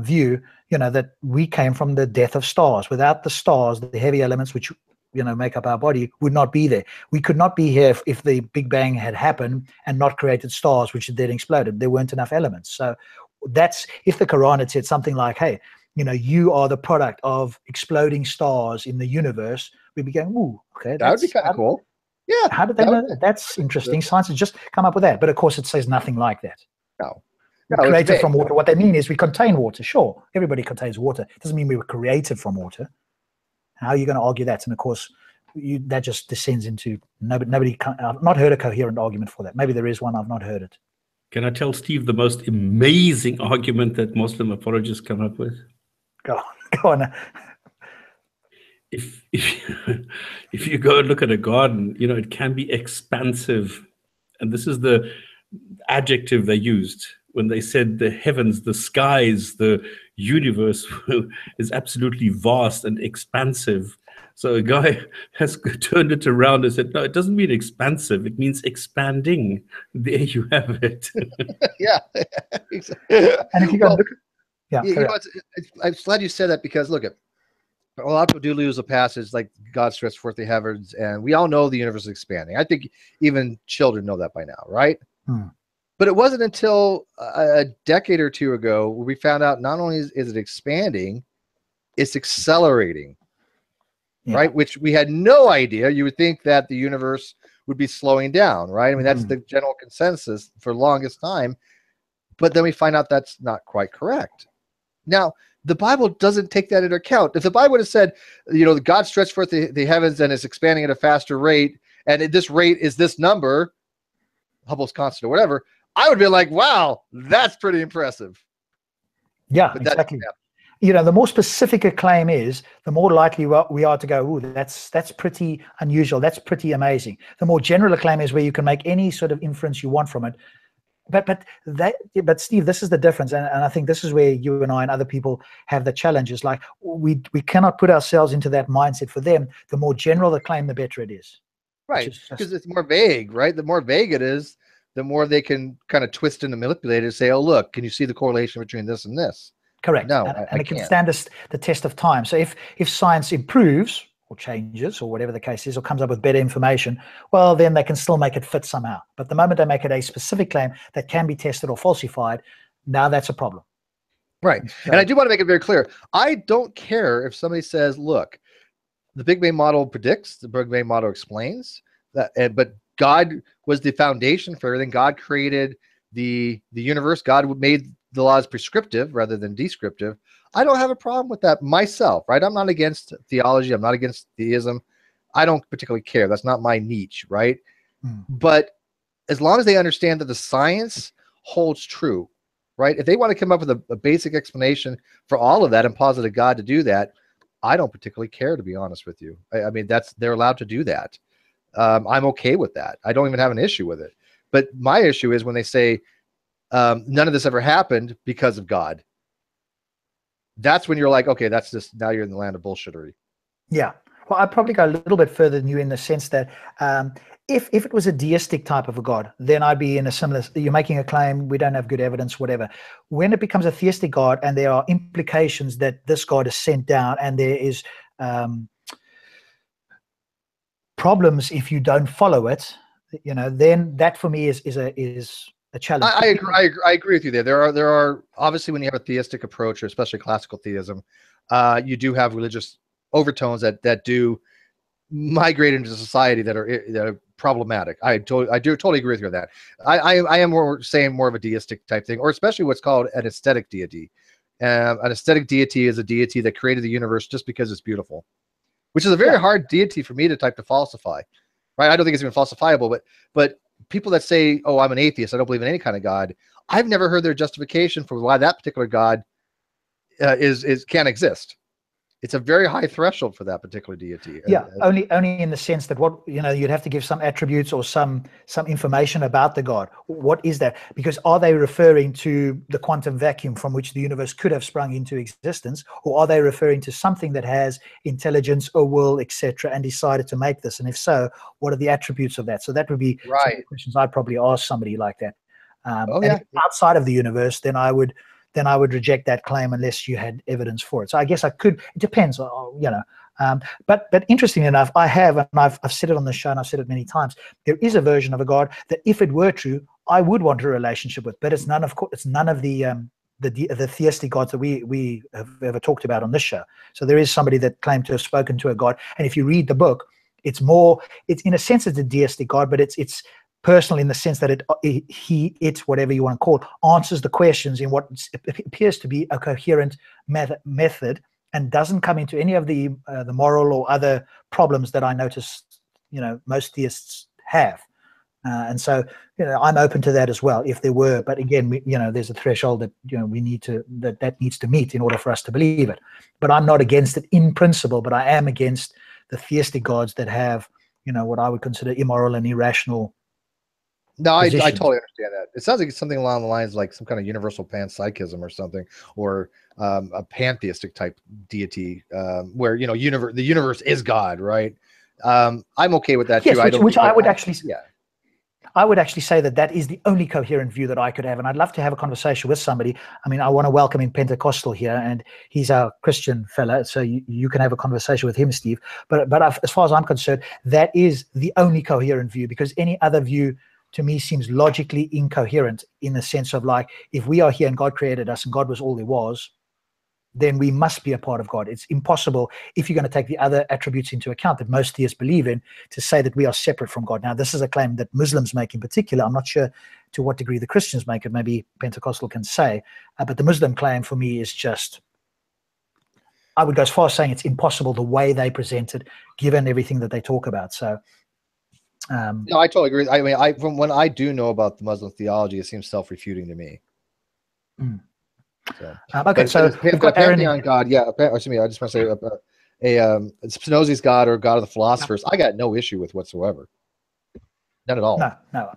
view, that we came from the death of stars. Without the stars, the heavy elements which make up our body would not be there. We could not be here if the Big Bang had happened and not created stars, which then exploded. There weren't enough elements. So that's, if the Quran had said something like, hey, you are the product of exploding stars in the universe, we'd be going, ooh, okay, that would be kind of cool. Yeah. How did they know that? That's interesting. Science has just come up with that. But of course, it says nothing like that. No. Created from water. What they mean is we contain water. Sure, everybody contains water. It doesn't mean we were created from water. How are you going to argue that? And of course, that just descends into nobody. I've not heard a coherent argument for that. Maybe there is one. I've not heard it. Can I tell Steve the most amazing argument that Muslim apologists come up with? Go on. If if you go and look at a garden, it can be expansive, and this is the adjective they used when they said the heavens, the skies, the universe is absolutely vast and expansive. So a guy has turned it around and said, no, it doesn't mean expansive, it means expanding. There you have it. Yeah. And if you go look, I'm glad you said that, because look, a lot of people do lose a passage like God stretched forth the heavens, and we all know the universe is expanding. I think even children know that by now, right? But it wasn't until a decade or two ago where we found out not only is it expanding, it's accelerating, right? Which we had no idea. You would think that the universe would be slowing down, right? I mean, that's the general consensus for the longest time. But then we find out that's not quite correct. Now, the Bible doesn't take that into account. If the Bible would have said, God stretched forth the heavens and is expanding at a faster rate, and at this rate is this number, Hubble's constant or whatever, I would be like, wow, that's pretty impressive. Yeah, exactly. The more specific a claim is, the more likely we are to go, ooh, that's pretty unusual. That's pretty amazing. The more general a claim is, where you can make any sort of inference you want from it. But Steve, this is the difference, and I think this is where you and I and other people have the challenges. Like we cannot put ourselves into that mindset. For them, the more general the claim, the better it is. Right, because it's more vague, right? The more vague it is, the more they can kind of twist and manipulate it and say, oh, look, can you see the correlation between this and this? Correct. No, and it can stand the test of time. So if science improves or changes or whatever the case is, or comes up with better information, well, then they can still make it fit somehow. But the moment they make it a specific claim that can be tested or falsified, now that's a problem. Right. And I do want to make it very clear. I don't care if somebody says, look, the Big Bang model predicts, the Big Bang model explains that, but God was the foundation for everything. God created the universe. God made the laws prescriptive rather than descriptive. I don't have a problem with that myself, right? I'm not against theology. I'm not against theism. I don't particularly care. That's not my niche, right? But as long as they understand that the science holds true, right? If they want to come up with a basic explanation for all of that and posit a God to do that, I don't particularly care, to be honest with you. I mean, they're allowed to do that. I'm okay with that. I don't even have an issue with it. But my issue is when they say none of this ever happened because of God. That's when you're like, okay, that's just, now you're in the land of bullshittery. Yeah. Well, I'd probably go a little bit further than you, in the sense that if it was a deistic type of a God, then I'd be in a similar, you're making a claim, we don't have good evidence, whatever. When it becomes a theistic God and there are implications that this God is sent down, and there is problems if you don't follow it, then that for me is a challenge. I agree with you there. There are obviously, when you have a theistic approach, or especially classical theism, you do have religious overtones that do migrate into society that are problematic. I do totally agree with you on that. I am saying more of a deistic type thing, or especially what's called an aesthetic deity. An aesthetic deity is a deity that created the universe just because it's beautiful, which is a very hard deity for me to falsify, right? I don't think it's even falsifiable, but people that say, oh, I'm an atheist, I don't believe in any kind of God, I've never heard their justification for why that particular God can't exist. It's a very high threshold for that particular deity. Yeah, only in the sense that you'd have to give some attributes or some information about the God. What is that? Because are they referring to the quantum vacuum from which the universe could have sprung into existence, or are they referring to something that has intelligence, a will, etc., and decided to make this? And if so, what are the attributes of that? So that would be some of the questions I'd probably ask somebody like that. And if outside of the universe, then I would reject that claim unless you had evidence for it. So I guess I could. It depends, But interestingly enough, I've said it on the show, and I've said it many times. There is a version of a God that, if it were true, I would want a relationship with. But it's none of the theistic gods that we have ever talked about on this show. So there is somebody that claimed to have spoken to a God, and if you read the book, it's in a sense it's a deistic God, but it's personal in the sense that it whatever you want to call it, answers the questions in what appears to be a coherent method, and doesn't come into any of the moral or other problems that I notice most theists have. And so, I'm open to that as well if there were. But again, there's a threshold that we need to that needs to meet in order for us to believe it. But I'm not against it in principle. But I am against the theistic gods that have what I would consider immoral and irrational. No, I totally understand that. It sounds like it's something along the lines like some kind of universal panpsychism or something, or a pantheistic type deity, where the universe is God, right? I'm okay with that too. I would actually say that is the only coherent view that I could have, and I'd love to have a conversation with somebody. I mean, I want to welcome in Pentecostal here, and he's our Christian fella, so you can have a conversation with him, Steve. But as far as I'm concerned, that is the only coherent view, because any other view to me seems logically incoherent, in the sense of, like, if we are here and God created us and God was all there was, then we must be a part of God. It's impossible, if you're going to take the other attributes into account that most theists believe in, to say that we are separate from God. Now, this is a claim that Muslims make in particular. I'm not sure to what degree the Christians make it. Maybe Pentecostal can say. But the Muslim claim for me is just, I would go as far as saying it's impossible the way they present it, given everything that they talk about. So, no, I totally agree. I mean, from when I do know about the Muslim theology, it seems self-refuting to me. So, okay, so we've got pantheon God. Yeah, excuse me. I just want to say Spinoza's God, or God of the philosophers. I got no issue with whatsoever. None at all. No.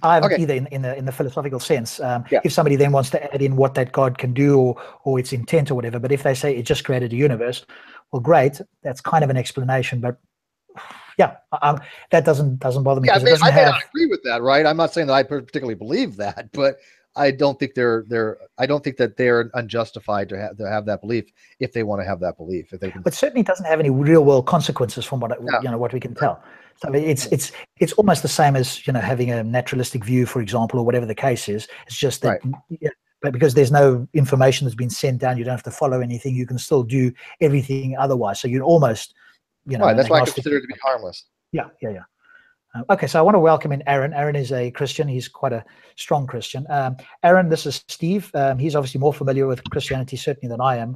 I haven't either in the philosophical sense. If somebody then wants to add in what that God can do, or its intent or whatever, but if they say it just created a universe, well, great. That's kind of an explanation, but that doesn't bother me. Yeah, I may not agree with that, right? I'm not saying that I particularly believe that, but I don't think they're unjustified to have that belief, if they want to have that belief. If they can, but certainly it doesn't have any real world consequences from what we can tell. So it's almost the same as having a naturalistic view, for example, or whatever the case is. It's just that, but because there's no information that's been sent down, you don't have to follow anything. You can still do everything otherwise. So you're almost, right. That's why I consider it to be harmless. Yeah. Okay, so I want to welcome in Aaron. Aaron is a Christian. He's quite a strong Christian. Aaron, this is Steve. He's obviously more familiar with Christianity, certainly, than I am.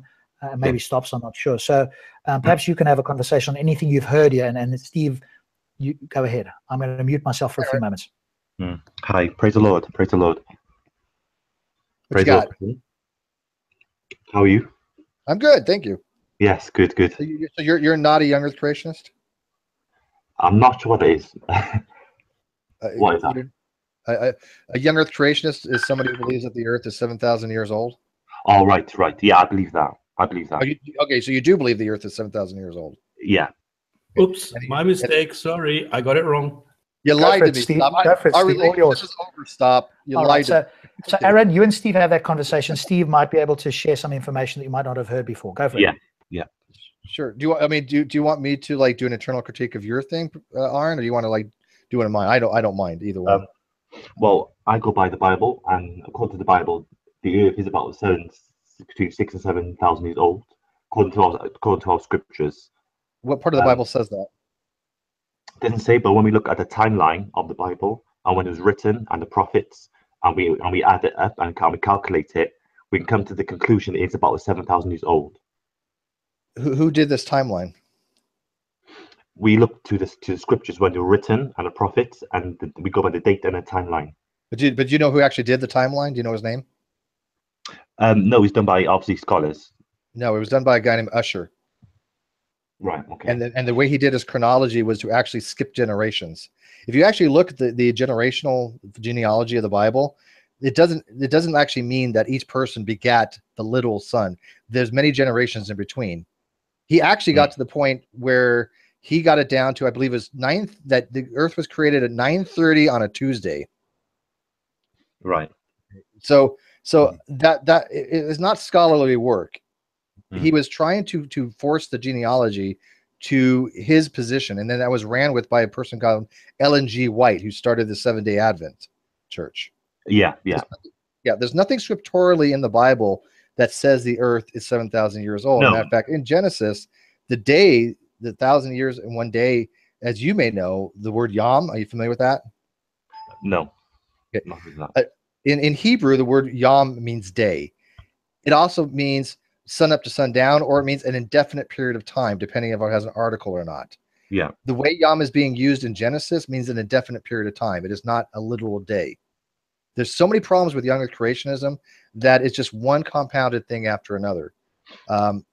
Maybe stops, I'm not sure. So perhaps you can have a conversation on anything you've heard here. And Steve, you go ahead. I'm going to mute myself for a few moments. Hi, praise the Lord. Praise the Lord. Praise God. How are you? I'm good, thank you. Yes, good. So you're not a young Earth creationist? I'm not sure what it is. What is that? A young Earth creationist is somebody who believes that the Earth is 7,000 years old. Oh, right. Yeah, I believe that. Okay, so you do believe the Earth is 7,000 years old? Yeah. Oops, my mistake. Sorry, I got it wrong. You lied to me. Steve. Our relationship is over. Stop. You lied to me. So, Aaron, you and Steve have that conversation. Steve might be able to share some information that you might not have heard before. Go for it. Yeah. Sure. Do you want me to do an internal critique of your thing, Aaron, or do you want to do one of mine? I don't mind either one. Well, I go by the Bible, and according to the Bible, the Earth is about between 6,000 and 7,000 years old, according to our scriptures. What part of the Bible says that? It doesn't say, but when we look at the timeline of the Bible and when it was written and the prophets, and we add it up and we calculate it, we can come to the conclusion it's about 7,000 years old. Who did this timeline? We look to the scriptures when they were written and the prophets, and we go by the date and the timeline. But you know who actually did the timeline? Do you know his name? No, it's done by obviously scholars. No, it was done by a guy named Usher. Right. Okay. And the way he did his chronology was to actually skip generations. If you actually look at the generational genealogy of the Bible, it doesn't actually mean that each person begat the literal son. There's many generations in between. He actually got to the point where he got it down to, I believe, that the Earth was created at 9:30 on a Tuesday. Right. So that it is not scholarly work. He was trying to force the genealogy to his position, and then that was ran with by a person called Ellen G. White, who started the Seventh-day Advent Church. Yeah. There's nothing scripturally in the Bible that says the Earth is 7,000 years old. No. Matter of fact, in Genesis, the 1,000 years in one day, as you may know, the word Yom. Are you familiar with that? No. Okay. In Hebrew, the word Yom means day. It also means sun up to sundown, or it means an indefinite period of time, depending if it has an article or not. Yeah. The way Yom is being used in Genesis means an indefinite period of time. It is not a literal day. There's so many problems with young Earth creationism that it's just one compounded thing after another.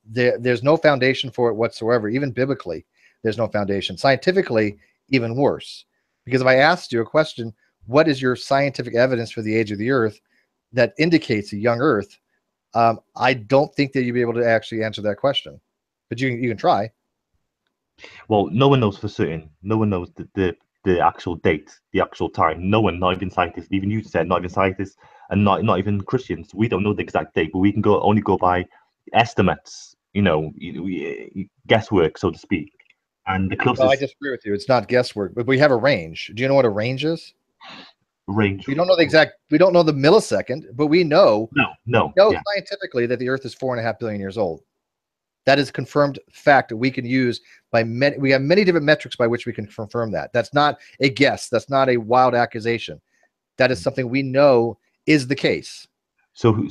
There's no foundation for it whatsoever. Even biblically, there's no foundation. Scientifically, even worse. Because if I asked you a question, what is your scientific evidence for the age of the Earth that indicates a young Earth? I don't think that you'd be able to actually answer that question. But you can try. Well, no one knows for certain. No one knows the actual date, the actual time. No one, not even scientists, even you said, not even scientists, and not even Christians. We don't know the exact date, but we can only go by estimates. Guesswork, so to speak. And the closest Well, I disagree with you. It's not guesswork, but we have a range. Do you know what a range is? range. We don't know the exact. We don't know the millisecond, but we know No. Yeah. scientifically that the Earth is 4.5 billion years old. That is a confirmed fact that we can use by many. We have many different metrics by which we can confirm that. That's not a guess. That's not a wild accusation. That is something we know is the case. So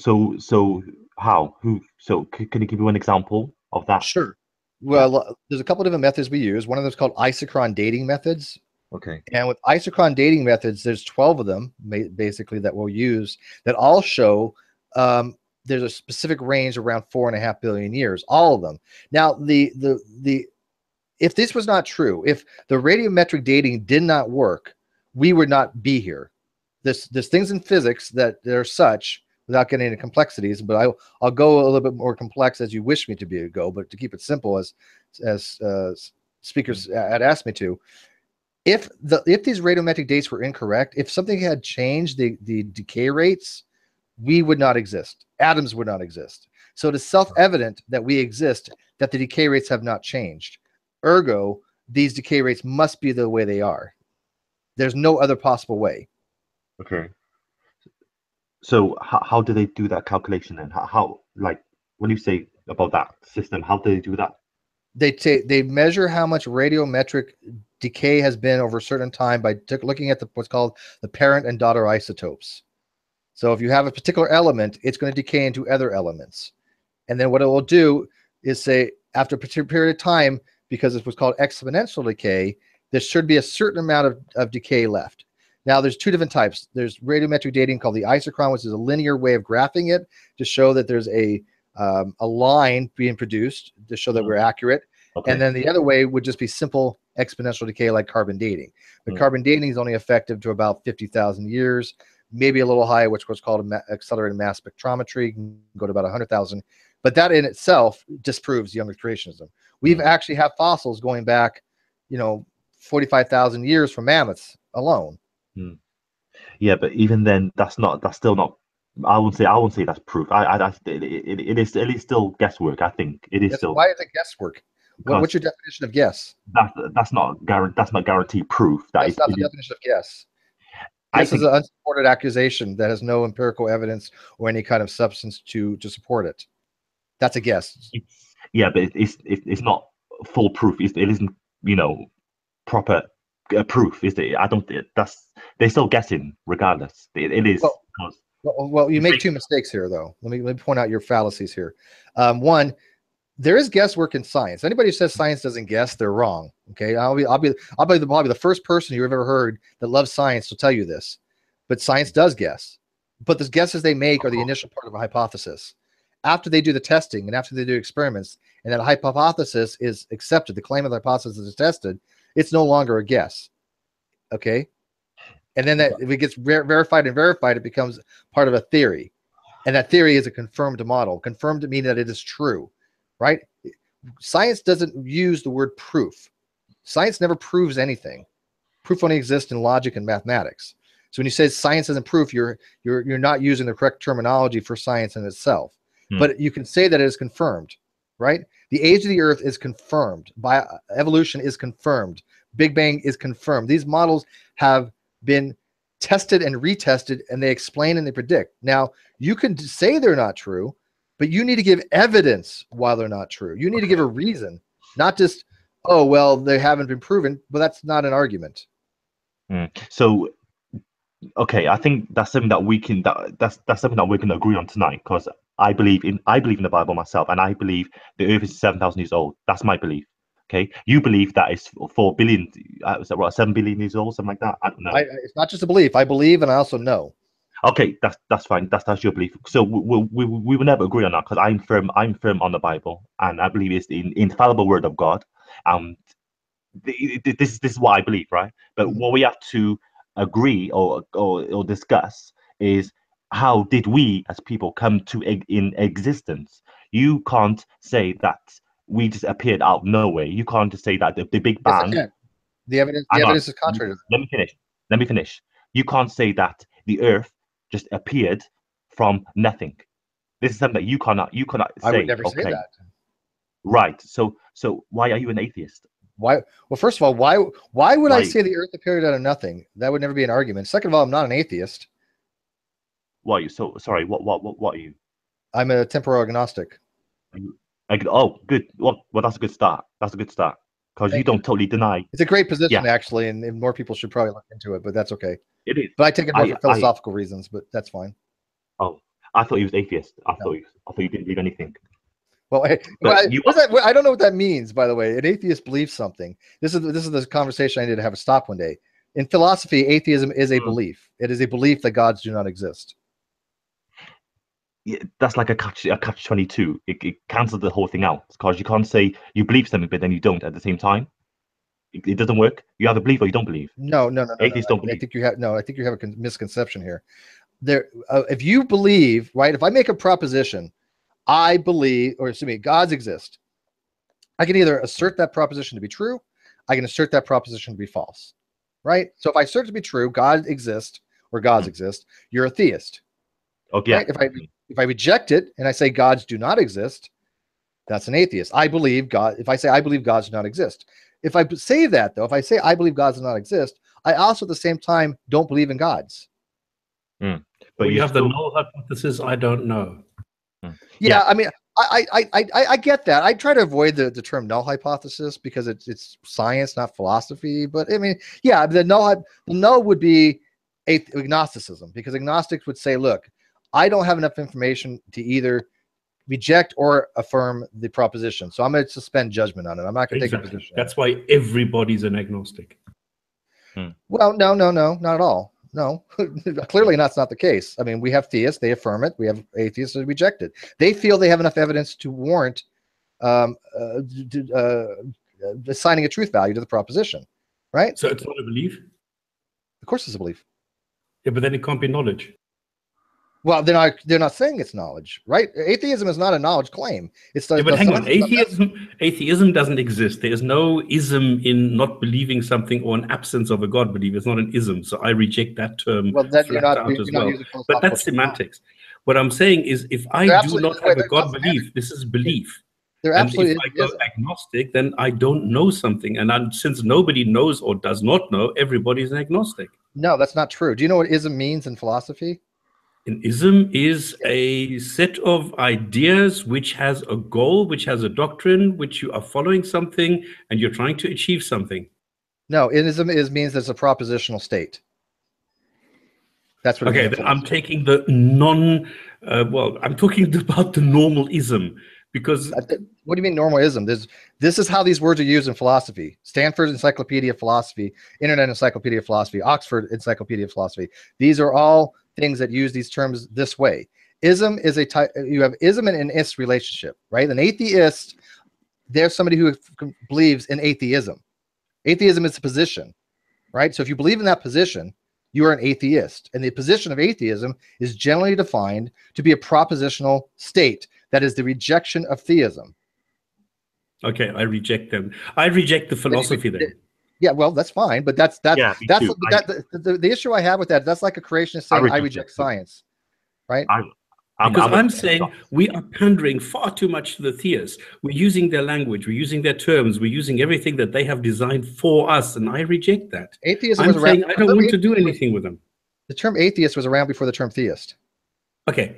how? Who? So can you give me an example of that? Sure. Well, there's a couple different methods we use. One of them is called isochron dating methods. Okay. And with isochron dating methods, there's 12 of them basically that we'll use that all show there's a specific range around 4.5 billion years, all of them. Now, if this was not true, if the radiometric dating did not work, we would not be here. There's things in physics that are such, without getting into complexities, but I'll go a little bit more complex as you wish me to go, but to keep it simple as speakers had asked me to. If these radiometric dates were incorrect, if something had changed the decay rates, we would not exist. Atoms would not exist. So it is self-evident that we exist, that the decay rates have not changed. Ergo, these decay rates must be the way they are. There's no other possible way. Okay. So how do they do that calculation then? How like when you say about that system, how do they do that? They measure how much radiometric decay has been over a certain time by looking at what's called the parent and daughter isotopes. So if you have a particular element, it's going to decay into other elements. And then what it will do is say, after a particular period of time, because it's what's called exponential decay, there should be a certain amount of decay left. Now, there's two different types. There's radiometric dating called the isochron, which is a linear way of graphing it to show that there's a line being produced to show that we're accurate. Okay. And then the other way would just be simple exponential decay like carbon dating. But carbon dating is only effective to about 50,000 years, maybe a little higher, which was called accelerated mass spectrometry, can go to about 100,000. But that in itself disproves young Earth creationism. We've actually have fossils going back, 45,000 years from mammoths alone. Yeah, but even then, that's still not. I wouldn't say that's proof. It is still guesswork. I think it is still. Why is it guesswork? What's your definition of guess? That's not guaranteed proof. That's not the definition of guess. This is an unsupported accusation that has no empirical evidence or any kind of substance to support it. That's a guess. Yeah, but it's not full proof. It isn't proper proof. Is it? I don't. They're still guessing regardless. It is. Well, you make two mistakes here, though. Let me point out your fallacies here. One, there is guesswork in science. Anybody who says science doesn't guess, they're wrong. Okay, I'll be probably the first person you've ever heard that loves science to tell you this. But science does guess. But the guesses they make are the initial part of a hypothesis. After they do the testing and after they do experiments, and that hypothesis is accepted, the claim of the hypothesis is tested, it's no longer a guess. Okay, and then if it gets verified, it becomes part of a theory, and that theory is a confirmed model. Confirmed to mean that it is true. Right? Science doesn't use the word proof. Science never proves anything. Proof only exists in logic and mathematics. So when you say science isn't proof, you're not using the correct terminology for science in itself. But you can say that it is confirmed, right? The age of the Earth is confirmed. Evolution is confirmed. Big Bang is confirmed. These models have been tested and retested, and they explain and they predict. Now, you can say they're not true, but you need to give evidence why they're not true. You need to give a reason, not just, oh, well, they haven't been proven, but that's not an argument. So, okay, I think that's something that we can, that's something that we can agree on tonight, because I believe in the Bible myself, and I believe the Earth is 7,000 years old. That's my belief. Okay, you believe that is 4 billion. Was that what, 7 billion years old, something like that? I don't know. It's not just a belief. I believe, and I also know. Okay, that's fine. That's your belief. So we will never agree on that, because I'm firm on the Bible, and I believe it's the infallible word of God. This is what I believe, right? But what we have to agree or discuss is, how did we as people come to in existence? You can't say that we just appeared out of nowhere. You can't just say that the Big Bang. Yes, the evidence is contrary to that. Let me finish. You can't say that the Earth just appeared from nothing. This is something that you cannot say. I would never say that. Right. So why are you an atheist? Why? Well, first of all, why would I say the Earth appeared out of nothing? That would never be an argument. Second of all, I'm not an atheist. Why are you? So sorry. What are you? I'm a temporal agnostic. Oh, good. Well, that's a good start. That's a good start, because you don't totally deny. It's a great position, actually, and more people should probably look into it. But that's okay. It is. But I take it more for philosophical reasons. But that's fine. Oh, I thought he was atheist. I thought you didn't believe anything. Well, I don't know what that means, by the way. An atheist believes something. This is the conversation I need to have a stop one day. In philosophy, atheism is a belief. It is a belief that gods do not exist. Yeah, that's like a catch-22. It cancels the whole thing out, because you can't say you believe something but then you don't at the same time. It doesn't work. You either believe or you don't believe. No. Atheists don't believe. I think you have a misconception here. If you believe, right? If I make a proposition, I believe, or excuse me, gods exist. I can either assert that proposition to be true, I can assert that proposition to be false, right? So if I assert it to be true, God exists or gods exist, you're a theist. Okay. Right? If I reject it and I say gods do not exist, that's an atheist. I believe God. If I say I believe gods do not exist, if I say that though, if I say I believe gods do not exist, I also at the same time don't believe in gods. But you have the null hypothesis. I don't know. Yeah, I mean, I get that. I try to avoid the term null hypothesis because it's science, not philosophy. But I mean, yeah, the null would be agnosticism, because agnostics would say, look, I don't have enough information to either reject or affirm the proposition, so I'm going to suspend judgment on it. I'm not going to take a position. That's why everybody's an agnostic. Well, no, not at all. No, clearly that's not the case. I mean, we have theists, they affirm it. We have atheists that reject it. They feel they have enough evidence to warrant assigning a truth value to the proposition, right? So it's not a belief? Of course it's a belief. Yeah, but then it can't be knowledge. Well, they're not saying it's knowledge, right? Atheism is not a knowledge claim. It's but hang on, atheism doesn't exist. There is no ism in not believing something or an absence of a God belief. It's not an ism. So I reject that term. Well, then you're not using but that's semantics. What I'm saying is, if I do not have a God belief, this is belief. And if I go agnostic, then I don't know something. And since nobody knows or does not know, everybody's an agnostic. No, that's not true. Do you know what ism means in philosophy? An ism is a set of ideas which has a goal, which has a doctrine, which you are following something and you're trying to achieve something. No, ism means there's a propositional state. That's what. Okay, then I'm taking the I'm talking about the normal ism, because. What do you mean normal ism? This is how these words are used in philosophy. Stanford Encyclopedia of Philosophy, Internet Encyclopedia of Philosophy, Oxford Encyclopedia of Philosophy. These are all things that use these terms this way. Ism is a type. You have ism and an ist relationship, right? An atheist, there's somebody who believes in atheism. Atheism is a position, right? So if you believe in that position, you are an atheist. And the position of atheism is generally defined to be a propositional state. That is the rejection of theism. Okay, I reject them. I reject the philosophy then. Yeah, well, that's fine, but that's the issue I have with that. That's like a creationist saying I reject science, right? I'm saying we are pandering far too much to the theists. We're using their language, we're using their terms, we're using everything that they have designed for us, and I reject that. Atheism I'm saying I don't want to do anything with them. The term atheist was around before the term theist. Okay.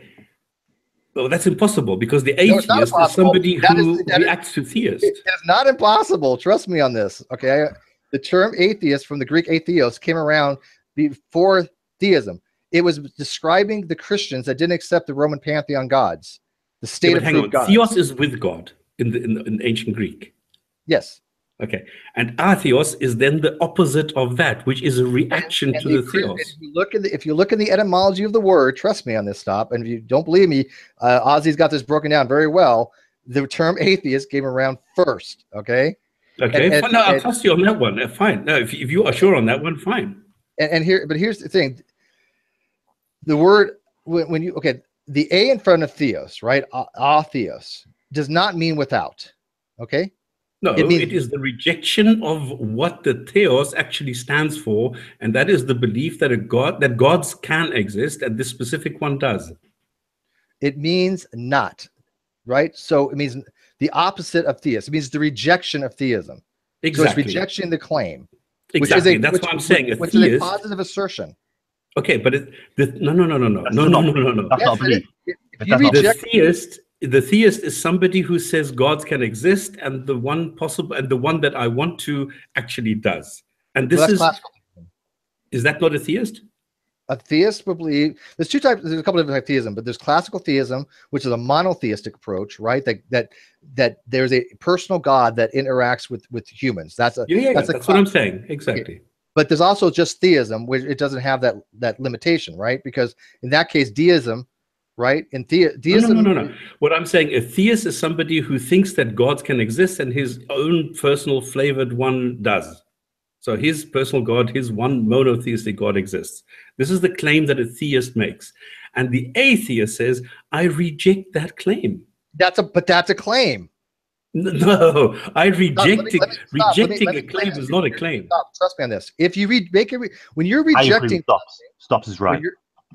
Well, that's impossible, because the atheist is somebody who reacts to theist. It's not impossible. Trust me on this. Okay. The term atheist from the Greek atheos came around before theism. It was describing the Christians that didn't accept the Roman pantheon gods, the state of true gods. Theos is with God in ancient Greek. Yes. Okay, and atheos is then the opposite of that, which is a reaction to the theos. If you look in the etymology of the word, trust me on this, Stop. And if you don't believe me, Ozzy's got this broken down very well. The term atheist came around first. Okay. Okay. No, I'll trust you on that one. Fine. No, if you are sure on that one, fine. But here's the thing. The word the a in front of theos, right? Atheos does not mean without. Okay. No, it is the rejection of what the theos actually stands for, and that is the belief that gods can exist, and this specific one does. It means not, right? So it means the opposite of theist. It means the rejection of theism. Exactly. So it's rejecting the claim. Exactly. That's what I'm saying. Which is a positive assertion. Okay, but no. That's not a belief. The theist is somebody who says gods can exist, and the one that I want to actually does. And this is that not a theist? A theist will believe there's two types. There's a couple of different types of theism, but there's classical theism, which is a monotheistic approach, right? That there's a personal God that interacts with humans. That's what I'm saying. Exactly. Okay. But there's also just theism, which it doesn't have that limitation, right? Because in that case, deism, right? In deism, no. What I'm saying, a theist is somebody who thinks that gods can exist, and his own personal flavored one does. So his personal God, his one monotheistic God exists. This is the claim that a theist makes. And the atheist says, I reject that claim. That's a claim. No, rejecting a claim is not a claim. Stop, trust me on this. If you when you're rejecting, Stops is right.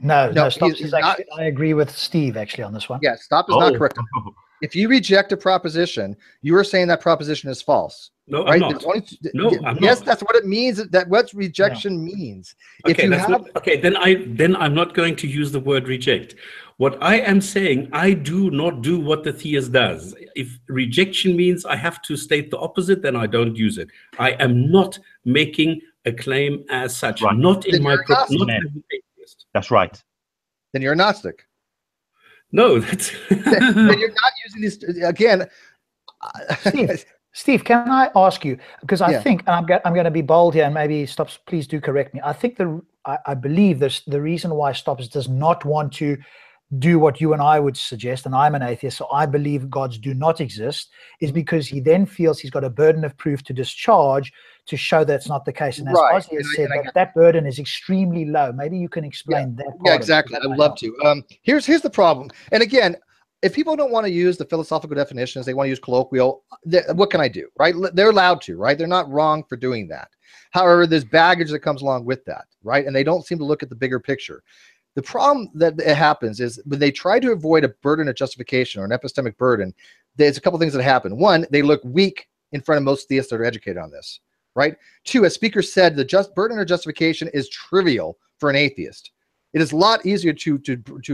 No, Stops is actually, I agree with Steve actually on this one. Yeah, Stop is not correct. If you reject a proposition, you are saying that proposition is false. No, right? I'm not. I'm yes, not. That's what it means. What rejection means. Okay, then I'm not going to use the word reject. What I am saying, I do not do what the theist does. If rejection means I have to state the opposite, then I don't use it. I am not making a claim as such. Right. Not in my atheist. That's right. Then you're a Gnostic. No, that's then you're not using this again. Steve, can I ask you, because I think, and I'm going to be bold here, and maybe Stops, please do correct me. I think I believe the reason why Stops does not want to do what you and I would suggest, and I'm an atheist, so I believe gods do not exist, is because he then feels he's got a burden of proof to discharge to show that's not the case. And as Ozzy has said, that burden is extremely low. Maybe you can explain that part. Yeah, exactly. I'd love to. Here's the problem. And again, if people don't want to use the philosophical definitions, they want to use colloquial, what can I do, right? They're allowed to, right? They're not wrong for doing that. However, there's baggage that comes along with that, right? And they don't seem to look at the bigger picture. The problem that it happens is when they try to avoid a burden of justification or an epistemic burden, there's a couple things that happen. One, they look weak in front of most theists that are educated on this, right? Two, as speaker said, the burden of justification is trivial for an atheist. It is a lot easier to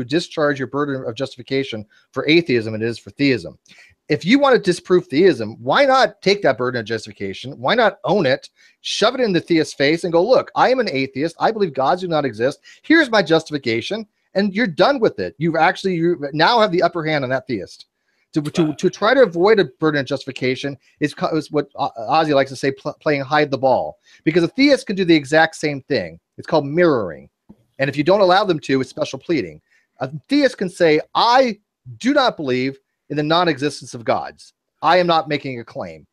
discharge your burden of justification for atheism than it is for theism. If you want to disprove theism, why not take that burden of justification? Why not own it, shove it in the theist's face and go, look, I am an atheist. I believe gods do not exist. Here's my justification. And you're done with it. You now have the upper hand on that theist. To try to avoid a burden of justification is what Ozzy likes to say, playing hide the ball. Because a theist can do the exact same thing. It's called mirroring. And if you don't allow them to, it's special pleading. A theist can say, I do not believe in the non-existence of gods. I am not making a claim.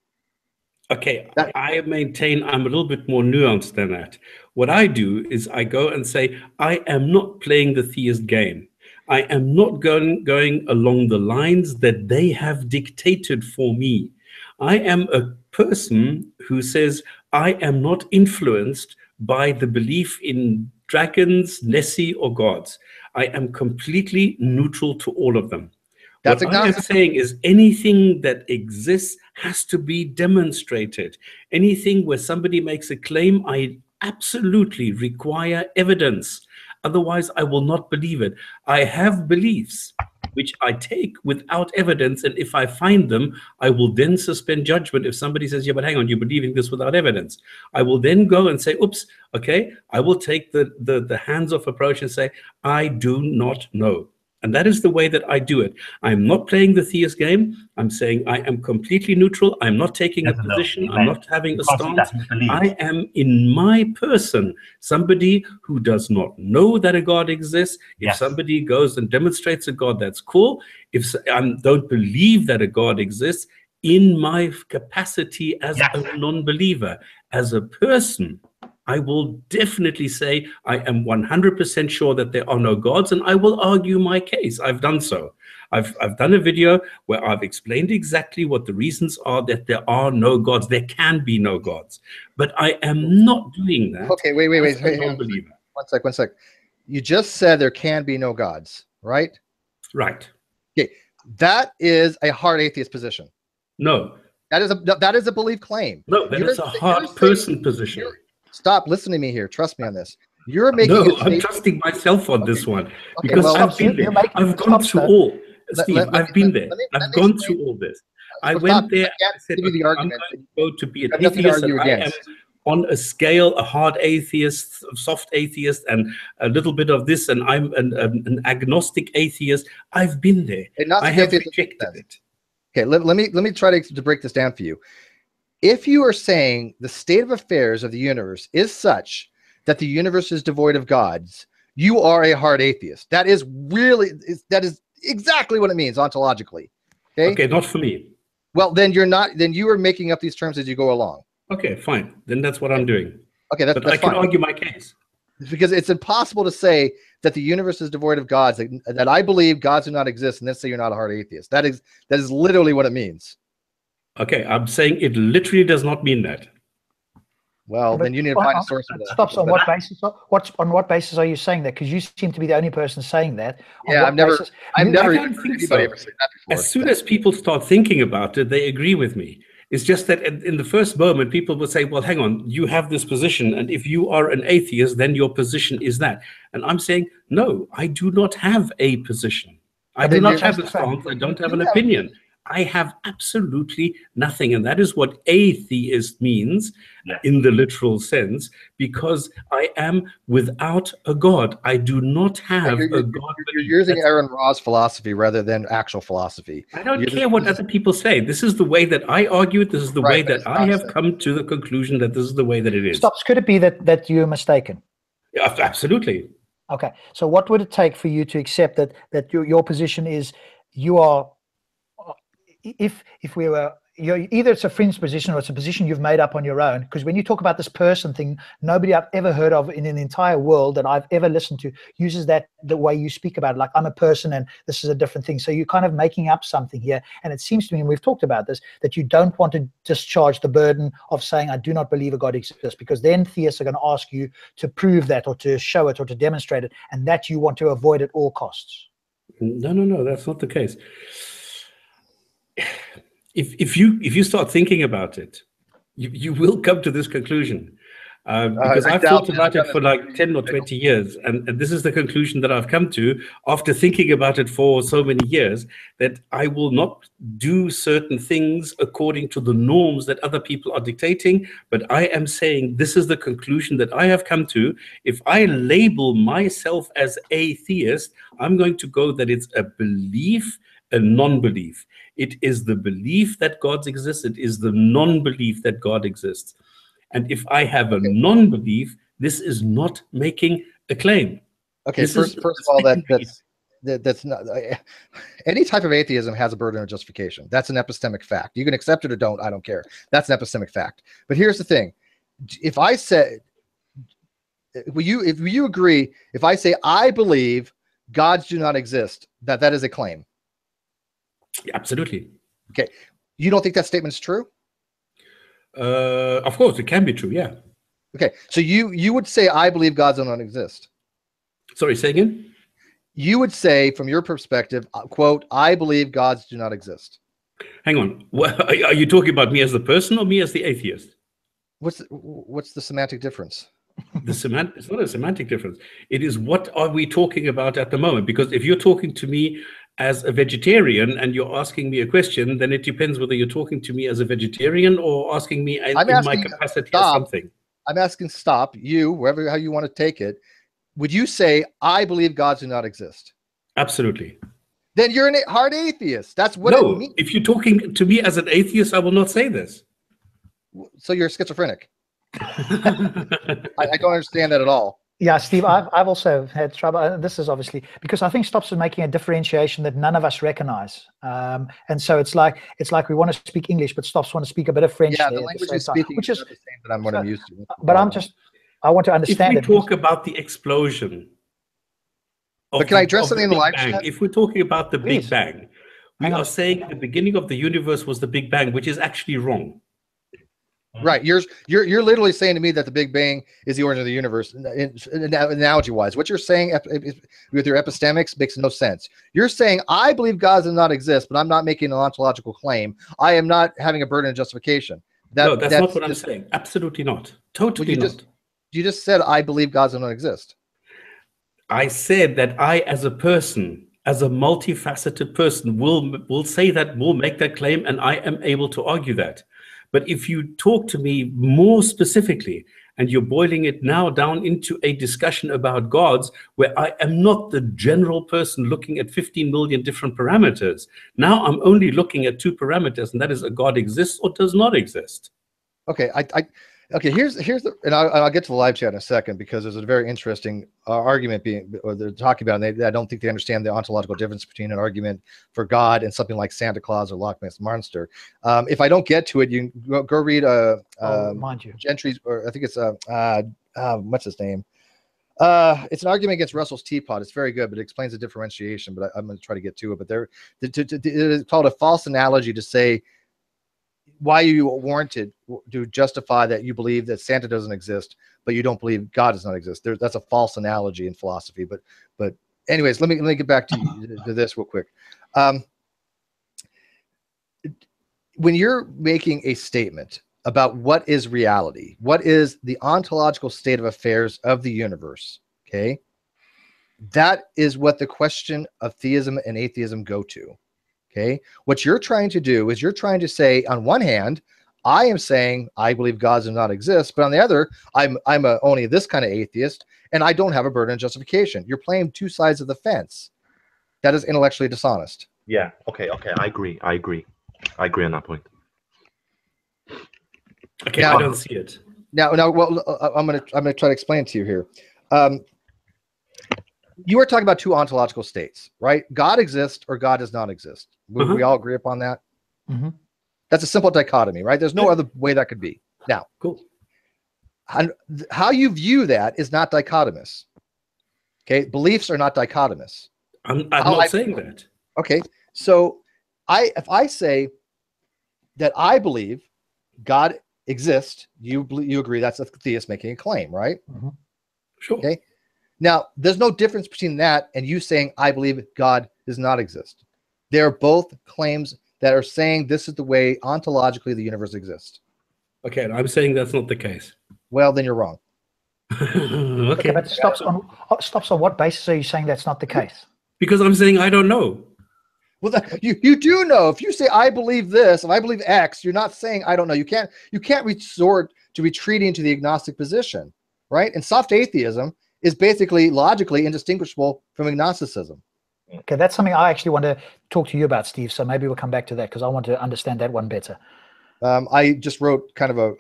Okay, I maintain I'm a little bit more nuanced than that. What I do is I go and say, I am not playing the theist game. I am not going along the lines that they have dictated for me. I am a person who says, I am not influenced by the belief in dragons, Nessie, or gods. I am completely neutral to all of them. What I am saying is anything that exists has to be demonstrated. Anything where somebody makes a claim, I absolutely require evidence. Otherwise, I will not believe it. I have beliefs which I take without evidence, and if I find them, I will then suspend judgment. If somebody says, yeah, but hang on, you're believing this without evidence, I will then go and say, oops, okay, I will take the hands-off approach and say, I do not know. And that is the way that I do it. I'm not playing the theist game. I'm saying I am completely neutral. I'm not taking a position. I'm not having a stance. I am in my person somebody who does not know that a God exists. If somebody goes and demonstrates a God, that's cool. If I don't believe that a God exists, in my capacity as a non-believer, as a person, I will definitely say I am 100% sure that there are no gods, and I will argue my case. I've done so. I've done a video where I've explained exactly what the reasons are that there are no gods. There can be no gods. But I am not doing that. Okay, wait. Non-believer. One sec. You just said there can be no gods, right? Right. Okay, that is a hard atheist position. No. That is a belief claim. No, that is a hard person position. Stop listening to me here. Trust me on this. You're making. No, I'm trusting myself on this one because well, I've been there. I've gone through all. Steve, I've been there. I've gone through all this. I went there. I said, I'm going to go to be an atheist. And I am on a scale, a hard atheist, soft atheist, and a little bit of this, and I'm an agnostic atheist. I've been there. I have rejected it. Okay, let me try to break this down for you. If you are saying the state of affairs of the universe is such that the universe is devoid of gods, you are a hard atheist. That is exactly what it means ontologically. Okay, not for me. Well, then you're not. Then you are making up these terms as you go along. Okay, fine. Then that's what I'm doing. Okay, that's I can argue my case. Because it's impossible to say that the universe is devoid of gods, that I believe gods do not exist, and then say you're not a hard atheist. That is literally what it means. Okay, I'm saying it literally does not mean that. Well, then you need to find a source for that. Stops on what basis? On what basis are you saying that? Because you seem to be the only person saying that. Yeah, I've never heard anybody ever say that before. As soon as people start thinking about it, they agree with me. It's just that in the first moment, people will say, well, hang on, you have this position. And if you are an atheist, then your position is that. And I'm saying, no, I do not have a position. I do not have a stance. I don't have an opinion. I have absolutely nothing. And that is what atheist means in the literal sense, because I am without a God. I do not have a God. You're using Aaron Ra's philosophy rather than actual philosophy. I don't care what other people say. This is the way that I argue it. This is the way that I have come to the conclusion that this is the way that it is. Stops. Could it be that you're mistaken? Yeah, absolutely. Okay. So what would it take for you to accept that your position is you are, if we were, either it's a fringe position or it's a position you've made up on your own? Because when you talk about this person thing, nobody I've ever heard of in an entire world that I've ever listened to uses that the way you speak about it, like I'm a person and this is a different thing. So you're kind of making up something here. And it seems to me, and we've talked about this, that you don't want to discharge the burden of saying, I do not believe a God exists, because then theists are going to ask you to prove that or to show it or to demonstrate it. And that you want to avoid at all costs. No, that's not the case. If you start thinking about it, you will come to this conclusion. Because I've thought about it for like 10 or 20 years. And this is the conclusion that I've come to after thinking about it for so many years, that I will not do certain things according to the norms that other people are dictating. But I am saying this is the conclusion that I have come to. If I label myself as atheist, I'm going to go that it's a belief, a non-belief. It is the belief that God exists. It is the non-belief that God exists. And if I have a non-belief, this is not making a claim. Okay, first of all, that's not any type of atheism has a burden of justification. That's an epistemic fact. You can accept it or don't. I don't care. That's an epistemic fact. But here's the thing: if I say, if you agree, if I say I believe gods do not exist, that is a claim. Absolutely. Okay. You don't think that statement is true? Of course, it can be true, yeah. Okay. So you would say, I believe gods do not exist. Sorry, say again? You would say, from your perspective, quote, I believe gods do not exist. Hang on. Are you talking about me as the person or me as the atheist? What's the semantic difference? It's not a semantic difference. It is what are we talking about at the moment? Because if you're talking to me as a vegetarian and you're asking me a question, then it depends whether you're talking to me as a vegetarian or asking me in my capacity as something. I'm asking how you want to take it. Would you say, I believe gods do not exist? Absolutely. Then you're a hard atheist. That's what No, it means. if you're talking to me as an atheist, I will not say this. So you're schizophrenic. I don't understand that at all. Yeah, Steve, I've also had trouble. This is obviously because I think Stops is making a differentiation that none of us recognize, and so it's like we want to speak English, but Stops want to speak a bit of French. Yeah, there the at language same you're time, speaking which is is not the same that I'm what I'm used to. But I want to If understand we it. talk about the explosion, But can I address something in the Big live Bang, chat? if we're talking about the Please. Big Bang, we Hang on. are saying the beginning of the universe was the Big Bang, which is actually wrong. Right, you're literally saying to me that the Big Bang is the origin of the universe. Analogy-wise, what you're saying with your epistemics makes no sense. You're saying I believe God does not exist, but I'm not making an ontological claim. I am not having a burden of justification. No, that's not what I'm saying. Absolutely not. Totally not. You just said I believe God does not exist. I said that I, as a person, as a multifaceted person, will say that, will make that claim, and I am able to argue that. But if you talk to me more specifically, and you're boiling it now down into a discussion about gods, where I am not the general person looking at 15 million different parameters. Now I'm only looking at 2 parameters, and that is a God exists or does not exist. Okay, okay. Here's the, and I'll get to the live chat in a second because there's a very interesting argument they're talking about, and I don't think they understand the ontological difference between an argument for God and something like Santa Claus or Loch Ness Monster. If I don't get to it, you can go read mind you, JnT's, or I think it's what's his name? It's an argument against Russell's teapot. It's very good, but it explains the differentiation. But I'm going to try to get to it. But it's called a false analogy to say why you warranted to justify that you believe that Santa doesn't exist, but you don't believe God does not exist. That's a false analogy in philosophy. But anyways, let me get back to this real quick. When you're making a statement about what is reality, what is the ontological state of affairs of the universe, okay, that is what the question of theism and atheism go to. Okay, what you're trying to do is you're trying to say, on one hand, I am saying I believe God does not exist, but on the other, I'm only this kind of atheist, and I don't have a burden of justification. You're playing 2 sides of the fence. That is intellectually dishonest. Yeah. Okay. I agree on that point. Okay, Now, I don't see it. Now, well, I'm gonna try to explain it to you here. You were talking about 2 ontological states, right? God exists or God does not exist. We all agree upon that? Mm-hmm. That's a simple dichotomy, right? There's no other way that could be. Now, cool. How you view that is not dichotomous. Okay, beliefs are not dichotomous. I'm not saying that. Okay, so if I say that I believe God exists, you agree that's a theist making a claim, right? Mm-hmm. Sure. Okay. Now, there's no difference between that and you saying, I believe God does not exist. They're both claims that are saying this is the way ontologically the universe exists. Okay, and I'm saying that's not the case. Well, then you're wrong. Okay. But Stops on what basis are you saying that's not the case? Because I'm saying I don't know. Well, you do know. If you say I believe this, if I believe X, you're not saying I don't know. You can't resort to retreating to the agnostic position, right? And soft atheism is basically logically indistinguishable from agnosticism. Okay, that's something I actually want to talk to you about, Steve. So maybe we'll come back to that because I want to understand that one better. I just wrote kind of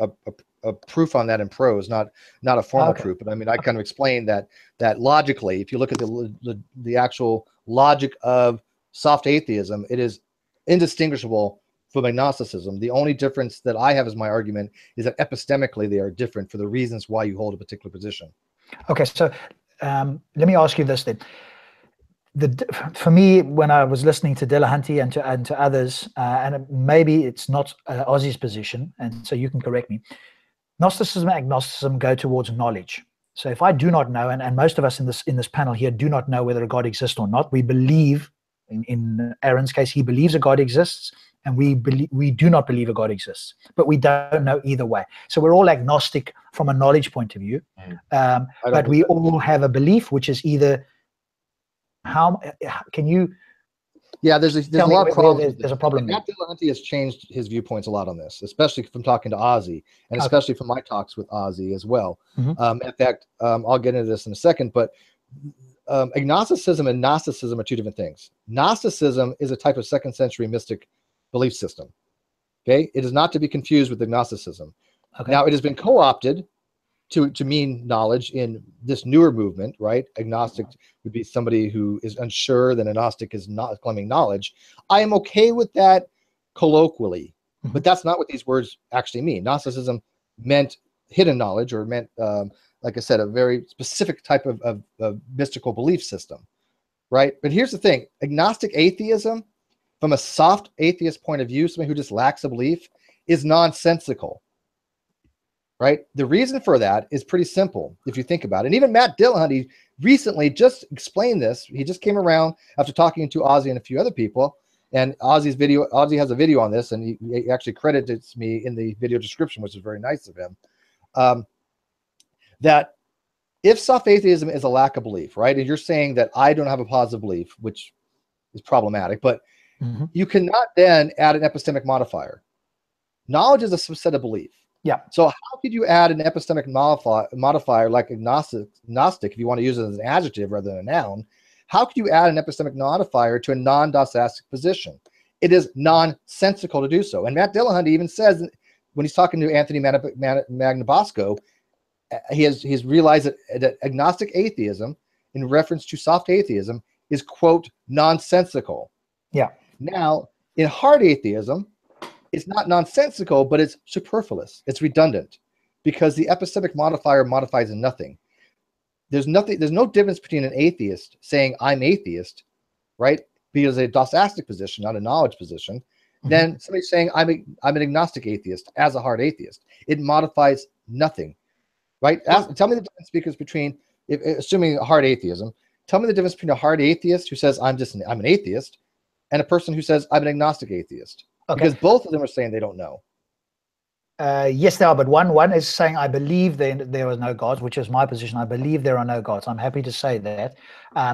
a proof on that in prose, not a formal proof, but I mean I kind of explained that logically, if you look at the actual logic of soft atheism, it is indistinguishable from agnosticism. The only difference that I have as my argument is that epistemically they are different for the reasons why you hold a particular position. Okay, so let me ask you this then. For me, when I was listening to Delahanty and to others, and maybe it's not Ozzy's position, and so you can correct me, Gnosticism and agnosticism go towards knowledge. So if I do not know, and most of us in this panel here do not know whether a God exists or not, we believe, in Aaron's case, he believes a God exists, and we do not believe a God exists, but we don't know either way. So we're all agnostic from a knowledge point of view, but we all have a belief, which is either how can you? Yeah, there's a lot of problems. There's a problem. Matt Delahanty has changed his viewpoints a lot on this, especially from talking to Ozzy, and especially from my talks with Ozzy as well. Mm-hmm. In fact, I'll get into this in a second, but agnosticism and Gnosticism are two different things. Gnosticism is a type of second century mystic belief system. Okay, it is not to be confused with agnosticism. Okay. Now, it has been co-opted to mean knowledge in this newer movement, right? Agnostic would be somebody who is unsure, then agnostic is not claiming knowledge. I am okay with that colloquially, but that's not what these words actually mean. Gnosticism meant hidden knowledge, or meant, like I said, a very specific type of mystical belief system, right? But here's the thing: agnostic atheism, from a soft atheist point of view, somebody who just lacks a belief, is nonsensical. Right? The reason for that is pretty simple if you think about it. And even Matt Dillahunty recently just explained this. He just came around after talking to Ozzy and a few other people. And Ozzy has a video on this, and he actually credits me in the video description, which is very nice of him. That if soft atheism is a lack of belief, right? And you're saying that I don't have a positive belief, which is problematic, but you cannot then add an epistemic modifier. Knowledge is a subset of belief. Yeah. So how could you add an epistemic modifier like agnostic, if you want to use it as an adjective rather than a noun? How could you add an epistemic modifier to a non-dosastic position? It is nonsensical to do so. And Matt Dillahunty even says, when he's talking to Anthony Magnabosco, he's realized that agnostic atheism, in reference to soft atheism, is, quote, nonsensical. Yeah. Now, in hard atheism, it's not nonsensical, but it's superfluous. It's redundant, because the epistemic modifier modifies nothing. There's no difference between an atheist saying I'm atheist, right? Because a dosastic position, not a knowledge position, then somebody saying I'm an agnostic atheist as a hard atheist. It modifies nothing, right? Tell me the difference between, assuming a hard atheism, tell me the difference between a hard atheist who says I'm an atheist, and a person who says I'm an agnostic atheist. Okay. Because both of them are saying they don't know. Yes, they are, but one is saying I believe there are no gods, which is my position. I believe there are no gods. I'm happy to say that.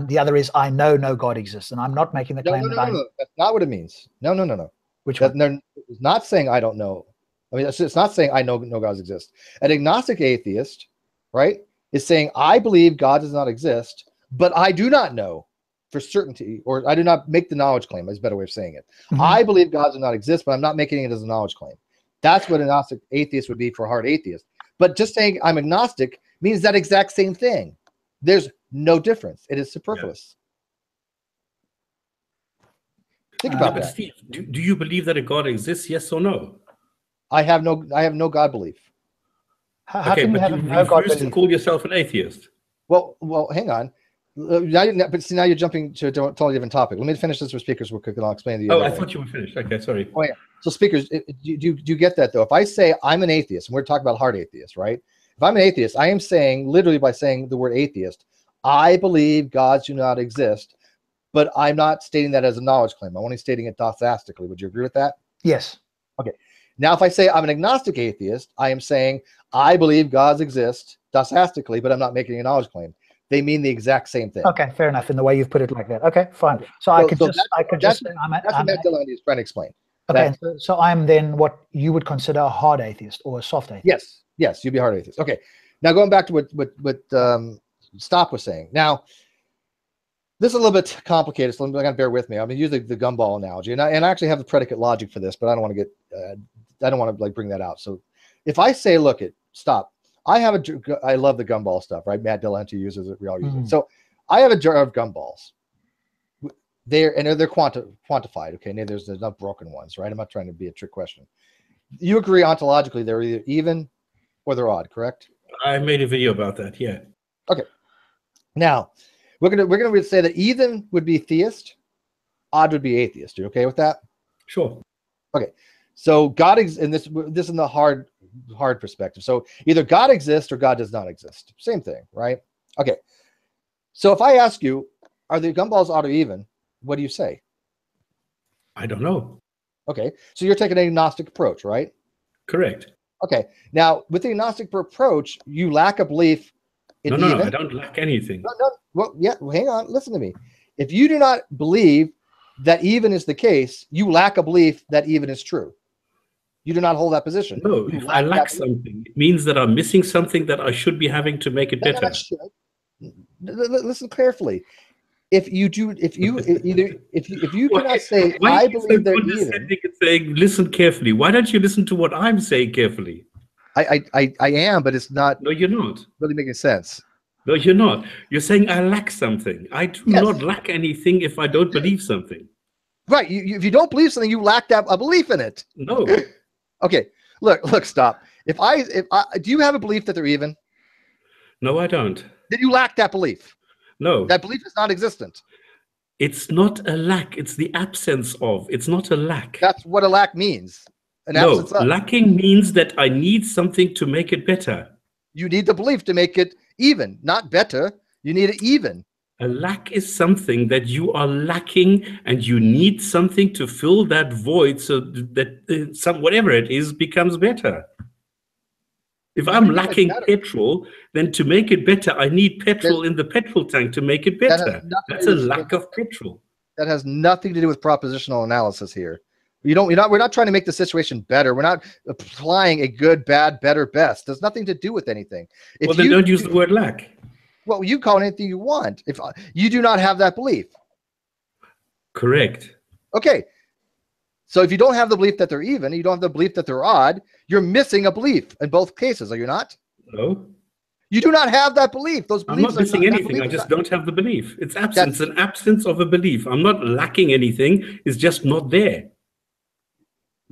The other is I know no God exists, and I'm not making the claim No. That's not what it means. No. Which one? It's not saying I don't know. I mean, it's not saying I know no gods exist. An agnostic atheist, right, is saying I believe God does not exist, but I do not know for certainty, or I do not make the knowledge claim, is a better way of saying it. I believe God does not exist, but I'm not making it as a knowledge claim. That's what an agnostic atheist would be for a hard atheist. But just saying I'm agnostic means that exact same thing. There's no difference. It is superfluous. Think about that. Steve, do you believe that a God exists? Yes or no? I have no God belief. How can you have no God belief? To call yourself an atheist? Well, hang on. Now you're jumping to a totally different topic. Let me finish this with speakers real quick, and I'll explain the. Oh, I thought you were finished. Okay, sorry. Oh yeah. So speakers, do you get that though? If I say I'm an atheist, and we're talking about hard atheists, right? If I'm an atheist, I am saying, literally by saying the word atheist, I believe gods do not exist, but I'm not stating that as a knowledge claim. I'm only stating it dosastically. Would you agree with that? Yes. Okay. Now, if I say I'm an agnostic atheist, I am saying I believe gods exist dosastically, but I'm not making a knowledge claim. They mean the exact same thing. Okay, fair enough. In the way you've put it like that. Okay, fine. So I could just say that's what Matt Dillahunty is trying to explain. Okay, so I'm then what you would consider a hard atheist or a soft atheist. Yes, you'd be a hard atheist. Okay, now going back to what Stop was saying. Now, this is a little bit complicated, so I'm going to bear with me. I'm going to use the gumball analogy, and I actually have the predicate logic for this, but I don't want to bring that out. So, if I say, Stop. I love the gumball stuff, right? Matt Dillahunty uses it. We all use it. So I have a jar of gumballs. They're quantified. Okay, there's not broken ones, right? I'm not trying to be a trick question. You agree ontologically they're either even or they're odd, correct? I made a video about that. Yeah. Okay. Now we're gonna say that even would be theist, odd would be atheist. You okay with that? Sure. Okay. So God and this is in the hard perspective. So either God exists or God does not exist. Same thing, right? Okay. So if I ask you, are the gumballs odd or even? What do you say? I don't know. Okay. So you're taking an agnostic approach, right? Correct. Okay. Now, with the agnostic approach, you lack a belief in even. No, I don't lack anything. No. Well, yeah. Well, hang on. Listen to me. If you do not believe that even is the case, you lack a belief that even is true. You do not hold that position. No, if I lack something, it means that I'm missing something that I should be having to make it better. Listen carefully. If you cannot say Why I are you so believe they're even, condescending and saying, listen carefully? Why don't you listen to what I'm saying carefully? I am, but it's not No, you're not. really making sense. No, you're not. You're saying I lack something. I do Yes. not lack anything if I don't believe something. Right. If you don't believe something, you lack a belief in it. No. Okay. Look, stop. If I do you have a belief that they're even? No, I don't. Then you lack that belief. No. That belief is non-existent. It's not a lack. It's the absence of. It's not a lack. That's what a lack means. An No, absence of. lacking means that I need something to make it better. You need the belief to make it even, not better. You need it even. A lack is something that you are lacking, and you need something to fill that void so that whatever it is becomes better. If I'm lacking petrol, then to make it better, I need petrol in the petrol tank to make it better. That's a lack of petrol. That has nothing to do with propositional analysis here. We're not trying to make the situation better. We're not applying a good, bad, better, best. There's nothing to do with anything. Well, then don't use the word lack. Well, you call it anything you want. If you do not have that belief. Correct. Okay. So if you don't have the belief that they're even, you don't have the belief that they're odd, you're missing a belief in both cases, are you not? No. You do not have that belief. Those beliefs I'm not missing anything. I just don't have the belief. It's absence, an absence of a belief. I'm not lacking anything. It's just not there.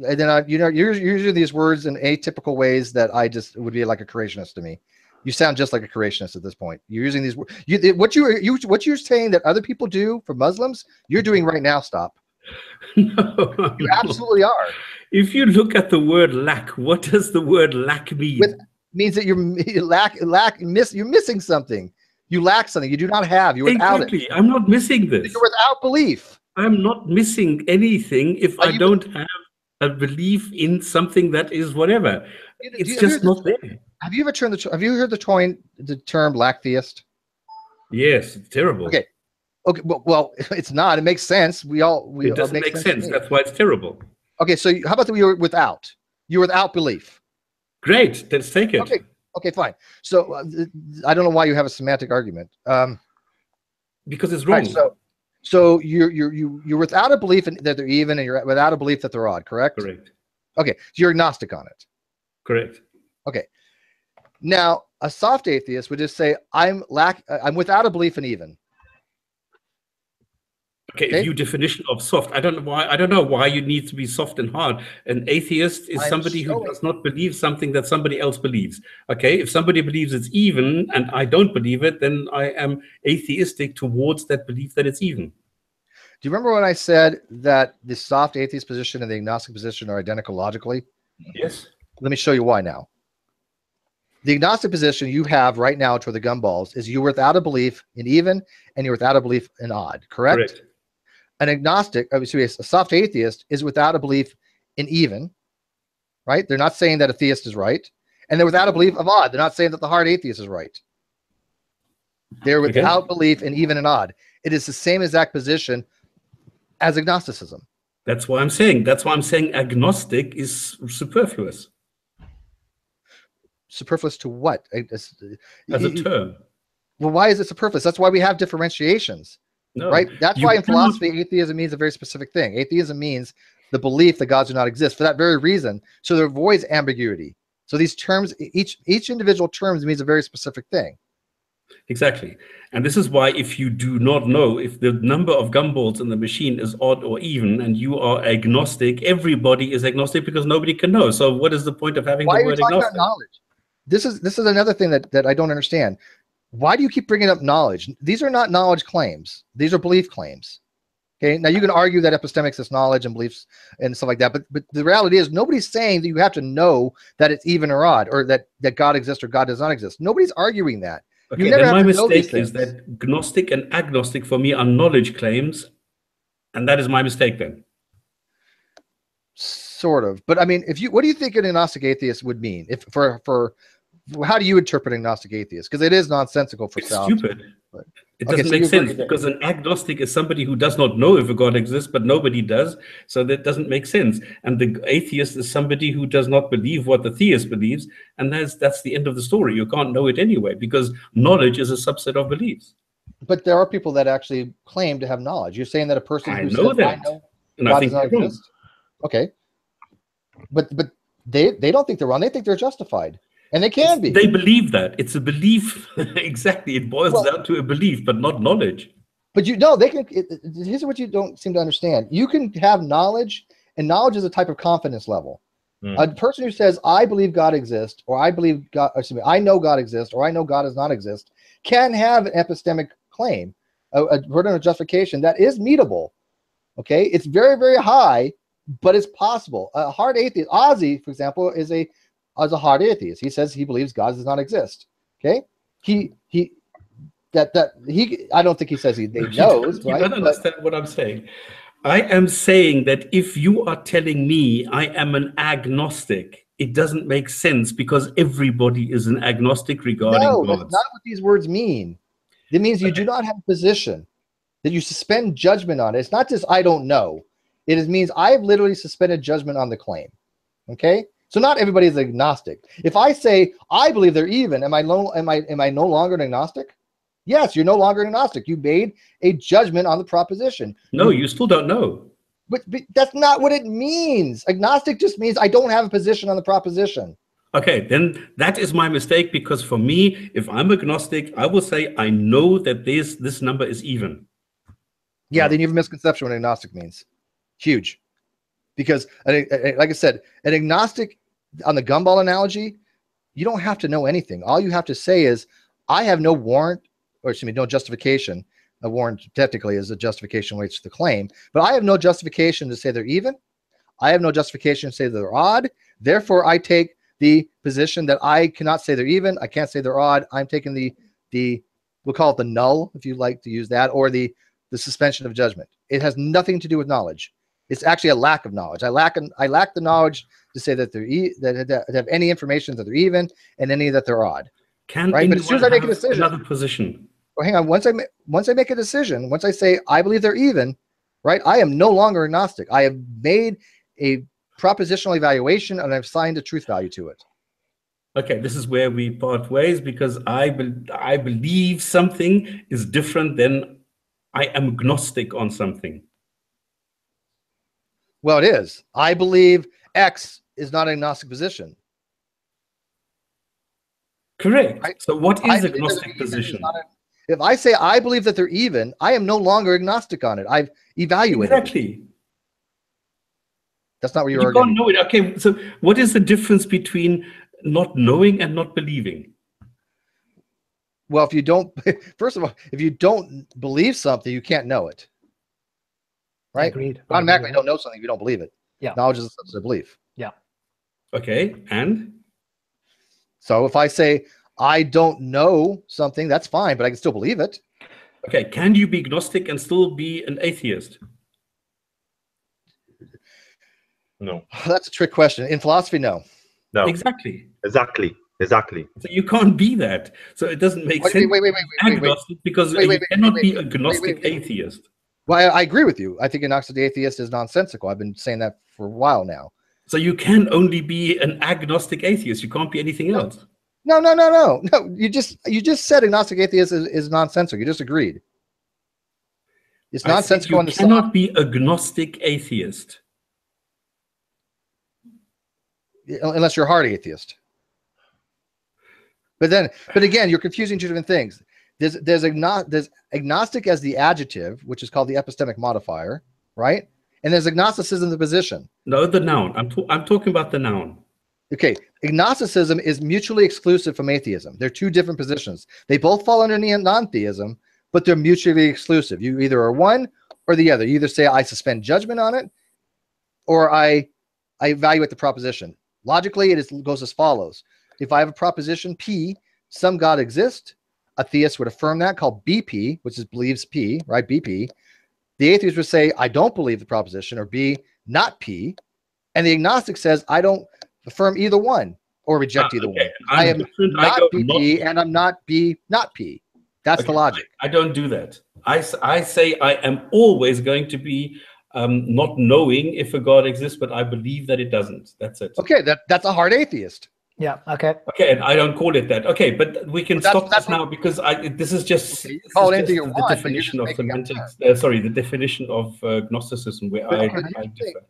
And then you're using these words in atypical ways that would be like a creationist to me. You sound just like a creationist at this point. You're using these words. What you're saying that other people do for Muslims, you're doing right now. Stop. No, you absolutely are. If you look at the word lack, what does the word lack mean? Means that you're missing something. You lack something. You do not have. You're without it. I'm not missing this. You're without belief. I'm not missing anything if I don't have a belief in something that is whatever. It's just not there. Have you ever heard the term lack theist? Yes, it's terrible. Okay. Well, it's not. It makes sense. It doesn't make sense. That's why it's terrible. Okay, so how about you're without? You're without belief. Great. Let's take it. Okay, fine. So I don't know why you have a semantic argument. Because it's wrong. Right, so you're without a belief that they're even, and you're without a belief that they're odd. Correct. Correct. Okay, so you're agnostic on it. Correct. Okay. Now, a soft atheist would just say, I'm without a belief in even. Okay, your definition of soft. I don't know why you need to be soft and hard. An atheist is somebody who does not believe something that somebody else believes. Okay, if somebody believes it's even and I don't believe it, then I am atheistic towards that belief that it's even. Do you remember when I said that the soft atheist position and the agnostic position are identical logically? Yes. Let me show you why now. The agnostic position you have right now toward the gumballs is you're without a belief in even and you're without a belief in odd, correct? Correct. An agnostic, a soft atheist, is without a belief in even, right? They're not saying that a theist is right. And they're without a belief of odd. They're not saying that the hard atheist is right. They're without belief in even and odd. It is the same exact position as agnosticism. That's why I'm saying agnostic is superfluous. Superfluous to what? As a term. Well, why is it superfluous? That's why we have differentiations. No, right? That's why in philosophy, atheism means a very specific thing. Atheism means the belief that gods do not exist for that very reason. So there avoids ambiguity. So these terms, each individual terms means a very specific thing. Exactly. And this is why if you do not know if the number of gumballs in the machine is odd or even, and you are agnostic, everybody is agnostic because nobody can know. So what is the point of having the word agnostic? Why are you talking about knowledge? This is another thing that I don't understand. Why do you keep bringing up knowledge? These are not knowledge claims. These are belief claims. Okay. Now you can argue that epistemics is knowledge and beliefs and stuff like that, but the reality is nobody's saying that you have to know that it's even or odd, or that God exists or God does not exist. Nobody's arguing that. Okay, then my mistake is that gnostic and agnostic for me are knowledge claims, and that is my mistake then. Sort of, but I mean, what do you think an agnostic atheist would mean? If for how do you interpret agnostic atheist? Because it is nonsensical for stupid. It Okay, doesn't so make you agree sense that- because an agnostic is somebody who does not know if a God exists, but nobody does. So that doesn't make sense. And the atheist is somebody who does not believe what the theist believes. And that's the end of the story. You can't know it anyway because knowledge is a subset of beliefs. But there are people that actually claim to have knowledge. You're saying that a person I who know says, that. I know And God I think does not they're wrong. exist. Okay. But they don't think they're wrong. They think they're justified. And they can be. They believe that. It's a belief. Exactly. It boils Well- down to a belief, but not knowledge. But you know, they can. Here's what you don't seem to understand. You can have knowledge, and knowledge is a type of confidence level. A person who says, "I believe God exists," or "I believe God," or excuse me, "I know God exists," or "I know God does not exist," can have an epistemic claim, a burden of justification that is meetable. Okay, it's very, very high, but it's possible. A hard atheist, Ozzy, for example, is a hard atheist. He says he believes God does not exist. Okay, he I don't think he says he knows, You right? don't understand what I'm saying. I am saying that if you are telling me I am an agnostic, it doesn't make sense because everybody is an agnostic regarding No, gods. that's not what these words mean. It means you do not have a position, that you suspend judgment on it. It's not just I don't know. It means I've literally suspended judgment on the claim. Okay? So not everybody is agnostic. If I say I believe they're even, am I no longer an agnostic? Yes, you're no longer an agnostic. You made a judgment on the proposition. No, you still don't know. But that's not what it means. Agnostic just means I don't have a position on the proposition. Okay, then that is my mistake because for me, if I'm agnostic, I will say I know that this number is even. Yeah, then you have a misconception what agnostic means. Huge. Because, like I said, an agnostic, on the gumball analogy, you don't have to know anything. All you have to say is, I have no warrant, or excuse me, no justification. A warrant technically is a justification relates to the claim, but I have no justification to say they're even. I have no justification to say they're odd. Therefore, I take the position that I cannot say they're even. I can't say they're odd. I'm taking the we'll call it the null, if you like to use that, or the suspension of judgment. It has nothing to do with knowledge. It's actually a lack of knowledge. I lack the knowledge to say that they're that have any information that they're even and any that they're odd. Can right? But as soon as I make a decision, another position. Well, hang on. Once I make a decision, once I say I believe they're even, right? I am no longer agnostic. I have made a propositional evaluation and I've assigned a truth value to it. Okay, this is where we part ways because I believe something is different than I am agnostic on something. Well, it is. I believe X is not an agnostic position. Correct. Right? So what is agnostic position? If I say I believe that they're even, I am no longer agnostic on it. I've evaluated Exactly. it. That's not what you're You arguing. can't know it. Okay, so what is the difference between not knowing and not believing? Well, if you don't, first of all, if you don't believe something, you can't know it. Right? Agreed. Automatically don't know something if you don't believe it. Yeah. Knowledge is a subset of belief. Yeah. Okay, and? So if I say I don't know something, that's fine, but I can still believe it. Okay, can you be agnostic and still be an atheist? No. That's a trick question. In philosophy, no. No. Exactly. Exactly. So you can't be that. So it doesn't make sense. Wait. Agnostic because you cannot be agnostic atheist. Well, I agree with you. I think agnostic atheist is nonsensical. I've been saying that for a while now. So you can only be an agnostic atheist. You can't be anything else. No. You just said agnostic atheist is nonsensical. You just agreed. It's nonsensical on the You cannot be agnostic atheist. unless you're a hard atheist. But again, you're confusing two different things. There's agnostic as the adjective, which is called the epistemic modifier, right? And there's agnosticism, the position. No, the noun. I'm talking about the noun. Okay, agnosticism is mutually exclusive from atheism. They're two different positions. They both fall under non-theism, but they're mutually exclusive. You either are one or the other. You either say I suspend judgment on it, or I evaluate the proposition. Logically, it goes as follows. If I have a proposition P, some God exists, a theist would affirm that, called BP, which is believes P, right? BP. The atheist would say, I don't believe the proposition, or B, not P. And the agnostic says, I don't affirm either one or reject either one. I am not BP and I'm not B, not P. That's the logic. I don't do that. I say I am always going to be not knowing if a God exists, but I believe that it doesn't. That's it. Okay, that's a hard atheist. Yeah. Okay. Okay, and I don't call it that. Okay, but we can stop this now because this is just, okay, you can call it anything you the want, but you're definition just of making semantics. Sorry, the definition of Gnosticism where I differ.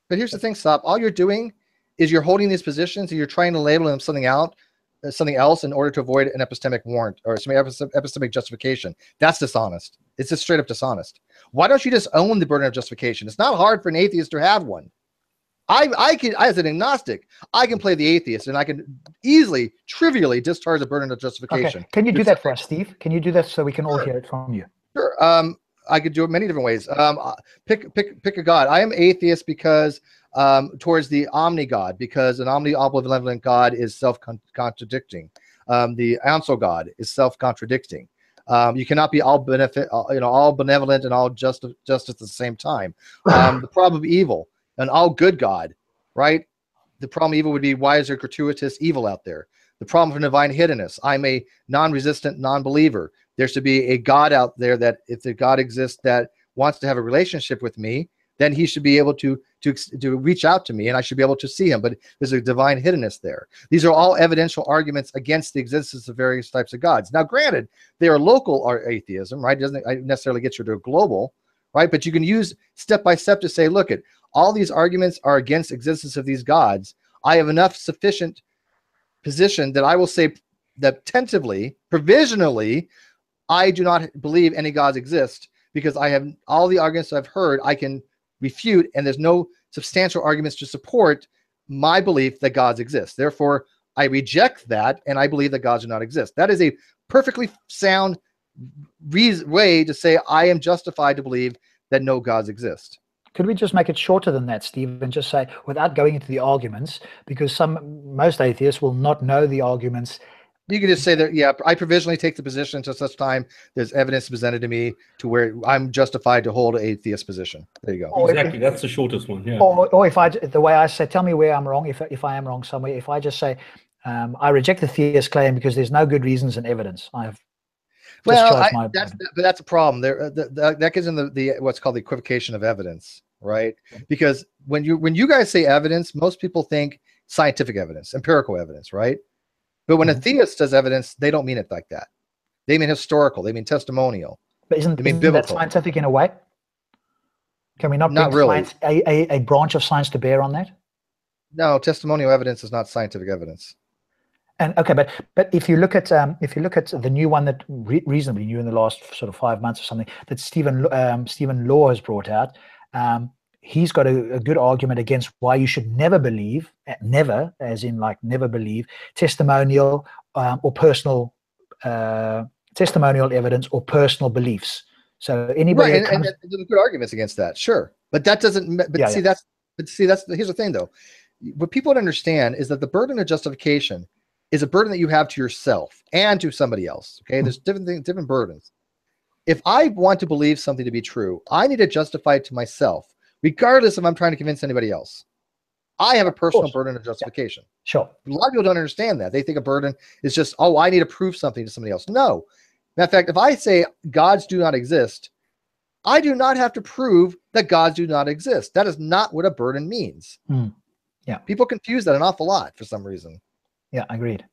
But here's the thing, Stop. All you're doing is you're holding these positions and you're trying to label them something else in order to avoid an epistemic warrant or some epistemic justification. That's dishonest. It's just straight up dishonest. Why don't you just own the burden of justification? It's not hard for an atheist to have one. I can, as an agnostic, I can play the atheist and I can easily, trivially discharge the burden of justification. Okay. Can you do that for us, Steve? Can you do that so we can all hear it from you? Sure. I could do it many different ways. Pick a God. I am atheist because towards the omni God, because an omnibenevolent God is self-contradicting. The Ansel God is self-contradicting. You cannot be all benevolent and all just at the same time. The problem of evil, an all good God, right? The problem of evil would be, why is there gratuitous evil out there? The problem of divine hiddenness. I'm a non-resistant non-believer. There should be a God out there that, if the God exists that wants to have a relationship with me, then he should be able to reach out to me and I should be able to see him. But there's a divine hiddenness there. These are all evidential arguments against the existence of various types of gods. Now, granted, they are local atheism, right? It doesn't necessarily get you to a global, right? But you can use step by step to say, look, at all these arguments are against the existence of these gods. I have enough sufficient position that I will say that tentatively, provisionally, I do not believe any gods exist, because I have all the arguments I've heard I can refute, and there's no substantial arguments to support my belief that gods exist. Therefore, I reject that, and I believe that gods do not exist. That is a perfectly sound way to say I am justified to believe that no gods exist. Could we just make it shorter than that, Steve, and just say, without going into the arguments, because most atheists will not know the arguments. You can just say that, yeah, I provisionally take the position until such time there's evidence presented to me to where I'm justified to hold an atheist position. There you go. Exactly, that's the shortest one. Yeah. Or if the way I say, tell me where I'm wrong. If I am wrong somewhere, if I just say, I reject the theist claim because there's no good reasons and evidence. I have. Well, that's a problem. That gets in the what's called the equivocation of evidence, right? Because when you guys say evidence, most people think scientific evidence, empirical evidence, right? But when a theist does evidence, they don't mean it like that. They mean historical. They mean testimonial. But isn't that scientific in a way? Can we not bring really a branch of science to bear on that? No, testimonial evidence is not scientific evidence. And okay, but if you look at the new one that reasonably new in the last sort of 5 months or something that Stephen Law has brought out, he's got a good argument against why you should never believe, never as in like never believe, testimonial or personal testimonial evidence or personal beliefs. So anybody, right, and there's good arguments against that, sure, but that doesn't. But that's here's the thing though. What people don't understand is that the burden of justification is a burden that you have to yourself and to somebody else. Okay, there's different burdens. If I want to believe something to be true, I need to justify it to myself, regardless if I'm trying to convince anybody else. I have a personal burden of justification. Yeah. Sure. A lot of people don't understand that. They think a burden is just, oh, I need to prove something to somebody else. No. Matter of fact, if I say gods do not exist, I do not have to prove that gods do not exist. That is not what a burden means. Yeah. People confuse that an awful lot for some reason. Yeah, agreed.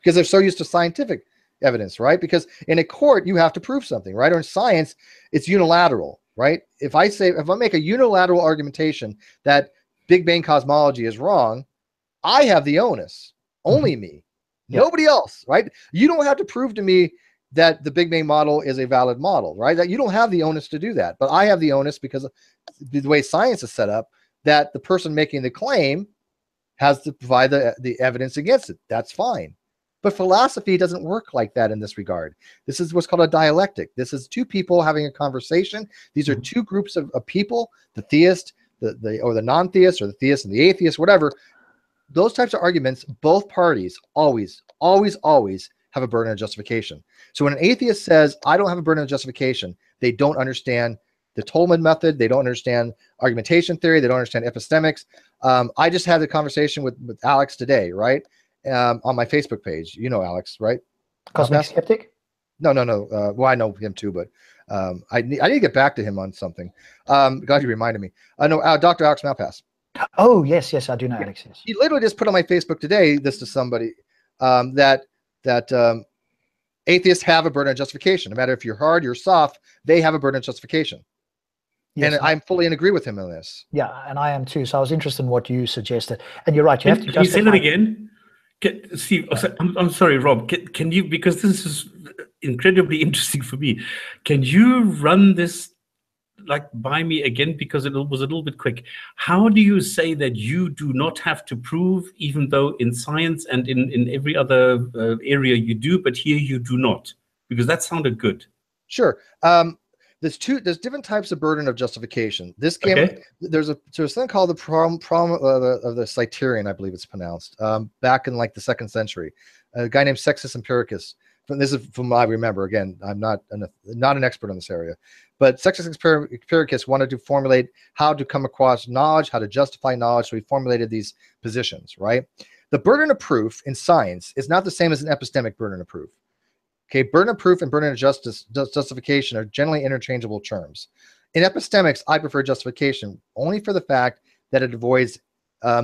Because they're so used to scientific evidence, right? Because in a court, you have to prove something, right? Or in science, it's unilateral, right? If I make a unilateral argumentation that Big Bang cosmology is wrong, I have the onus. Only me. Nobody else, right? You don't have to prove to me that the Big Bang model is a valid model, right? That you don't have the onus to do that. But I have the onus because of the way science is set up, that the person making the claim has to provide the evidence against it. That's fine. But philosophy doesn't work like that in this regard. This is what's called a dialectic. This is two people having a conversation. These are two groups of people, the theist, or the non-theist, or the theist and the atheist, whatever. Those types of arguments, both parties always have a burden of justification. So when an atheist says, I don't have a burden of justification, they don't understand the Tolman method. They don't understand argumentation theory. They don't understand epistemics. I just had a conversation with Alex today, right? On my Facebook page. You know Alex, right? Cosmic Skeptic? No. Well, I know him too, but I need to get back to him on something. Glad you reminded me. I know Dr. Alex Malpass. Oh, yes, I do know Alex. Yes. He literally just put on my Facebook today this to somebody that atheists have a burden of justification. No matter if you're hard, you're soft, they have a burden of justification. Yes, and I'm fully in agree with him on this. Yeah, and I am too. So I was interested in what you suggested. And you're right. You have to. Can you say that again? Steve, I'm sorry, Rob. Can you, because this is incredibly interesting for me. Can you run this like by me again, because it was a little bit quick? How do you say that you do not have to prove, even though in science and in every other area you do, but here you do not? Because that sounded good. Sure. There's different types of burden of justification. This came, there's something called the problem of the Cyterion, I believe it's pronounced, back in like the 2nd century. A guy named Sextus Empiricus. This is from what I remember. Again, I'm not an expert on this area, but Sextus Empiricus wanted to formulate how to come across knowledge, how to justify knowledge. So he formulated these positions, right? The burden of proof in science is not the same as an epistemic burden of proof. Okay, burden of proof and burden of justification are generally interchangeable terms. In epistemics, I prefer justification only for the fact that it avoids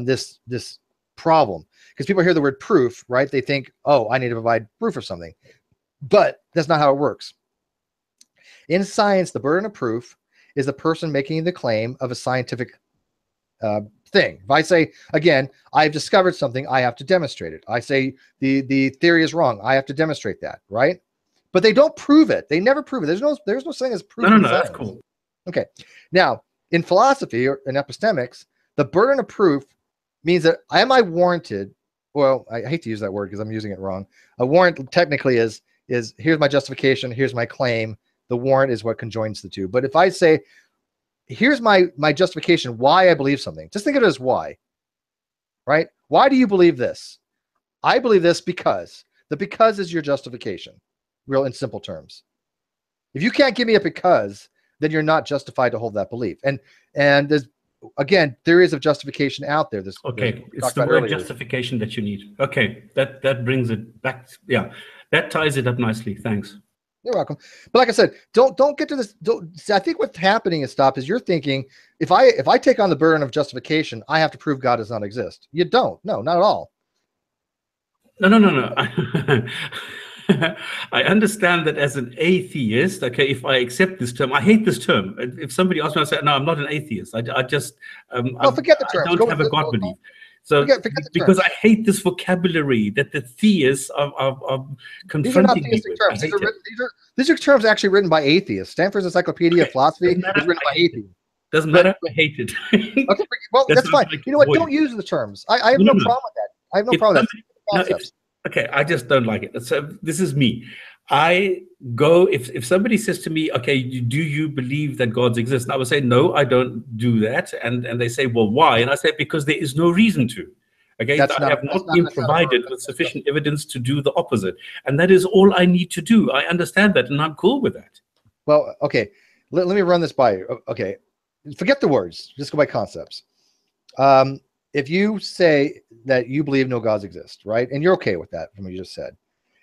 this problem. Because people hear the word proof, right? They think, oh, I need to provide proof of something. But that's not how it works. In science, the burden of proof is the person making the claim of a scientific thing. If I say, again, I've discovered something, I have to demonstrate it. I say the theory is wrong, I have to demonstrate that, right? But they don't prove it. They never prove it. There's no saying as proof. No, that's cool. Okay. Now, in philosophy or in epistemics, the burden of proof means that am I warranted? Well, I hate to use that word because I'm using it wrong. A warrant technically is here's my justification, here's my claim. The warrant is what conjoins the two. But if I say, here's my justification why I believe something, just think of it as why, right? Why do you believe this? I believe this because. The because is your justification, real in simple terms. If you can't give me a because, then you're not justified to hold that belief. And there's, again, theories of justification out there. It's the word justification that you need. Okay, that brings it back. Yeah, that ties it up nicely. Thanks. You're welcome. But like I said, don't get to this. I think what's happening is you're thinking, if I take on the burden of justification, I have to prove God does not exist. You don't. No, not at all. No. I understand that as an atheist, okay, if I accept this term, I hate this term. If somebody asks me, I say, no, I'm not an atheist. I just, forget the term. I don't have a God belief. So, because I hate this vocabulary that the theists are confronting me with. These are terms actually written by atheists. Stanford's Encyclopedia of Philosophy is written by atheists. Doesn't matter. I hate it. Okay, well, that's fine. You know what? Don't use the terms. I have no problem with that. I have no problem with that. Okay, I just don't like it. So this is me. I go, if somebody says to me, okay, do you believe that God exists? And I would say, no, I don't do that. And they say, well, why? And I say, because there is no reason to. Okay, I have not been provided with sufficient evidence to do the opposite. And that is all I need to do. I understand that, and I'm cool with that. Well, okay, let me run this by you. Okay, forget the words. Just go by concepts. If you say that you believe no gods exist, right? And you're okay with that from what you just said.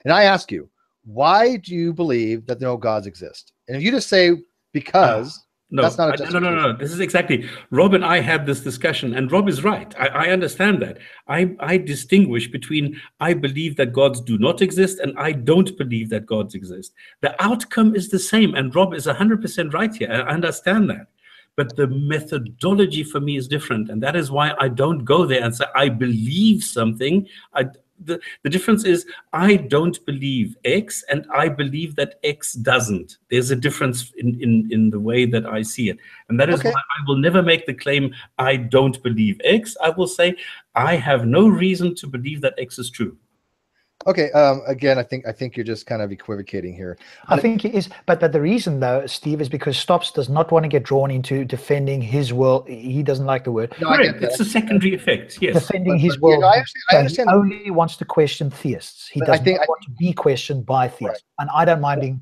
And I ask you, why do you believe that no gods exist? And if you just say, because, that's not a justification. No. This is exactly, Rob and I had this discussion, and Rob is right. I understand that. I distinguish between I believe that gods do not exist and I don't believe that gods exist. The outcome is the same, and Rob is 100% right here. I understand that. But the methodology for me is different. And that is why I don't go there and say, I believe something. The difference is I don't believe X and I believe that X doesn't. There's a difference in the way that I see it. And that is why I will never make the claim, I don't believe X. I will say, I have no reason to believe that X is true. Okay. Again, I think you're just kind of equivocating here. I think it is, but the reason though, Steve, is because Stops does not want to get drawn into defending his world. He doesn't like the word. No, correct. It's a secondary effect. Yes. Defending his world. I understand. He only wants to question theists. He doesn't want to be questioned by theists. Right. And I don't mind being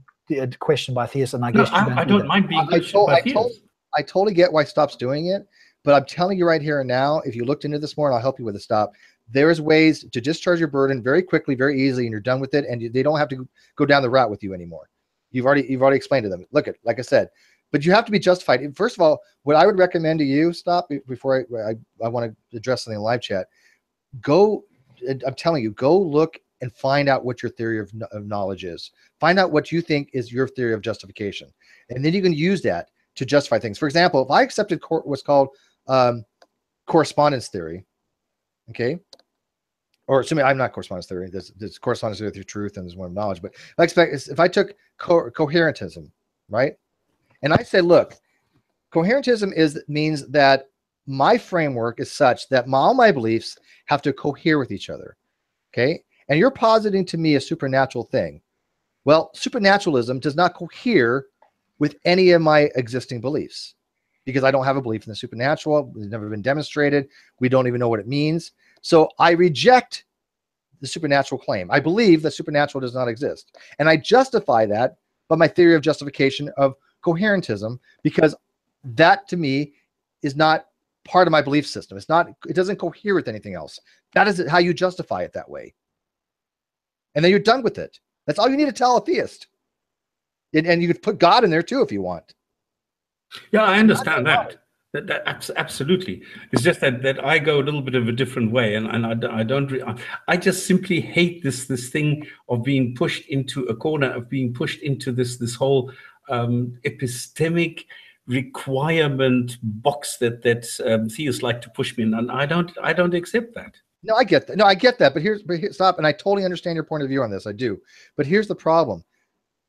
questioned by theists. And I guess I don't mind being questioned by theists. I totally get why Stops doing it, But I'm telling you right here and now, if you looked into this more, and I'll help you with a stop, there's ways to discharge your burden very quickly, very easily, and you're done with it, and they don't have to go down the route with you anymore. You've already explained to them. Look, like I said, but you have to be justified. First of all, what I would recommend to you, stop before I want to address something in live chat. Go, I'm telling you, go look and find out what your theory of knowledge is. Find out what you think is your theory of justification, and then you can use that to justify things. For example, if I accepted what's called correspondence theory, okay, or assuming I'm not correspondence theory, there's correspondence theory through truth and there's one of knowledge, but if I took coherentism, right, and I say, look, coherentism means that my framework is such that all my beliefs have to cohere with each other, okay, and you're positing to me a supernatural thing. Well, supernaturalism does not cohere with any of my existing beliefs, because I don't have a belief in the supernatural. It's never been demonstrated. We don't even know what it means. So I reject the supernatural claim. I believe that supernatural does not exist. And I justify that by my theory of justification of coherentism, because that to me is not part of my belief system. It doesn't cohere with anything else. That is how you justify it that way. And then you're done with it. That's all you need to tell a theist. And you could put God in there too if you want. Yeah, I understand that. Absolutely. It's just that I go a little bit of a different way, and I just simply hate this thing of being pushed into a corner, of being pushed into this whole epistemic requirement box that theists like to push me in, and I don't accept that. No, I get that. No, I get that. But here's stop. And I totally understand your point of view on this. I do. But here's the problem.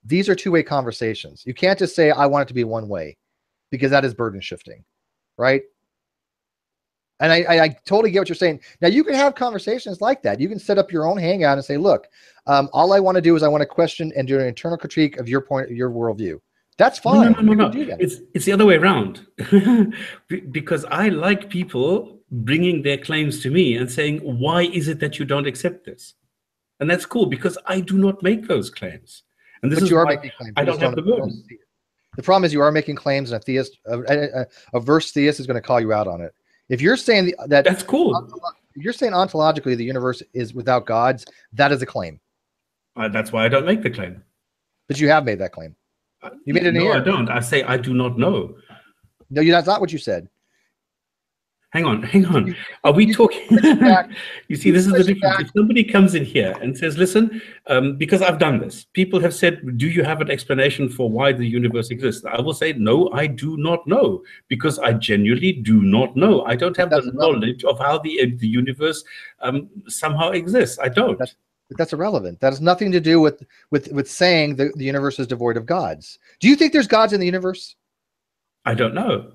These are two-way conversations. You can't just say, I want it to be one way, because that is burden shifting, right? And I totally get what you're saying. Now, you can have conversations like that. You can set up your own hangout and say, look, all I want to do is I want to question and do an internal critique of your worldview. That's fine. No. It's the other way around. Because I like people bringing their claims to me and saying, why is it that you don't accept this? And that's cool, because I do not make those claims. And this is why I don't have the burden. The problem is you are making claims, and a verse theist is going to call you out on it. If you're saying that's cool. If you're saying ontologically the universe is without gods, that is a claim. That's why I don't make the claim. But you have made that claim. You made it in here. No, I don't. I say I do not know. No, that's not what you said. Hang on. Are we talking? You see, this is the difference. If somebody comes in here and says, listen, because I've done this, people have said, do you have an explanation for why the universe exists? I will say, no, I do not know, because I genuinely do not know. I don't have the knowledge of how the universe somehow exists. I don't. But that's irrelevant. That has nothing to do with saying the universe is devoid of gods. Do you think there's gods in the universe? I don't know.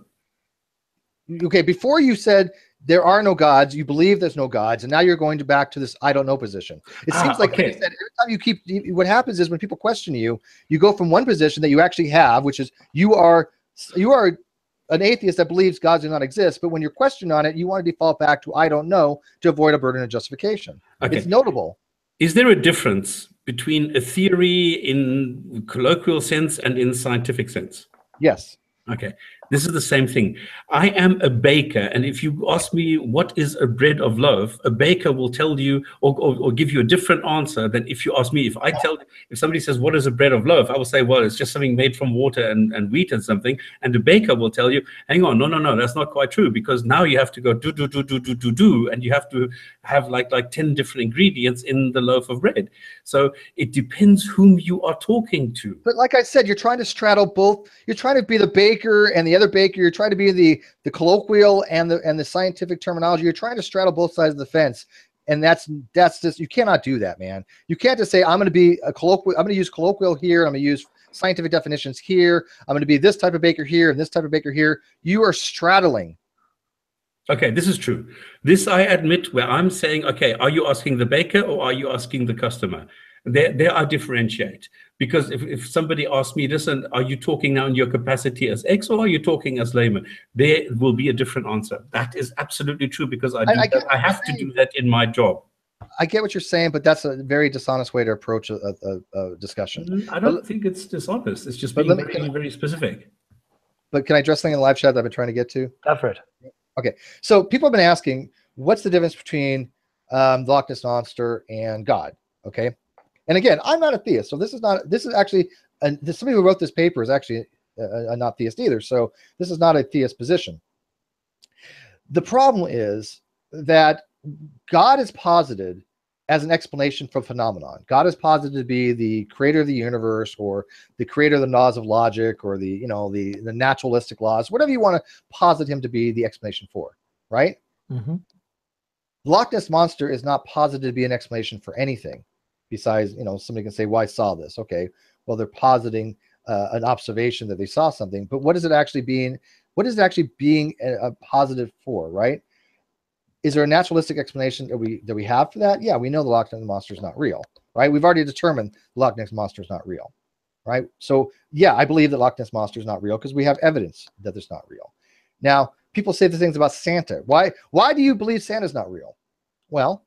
Okay, before you said there are no gods, you believe there's no gods, and now you're going back to this I don't know position. It seems like, like I said, every time what happens is when people question you, you go from one position that you actually have, which is you are an atheist that believes gods do not exist, but when you're questioned on it, you want to default back to I don't know to avoid a burden of justification. Okay. It's notable. Is there a difference between a theory in colloquial sense and in scientific sense? Yes. Okay, this is the same thing. I am a baker, and if you ask me what is a bread of loaf, a baker will tell you or give you a different answer than if you ask me. If somebody says, what is a bread of loaf, I will say, well, it's just something made from water and wheat and something. And the baker will tell you, hang on, no, that's not quite true, because now you have to go do, and you have to have like 10 different ingredients in the loaf of bread. So it depends whom you are talking to. But like I said, you're trying to straddle both. You're trying to be the baker and the other baker. You're trying to be the colloquial and the scientific terminology. You're trying to straddle both sides of the fence, and that's just, you cannot do that, man. You can't just say I'm going to be a colloquial. I'm going to use colloquial here. I'm going to use scientific definitions here. I'm going to be this type of baker here and this type of baker here. You are straddling. Okay, this is true. This I admit, where I'm saying, okay, are you asking the baker or are you asking the customer? There I differentiate, because if somebody asks me, listen, are you talking now in your capacity as X or are you talking as layman? There will be a different answer. That is absolutely true, because I have to do that in my job. I get what you're saying, but that's a very dishonest way to approach a discussion. I don't think it's dishonest. It's just being very specific. But can I address something in the live chat that I've been trying to get to? Go for it. Okay, so people have been asking, what's the difference between the Loch Ness Monster and God? Okay, and again, I'm not a theist, so this is actually, somebody who wrote this paper is actually a not theist either, so this is not a theist position. The problem is that God is posited as an explanation for phenomenon. God is posited to be the creator of the universe, or the creator of the laws of logic, or the naturalistic laws, whatever you want to posit him to be the explanation for, right? Mm-hmm. The Loch Ness Monster is not posited to be an explanation for anything besides, somebody can say, well, I saw this. Okay, well, they're positing an observation that they saw something, but what is it actually being a positive for, right? Is there a naturalistic explanation that we have for that? Yeah, we know the Loch Ness Monster is not real, right? We've already determined the Loch Ness Monster is not real, right? So yeah, I believe that Loch Ness Monster is not real because we have evidence that it's not real. Now, people say the things about Santa. Why do you believe Santa's not real? Well,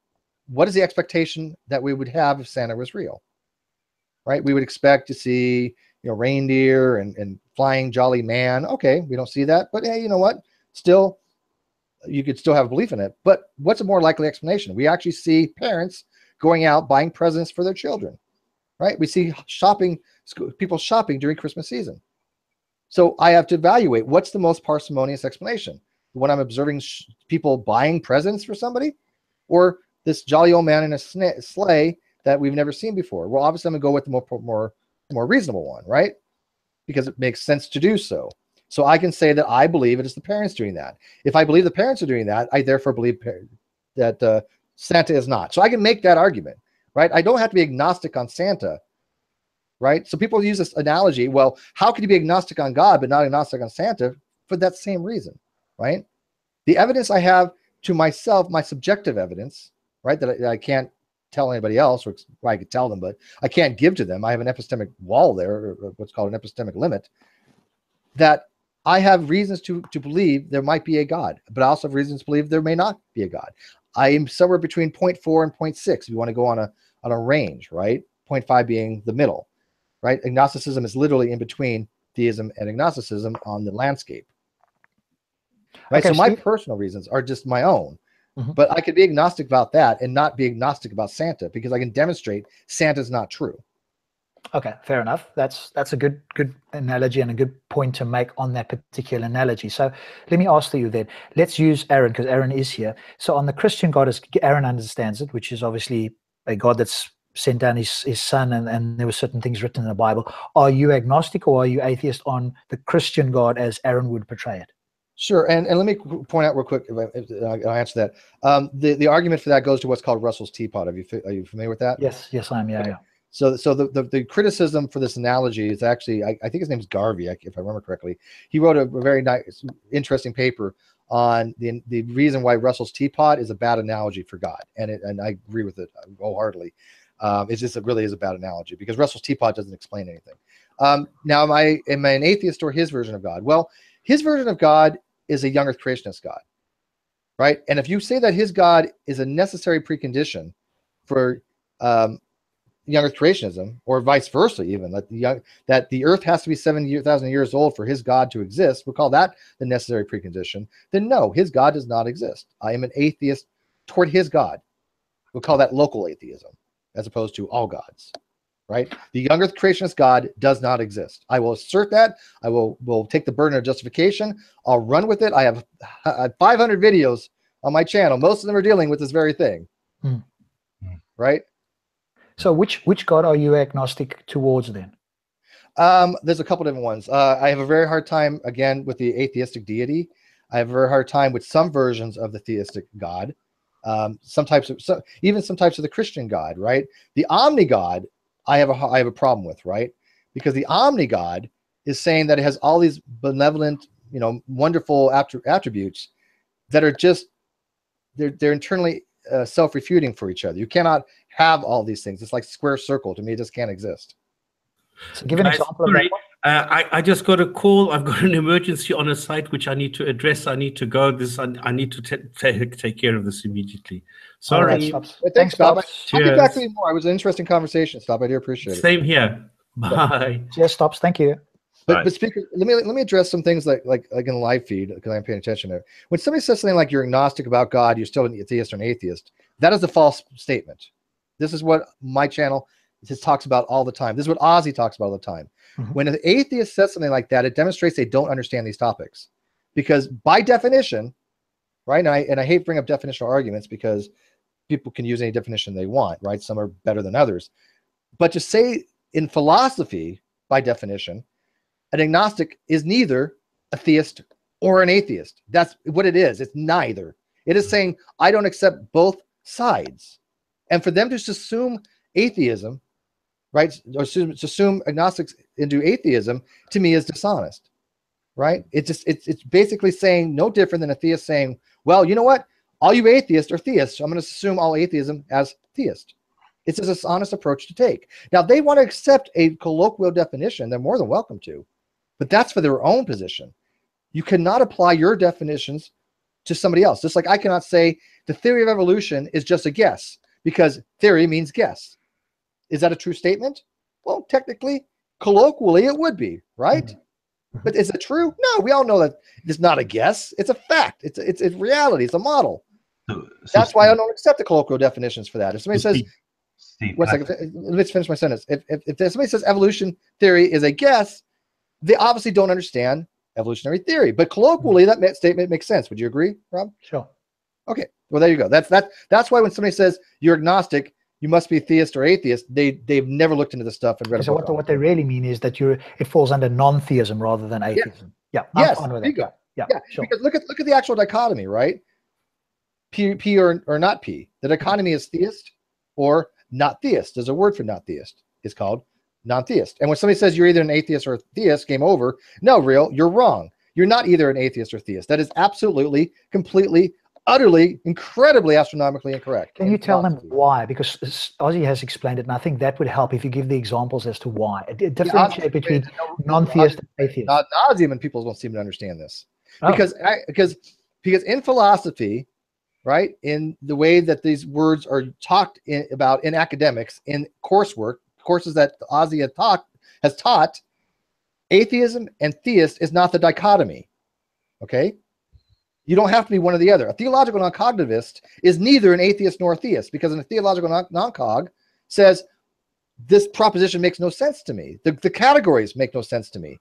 what is the expectation that we would have if Santa was real, right? We would expect to see, reindeer and flying jolly man. Okay, we don't see that, but hey, you know what? Still, you could still have a belief in it. But what's a more likely explanation? We actually see parents going out buying presents for their children, right? We see people shopping during Christmas season. So I have to evaluate what's the most parsimonious explanation. When I'm observing people buying presents for somebody, or this jolly old man in a sleigh that we've never seen before. Well, obviously I'm gonna go with the more reasonable one, right? Because it makes sense to do so. So I can say that I believe it is the parents doing that. If I believe the parents are doing that, I therefore believe that Santa is not. So I can make that argument, right? I don't have to be agnostic on Santa, right? So people use this analogy. Well, how can you be agnostic on God but not agnostic on Santa? For that same reason, right? The evidence I have to myself, my subjective evidence, right, that I can't tell anybody else, or I could tell them, but I can't give to them. I have an epistemic wall there, or what's called an epistemic limit, that I have reasons to believe there might be a God, but I also have reasons to believe there may not be a God. I am somewhere between 0.4 and 0.6 if you want to go on a range, right? 0.5 being the middle, right? Agnosticism is literally in between theism and agnosticism on the landscape, right? Okay, so my Steve? personal reasons are just my own, Mhm. but I could be agnostic about that and not be agnostic about Santa, because I can demonstrate Santa's not true. Okay, fair enough. That's a good analogy and a good point to make on that particular analogy. So let me ask you then. Let's use Aaron, because Aaron is here. So on the Christian God, as Aaron understands it, which is obviously a God that's sent down his son, and there were certain things written in the Bible. Are you agnostic or are you atheist on the Christian God as Aaron would portray it? Sure, and let me point out real quick, if I'll answer that. The argument for that goes to what's called Russell's teapot. Are you familiar with that? Yes, I am. Yeah, Okay. yeah. So the criticism for this analogy is actually, I think his name's Garvey, if I remember correctly. He wrote a very nice, interesting paper on the reason why Russell's teapot is a bad analogy for God, and I agree with it wholeheartedly. It's just, it really is a bad analogy because Russell's teapot doesn't explain anything. Now, am I an atheist or his version of God? Well, his version of God is a young Earth creationist God, right? And if you say that his God is a necessary precondition for young Earth creationism, or vice versa, even that the Earth has to be 7,000 years old for his God to exist, we'll call that the necessary precondition. Then no, his God does not exist. I am an atheist toward his God. We'll call that local atheism, as opposed to all gods. Right? The young Earth creationist God does not exist. I will assert that. I will take the burden of justification. I'll run with it. I have 500 videos on my channel. Most of them are dealing with this very thing. Right? So which God are you agnostic towards then? There's a couple different ones. I have a very hard time, again, with the atheistic deity. I have a very hard time with some versions of the theistic God. Even some types of the Christian God, right? The omni God, I have a problem with, right? Because the omni God is saying that it has all these benevolent, wonderful attributes that are just, they're internally self-refuting for each other. You cannot have all these things. It's like square circle. To me, it just can't exist. So give an example of that one. I just got a call. I've got an emergency on a site which I need to address. I need to go. I need to take care of this immediately. Sorry. Right, thanks, Stop. Cheers. I'll get back to you more. It was an interesting conversation, Stop. I do appreciate it. Same here. Bye. Cheers, Stops. Thank you. But speaker, let me address some things like in the live feed because I'm paying attention there. When somebody says something like you're agnostic about God, you're still an atheist or an atheist. That is a false statement. This is what my channel talks about all the time. This is what Ozzy talks about all the time. When an atheist says something like that, it demonstrates they don't understand these topics, because by definition, right? And I hate bringing up definitional arguments because people can use any definition they want, right? Some are better than others. But to say in philosophy, by definition, an agnostic is neither a theist or an atheist. That's what it is. It's neither. It is saying, I don't accept both sides. And for them to assume atheism, right, or to assume agnostics into atheism, to me is dishonest, right? It's basically saying no different than a theist saying, well, you know what? All you atheists are theists. So I'm going to assume all atheism as theist. It's a dishonest approach to take. Now, if they want to accept a colloquial definition, they're more than welcome to. But that's for their own position. You cannot apply your definitions to somebody else. Just like I cannot say the theory of evolution is just a guess, because theory means guess. Is that a true statement? Well, technically, colloquially, it would be, right? But is it true? No, we all know that it's not a guess. It's a fact. It's reality. It's a model. That's why I don't accept the colloquial definitions for that. If somebody says, one second, let's finish my sentence. If somebody says evolution theory is a guess, they obviously don't understand evolutionary theory. But colloquially, that statement makes sense. Would you agree, Rob? Sure. Okay. Well, there you go. That's why when somebody says you're agnostic, you must be theist or atheist, they've never looked into this stuff and read a book. So what they really mean is that it falls under non-theism rather than atheism. Yeah. Yes. I'm fine with There you that. go. Yeah. Sure. Because look at the actual dichotomy, right? P or not P. The dichotomy is theist or not theist. There's a word for not theist. It's called non-theist. And when somebody says you're either an atheist or a theist, game over. No, you're wrong. You're not either an atheist or theist. That is absolutely, completely, utterly, incredibly, astronomically incorrect. Can you tell them why? Because Ozzy has explained it, and I think that would help if you give the examples as to why. Differentiate between non-theist and atheist. Nauseam, and people don't seem to understand this. Because in philosophy, right, in the way that these words are talked about in academics, in courses that Ozzy has taught, atheism and theist is not the dichotomy. Okay? You don't have to be one or the other. A theological non-cognitivist is neither an atheist nor a theist, because a theological non-cog says this proposition makes no sense to me. The categories make no sense to me.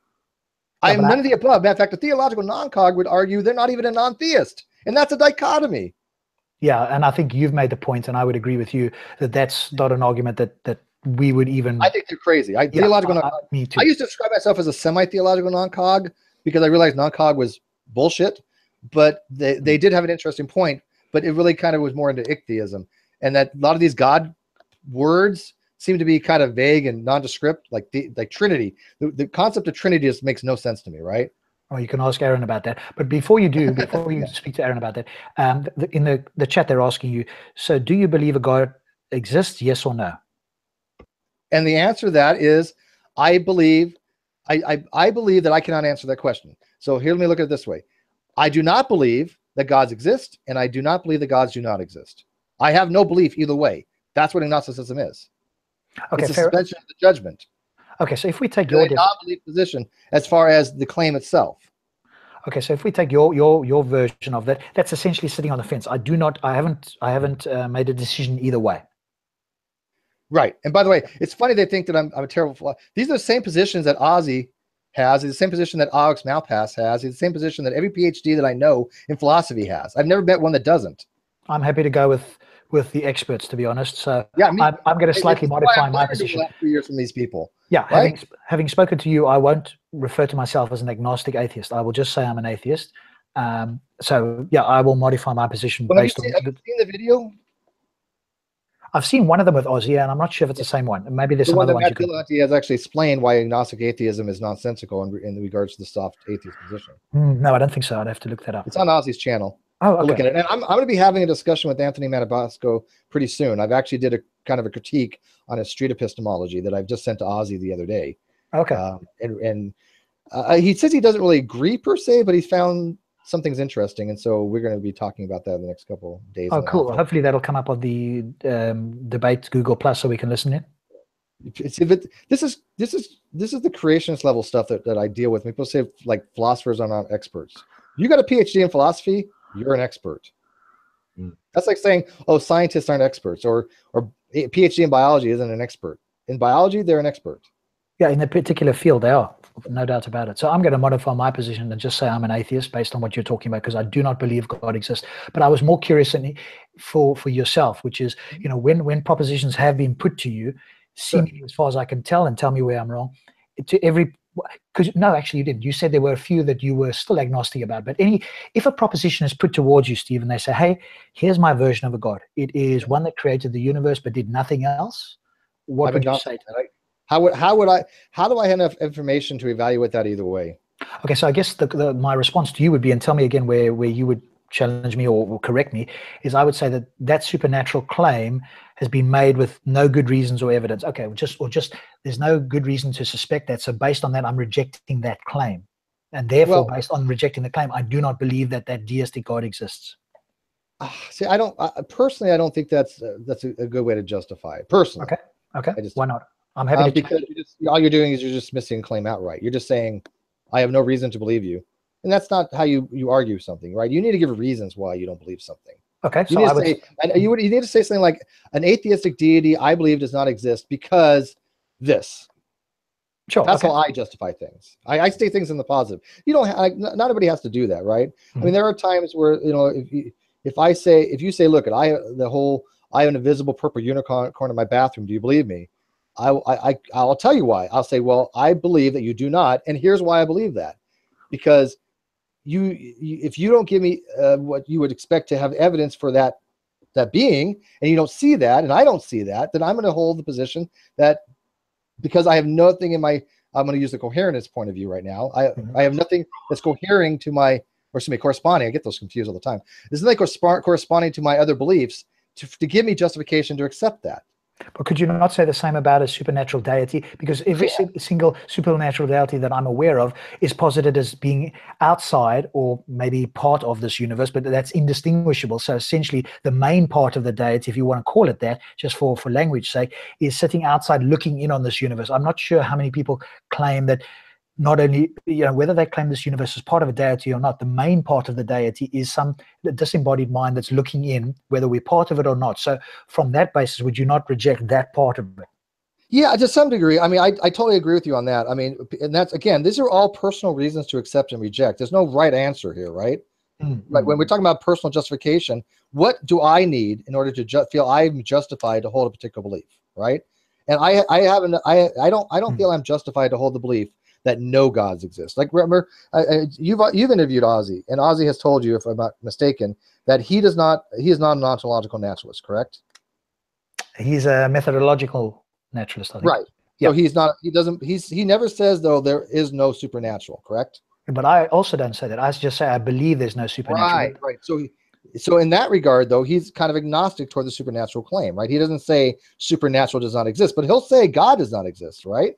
I am none of the above. In fact, a theological non-cog would argue they're not even a non-theist, and that's a dichotomy. Yeah, and I think you've made the point, and I would agree with you that that's not an argument that we would even. I think they're crazy. Theological non-cog. Me too. I used to describe myself as a semi-theological non-cog because I realized non-cog was bullshit. But they did have an interesting point, but it really kind of was more into ichtheism, and that a lot of these God words seem to be kind of vague and nondescript, like Trinity. The concept of Trinity just makes no sense to me, right? Oh, you can ask Aaron about that. But before you do, before you speak to Aaron about that, in the chat they're asking you, so do you believe a God exists, yes or no? And the answer to that is, I believe that I cannot answer that question. So here, let me look at it this way. I do not believe that gods exist, and I do not believe that gods do not exist. I have no belief either way. That's what agnosticism is. Okay, it's a suspension of the judgment. Okay, so if we take your non-belief position as far as the claim itself. Okay, so if we take your version of that, that's essentially sitting on the fence. I haven't made a decision either way. Right, and by the way, it's funny they think that I'm a terrible. These are the same positions that Ozzy has. It's the same position that Alex Malpass has. It's the same position that every PhD that I know in philosophy has. I've never met one that doesn't. I'm happy to go with the experts, to be honest. So yeah, I'm going to slightly modify my position. The last 3 years from these people. Yeah, right? having spoken to you, I won't refer to myself as an agnostic atheist. I will just say I'm an atheist. So yeah, I will modify my position based on. Have you seen the video? I've seen one of them with Ozzy, and I'm not sure if it's the same one. Maybe there's some other ones. The one that Matt has actually explained why agnostic atheism is nonsensical in regards to the soft atheist position. No, I don't think so. I'd have to look that up. It's on Ozzy's channel. Oh, okay. Look at it. And I'm going to be having a discussion with Anthony Matabasco pretty soon. I've actually did a kind of a critique on his street epistemology that I've just sent to Ozzy the other day. Okay. He says he doesn't really agree per se, but he found some things interesting, and so we're going to be talking about that in the next couple of days. Oh, cool. Hopefully that'll come up on the debate Google Plus so we can listen in. This is the creationist level stuff that I deal with. People say like philosophers are not experts. You got a PhD in philosophy, you're an expert. That's like saying, oh, scientists aren't experts, or a PhD in biology isn't an expert. In biology, they're an expert. Yeah, in a particular field, they are, no doubt about it. So I'm going to modify my position and just say I'm an atheist based on what you're talking about, because I do not believe God exists. But I was more curious for yourself, which is, when propositions have been put to you, seemingly, as far as I can tell, and tell me where I'm wrong, no, actually you didn't. You said there were a few that you were still agnostic about. But if a proposition is put towards you, Steve, and they say, hey, here's my version of a God. It is one that created the universe but did nothing else. What would you say to that? How do I have enough information to evaluate that either way? Okay, so I guess my response to you would be, and tell me again where you would challenge me or correct me, is I would say that supernatural claim has been made with no good reasons or evidence. Okay, or just there's no good reason to suspect that. So based on that, I'm rejecting that claim. And therefore, based on rejecting the claim, I do not believe that deistic God exists. See, I don't think that's a good way to justify it, personally. Okay. Why not? I'm happy to because all you're doing is you're just missing a claim outright. You're just saying, I have no reason to believe you. And that's not how you argue something, right? You need to give reasons why you don't believe something. Okay. You need to say something like, an atheistic deity I believe does not exist because this. Sure. That's how I justify things. I state things in the positive. You don't not everybody has to do that, right? I mean, there are times where, if you say, look, I have an invisible purple unicorn in my bathroom. Do you believe me? I'll tell you why. I'll say, well, I believe that you do not, and here's why I believe that. Because if you don't give me what you would expect to have evidence for that being, and you don't see that, and I don't see that, then I'm going to hold the position that because I have nothing I'm going to use the coherence point of view right now. I have nothing that's corresponding. I get those confused all the time. There's nothing corresponding to my other beliefs to give me justification to accept that. But could you not say the same about a supernatural deity? Because every single supernatural deity that I'm aware of is posited as being outside or maybe part of this universe, but that's indistinguishable. So essentially the main part of the deity, if you want to call it that, just for language's sake, is sitting outside looking in on this universe. I'm not sure how many people claim that not only, whether they claim this universe is part of a deity or not, the main part of the deity is some disembodied mind that's looking in, whether we're part of it or not. So from that basis, would you not reject that part of it? Yeah, to some degree. I mean, I totally agree with you on that. I mean, and that's, again, these are all personal reasons to accept and reject. There's no right answer here, right? Mm-hmm. Right. When we're talking about personal justification, what do I need in order to feel I'm justified to hold a particular belief, right? And I don't feel I'm justified to hold the belief that no gods exist. Like, remember, you've interviewed Ozzy, and Ozzy has told you, if I'm not mistaken, that he is not an ontological naturalist, correct? He's a methodological naturalist, I think. Right. So he never says, though, there is no supernatural, correct? But I also don't say that. I just say I believe there's no supernatural. Right. So in that regard, though, he's kind of agnostic toward the supernatural claim, right? He doesn't say supernatural does not exist, but he'll say God does not exist, right?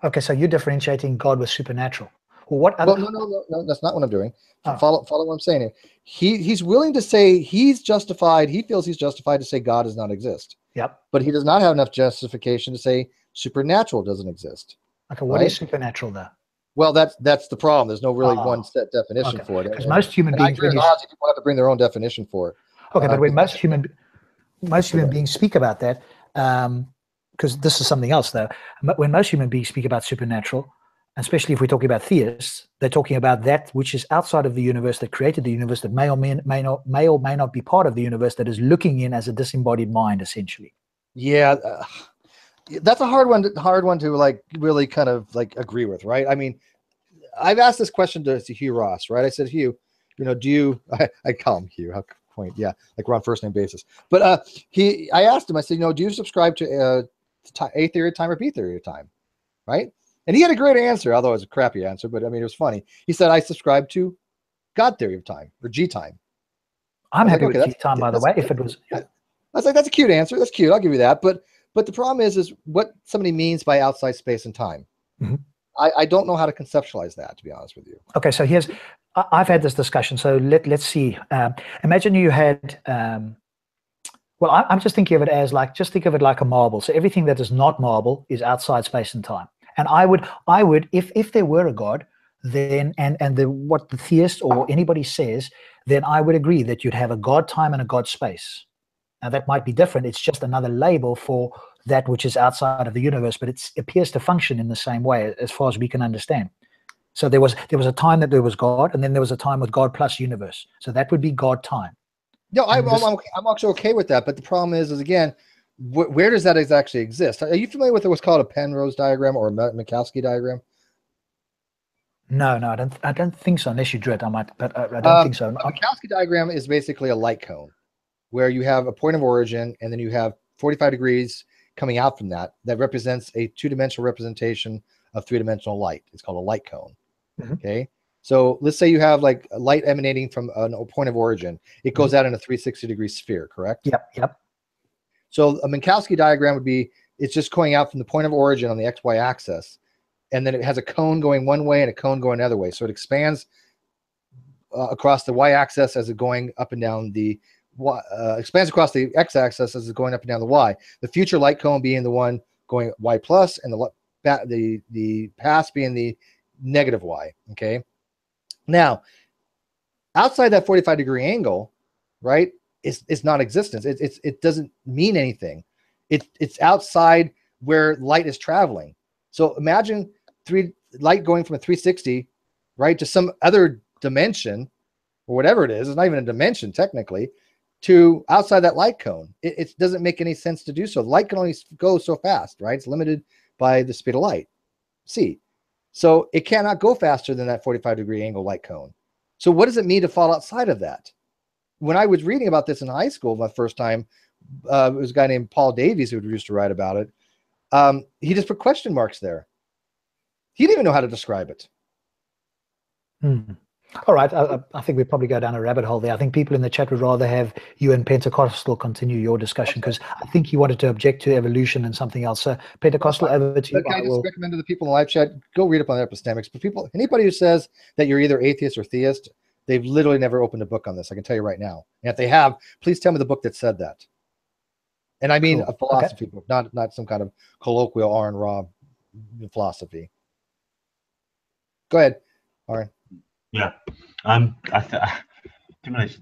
Okay, so you're differentiating God with supernatural. Well, what other? Well, no, that's not what I'm doing. Follow what I'm saying here. He's willing to say he's justified. He feels he's justified to say God does not exist. Yep. But he does not have enough justification to say supernatural doesn't exist. Okay, what is supernatural though? Well, that's the problem. There's no really one set definition for it. Because most human beings, people have to bring their own definition for it. Okay, but when most human beings speak about that, because this is something else though. When most human beings speak about supernatural, especially if we're talking about theists, they're talking about that which is outside of the universe, that created the universe, that may or may not be part of the universe, that is looking in as a disembodied mind, essentially. Yeah, that's a hard one to like really kind of like agree with, right? I mean, I've asked this question to Hugh Ross, right? I said, Hugh, do you? I call him Hugh. How point? Yeah, like we're on first name basis. But I asked him. I said, do you subscribe to A theory of time or B theory of time, right? And he had a great answer, although it was a crappy answer, but I mean, it was funny. He said, I subscribe to God theory of time, or G time. I'm happy with G time, by the way. If it was, I was like, that's a cute answer. That's cute. I'll give you that. But the problem is what somebody means by outside space and time. Mm-hmm. I don't know how to conceptualize that, to be honest with you. Okay, so I've had this discussion. So let's see. Imagine you had Well, I'm just thinking of it as like, just think of it like a marble. So everything that is not marble is outside space and time. And I would, if there were a God, then what the theist or anybody says, then I would agree that you'd have a God time and a God space. Now that might be different. It's just another label for that which is outside of the universe, but it appears to function in the same way as far as we can understand. So there was a time that there was God, and then there was a time with God plus universe. So that would be God time. No, I'm actually okay with that. But the problem is again, where does that actually exist? Are you familiar with what's called a Penrose diagram or a Minkowski diagram? No, I don't think so. Unless you drew it, I might, but I don't think so. A Minkowski diagram is basically a light cone, where you have a point of origin, and then you have 45 degrees coming out from that. That represents a two-dimensional representation of three-dimensional light. It's called a light cone. Mm-hmm. Okay. So let's say you have like light emanating from a point of origin. It goes out in a 360-degree sphere, correct? Yep. So a Minkowski diagram would be, it's just going out from the point of origin on the XY axis. And then it has a cone going one way and a cone going another way. So it expands across the Y axis as it's going up and down the expands across the X axis as it's going up and down the Y. The future light cone being the one going Y plus, and the past being the negative Y. Okay. Now, outside that 45-degree angle, right, it's non-existence. It doesn't mean anything. It's outside where light is traveling. So imagine light going from a 360, right, to some other dimension, or whatever it is. It's not even a dimension technically, to outside that light cone. It doesn't make any sense to do so. The light can only go so fast, right? It's limited by the speed of light, c. So it cannot go faster than that 45-degree angle light cone. So what does it mean to fall outside of that? When I was reading about this in high school, my first time, it was a guy named Paul Davies who used to write about it. He just put question marks there. He didn't even know how to describe it. All right. I think we probably go down a rabbit hole there. I think people in the chat would rather have you and Pentecostal continue your discussion, because I think you wanted to object to evolution and something else. So Pentecostal, over to you. I just recommend to the people in the live chat, go read up on epistemics. But anybody who says that you're either atheist or theist, they've literally never opened a book on this. I can tell you right now. And if they have, please tell me the book that said that. And I mean a philosophy book, not some kind of colloquial R and Raw philosophy. Go ahead, Aaron. Yeah,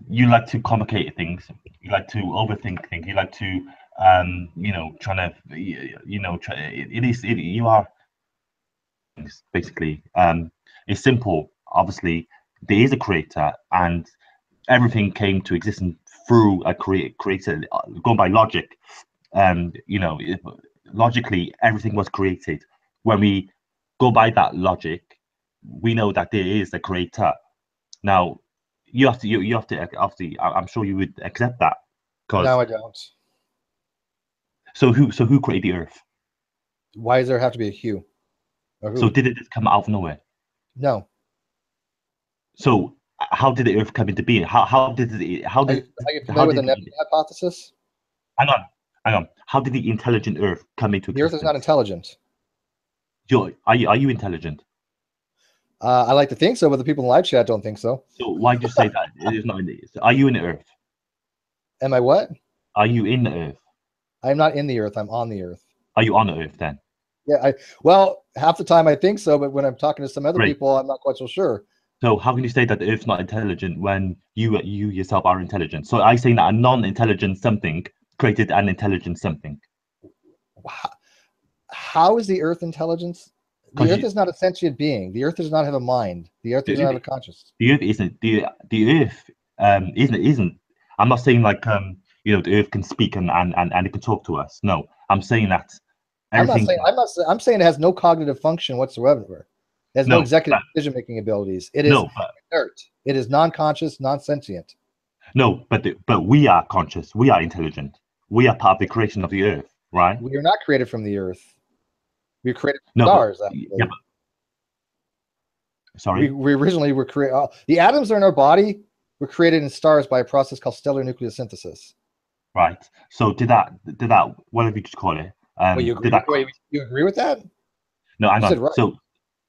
you like to complicate things. You like to overthink things. You like to, basically, it's simple. Obviously, there is a creator, and everything came to existence through a creator. Going by logic, logically, everything was created. When we go by that logic, we know that there is a creator. Now, you have to obviously, I'm sure you would accept that. No, I don't. So who created the Earth? Why does there have to be a who? So did it just come out of nowhere? No. So how did the Earth come into being? Are you familiar with the Nebula hypothesis? Hang on. How did the intelligent Earth come into existence? The Earth is not intelligent. Are you intelligent? I like to think so, but the people in the live chat don't think so. So why do you say that? It is not in the Earth. Are you in the Earth? Am I what? Are you in the Earth? I'm not in the Earth. I'm on the Earth. Are you on the Earth then? Yeah. Well, half the time I think so, but when I'm talking to some other people, I'm not quite so sure. So how can you say that the Earth's not intelligent when you yourself are intelligent? So I'm saying that a non-intelligent something created an intelligent something. How is the Earth intelligence? The Earth is not a sentient being. The Earth does not have a mind. The Earth does not have a consciousness. The Earth isn't. The Earth isn't. I'm not saying like the Earth can speak and it can talk to us. No, I'm saying that. I'm saying it has no cognitive function whatsoever. It has no executive decision-making abilities. It is inert. It is non-conscious, non-sentient. No, but we are conscious. We are intelligent. We are part of the creation of the Earth, right? We are not created from the Earth. We created stars. Yeah, sorry. We originally were created. The atoms that are in our body were created in stars by a process called stellar nucleosynthesis. Right. So did that? Whatever you just call it. You agree with that? No, hang on. Right. So,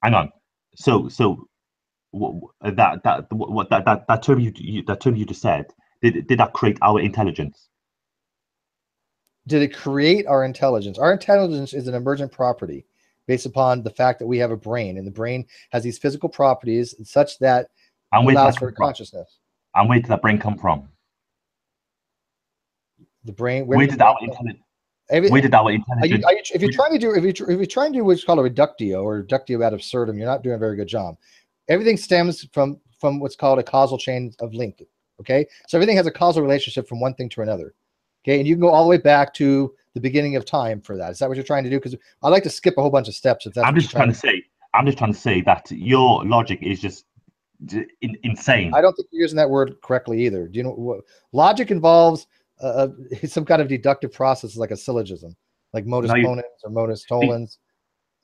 hang on. So that term you just said, did that create our intelligence? did it create our intelligence? Our intelligence is an emergent property based upon the fact that we have a brain, and the brain has these physical properties such that allows for consciousness. And where did that brain come from? The brain. Where did our intelligence? Where did our intelligence? If you're trying to do what's called a reductio or reductio ad absurdum, you're not doing a very good job. Everything stems from what's called a causal chain of link. Okay, so everything has a causal relationship from one thing to another. Okay, and you can go all the way back to the beginning of time for that. Is that what you're trying to do? Because I like to skip a whole bunch of steps. If that's I'm just trying to say that your logic is just insane. I don't think you're using that word correctly either. Do you know what logic involves? Some kind of deductive process, like a syllogism, like modus ponens or modus tollens.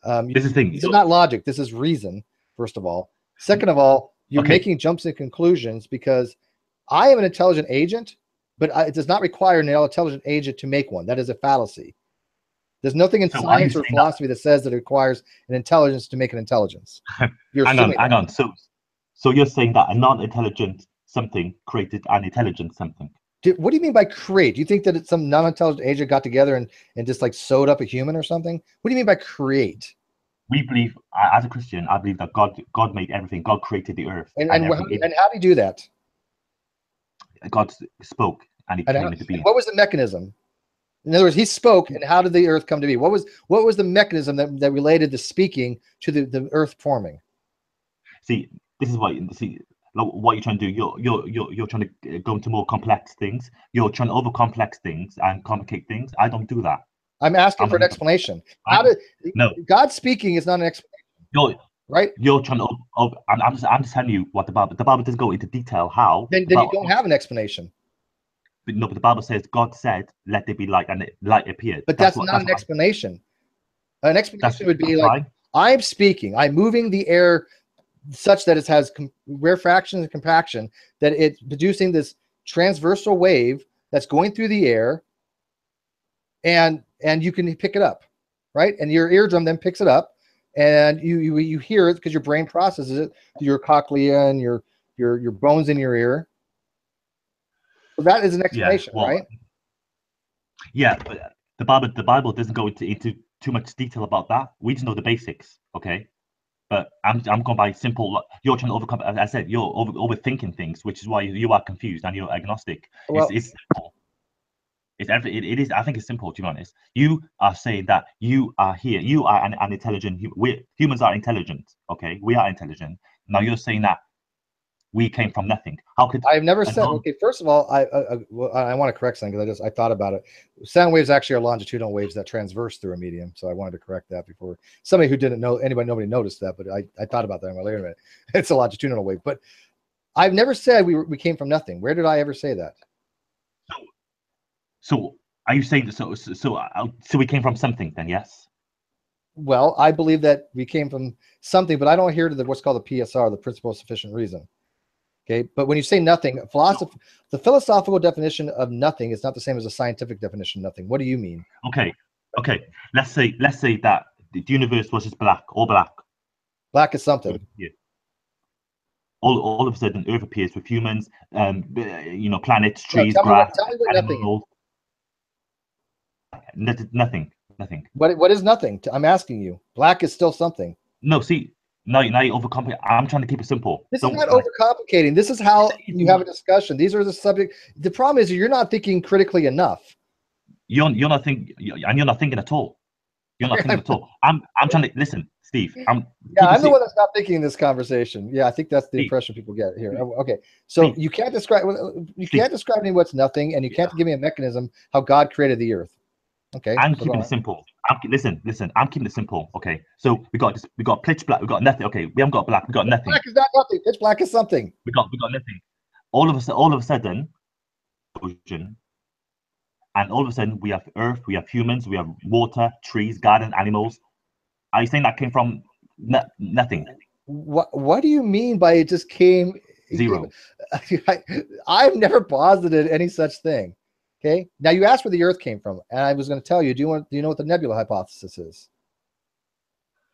This is the thing. This is not logic. This is reason. First of all. Second of all, you're making jumps and conclusions because I am an intelligent agent, but it does not require an intelligent agent to make one. That is a fallacy. There's nothing in science or philosophy that says that it requires an intelligence to make an intelligence. Hang on. So you're saying that a non-intelligent something created an intelligent something? What do you mean by create? Do you think that it's some non-intelligent agent got together and just like sewed up a human or something? What do you mean by create? We believe, as a Christian, I believe that God made everything. God created the earth. And how do you do that? God spoke and he came into being. What was the mechanism? In other words, he spoke, and how did the earth come to be? What was the mechanism that related the speaking to the earth forming? See, this is what you're trying to do. You're trying to go into more complex things. You're trying to over complex things and complicate things. I don't do that. I'm asking for an explanation. God speaking is not an explanation. Right? You're trying to. I'm just telling you what the Bible doesn't go into detail how. Then you don't have an explanation. But no, but the Bible says God said, "Let there be light," and light appeared. But that's not an explanation. An explanation would be like, I'm speaking, I'm moving the air such that it has rarefaction and compaction, that it's producing this transversal wave that's going through the air, and you can pick it up, right? And your eardrum then picks it up, and you hear it because your brain processes it through your cochlea and your bones in your ear. So that is an explanation, right? Yeah, but the Bible doesn't go into too much detail about that. We just know the basics, okay? But I'm going by simple. You're trying to overcome. As I said, you're overthinking things, which is why you are confused and you're agnostic. Well, it's simple. It is. I think it's simple, to be honest. You are saying that you are here. You are an intelligent. Humans are intelligent. Okay, we are intelligent. Now you're saying that we came from nothing. How could I've never said? Okay, first of all, I want to correct something because I thought about it. Sound waves actually are longitudinal waves that transverse through a medium. So I wanted to correct that before somebody who didn't know nobody noticed that, but I thought about that. I'm like, wait a minute, it's a longitudinal wave. But I've never said we came from nothing. Where did I ever say that? So are you saying so we came from something then? Yes. Well, I believe that we came from something, but I don't adhere to what's called the PSR, the principle of sufficient reason. Okay, but when you say nothing, the philosophical definition of nothing is not the same as a scientific definition of nothing. What do you mean? Okay. Let's say that the universe was just black, all black. Black is something. Yeah. All of a sudden, Earth appears with humans, planets, trees, grass, animals. Nothing. What is nothing? I'm asking you. Black is still something. No, see. No, now you overcomplicate. I'm trying to keep it simple. This is not overcomplicating. This is how you have a discussion. These are the subject. The problem is you're not thinking critically enough. You're not thinking, and you're not thinking at all. You're not thinking at all. I'm trying to listen, Steve. I'm the one that's not thinking in this conversation. Yeah, I think that's the impression people get here. Okay, so Steve, you can't describe to me what's nothing, and you can't give me a mechanism how God created the earth. Okay, I'm keeping it simple. Listen. I'm keeping it simple. Okay, so we got pitch black. We got nothing. Okay, we haven't got black. We got nothing. Black is not nothing. Pitch black is something. We got nothing. All of a sudden, ocean, and all of a sudden we have earth. We have humans. We have water, trees, garden, animals. Are you saying that came from nothing? What do you mean by it just came zero? I've never posited any such thing. Okay. Now you asked where the Earth came from, and I was going to tell you. Do you know what the nebula hypothesis is?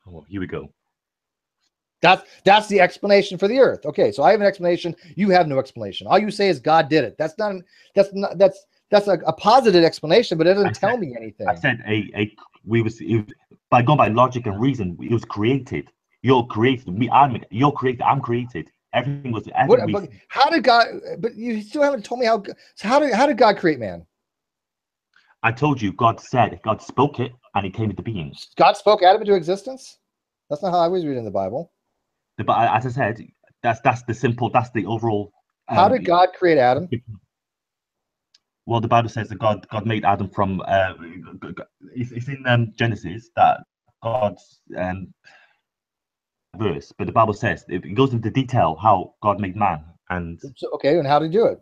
Oh, here we go. That's the explanation for the Earth. Okay, so I have an explanation. You have no explanation. All you say is God did it. That's that's a positive explanation, but it doesn't tell me anything. I said by going by logic and reason, it was created. You're created. You're created. I'm created. Everything was. But how did God? But you still haven't told me how. So how did God create man? I told you. God spoke it, and it came into being. God spoke Adam into existence. That's not how I was reading the Bible. But as I said, that's the overall. How did God create Adam? Well, the Bible says that God made Adam from. It's in Genesis that God's verse, but the Bible says it goes into detail how God made man. And so, okay, and how did he do it?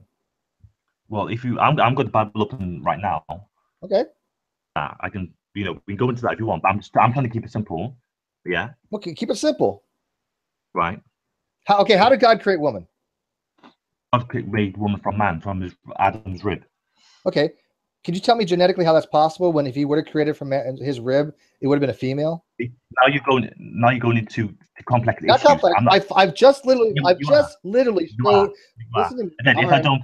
Well, I'm got the Bible open right now. Okay. I can, we can go into that if you want, but I'm trying to keep it simple. Yeah. Okay, keep it simple. Right. How did God create woman? God made woman from man, from Adam's rib. Okay. Could you tell me genetically how that's possible? When if he would have created from his rib, it would have been a female. Now you're going into complex not issues. Complex. I've just literally showed. Then if I don't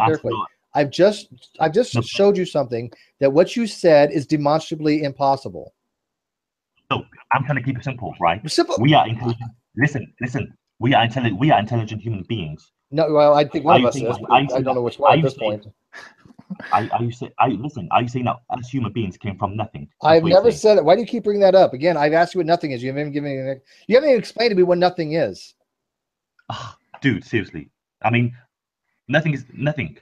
carefully. I've just showed you something that what you said is demonstrably impossible. No, I'm trying to keep it simple, right? Simple. We are intelligent. Listen. We are intelligent human beings. No, well, I think one of us is. I don't know which one at this point. Are you saying that as human beings came from nothing? I've never said it. Why do you keep bringing that up? Again, I've asked you what nothing is. You haven't even explained to me what nothing is. Dude, seriously. I mean, nothing is nothing.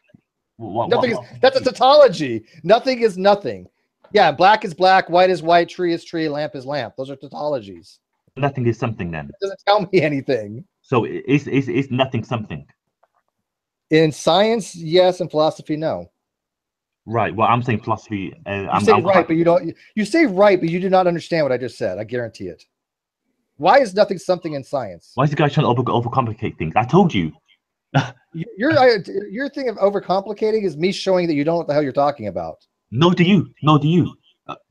That's a tautology. Nothing is nothing. Yeah, black is black, white is white, tree is tree, lamp is lamp. Those are tautologies. Nothing is something then. It doesn't tell me anything. So is nothing something? In science, yes. In philosophy, no. Right. Well, I'm saying philosophy. You say right, but you don't. You say right, but you do not understand what I just said. I guarantee it. Why is nothing something in science? Why is the guy trying to overcomplicate things? I told you. Your thing of overcomplicating is me showing that you don't know what the hell you're talking about. No, do you?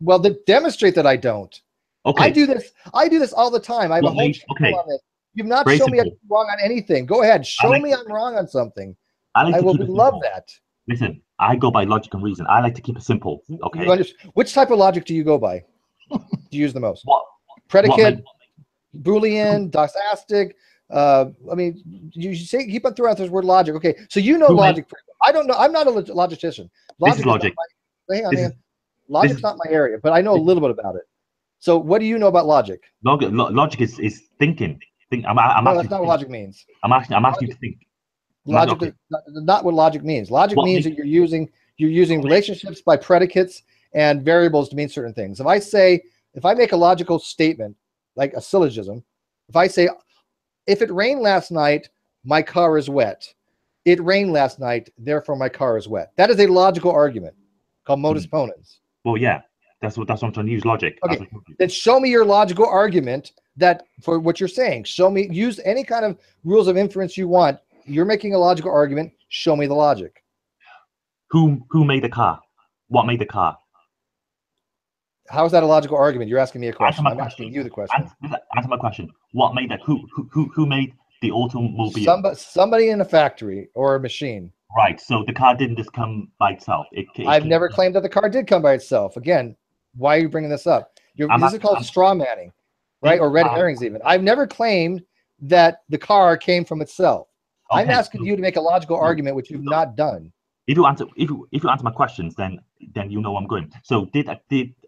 Well, demonstrate that I don't. Okay. I do this all the time. I have a whole channel on this. You've not shown me I'm wrong on anything. Go ahead, show me I'm wrong on something. I would love that. Listen, I go by logic and reason. I like to keep it simple. Okay. Which type of logic do you go by? Do you use the most? What? Predicate, Boolean, doxastic. I mean, you say keep on throwing out this word logic. Okay, so you know logic. I don't know. I'm not a logician. This is logic. Hang on. Logic's not my area, but I know a little bit about it. So, what do you know about logic? Logic is thinking. No, that's not what logic means. I'm asking you to think. Logic is not what logic means. Logic means that you're using relationships by predicates and variables to mean certain things. If I make a logical statement, like a syllogism, if I say, if it rained last night, my car is wet. It rained last night, therefore my car is wet. That is a logical argument called modus ponens. Well, yeah, that's what I'm trying to use logic. Okay, then show me your logical argument that for what you're saying. Show me, use any kind of rules of inference you want. You're making a logical argument. Show me the logic. Who made the car? What made the car? How is that a logical argument? You're asking me a question. I'm asking you the question. Answer my question. What made that? Who made the automobile? Somebody in a factory or a machine. Right. So the car didn't just come by itself. I've never claimed that the car did come by itself. Again, why are you bringing this up? This is called straw manning, right? Or red herrings even. I've never claimed that the car came from itself. Okay, I'm asking you to make a logical argument, which you've not done. If you answer my questions, then you know I'm going. So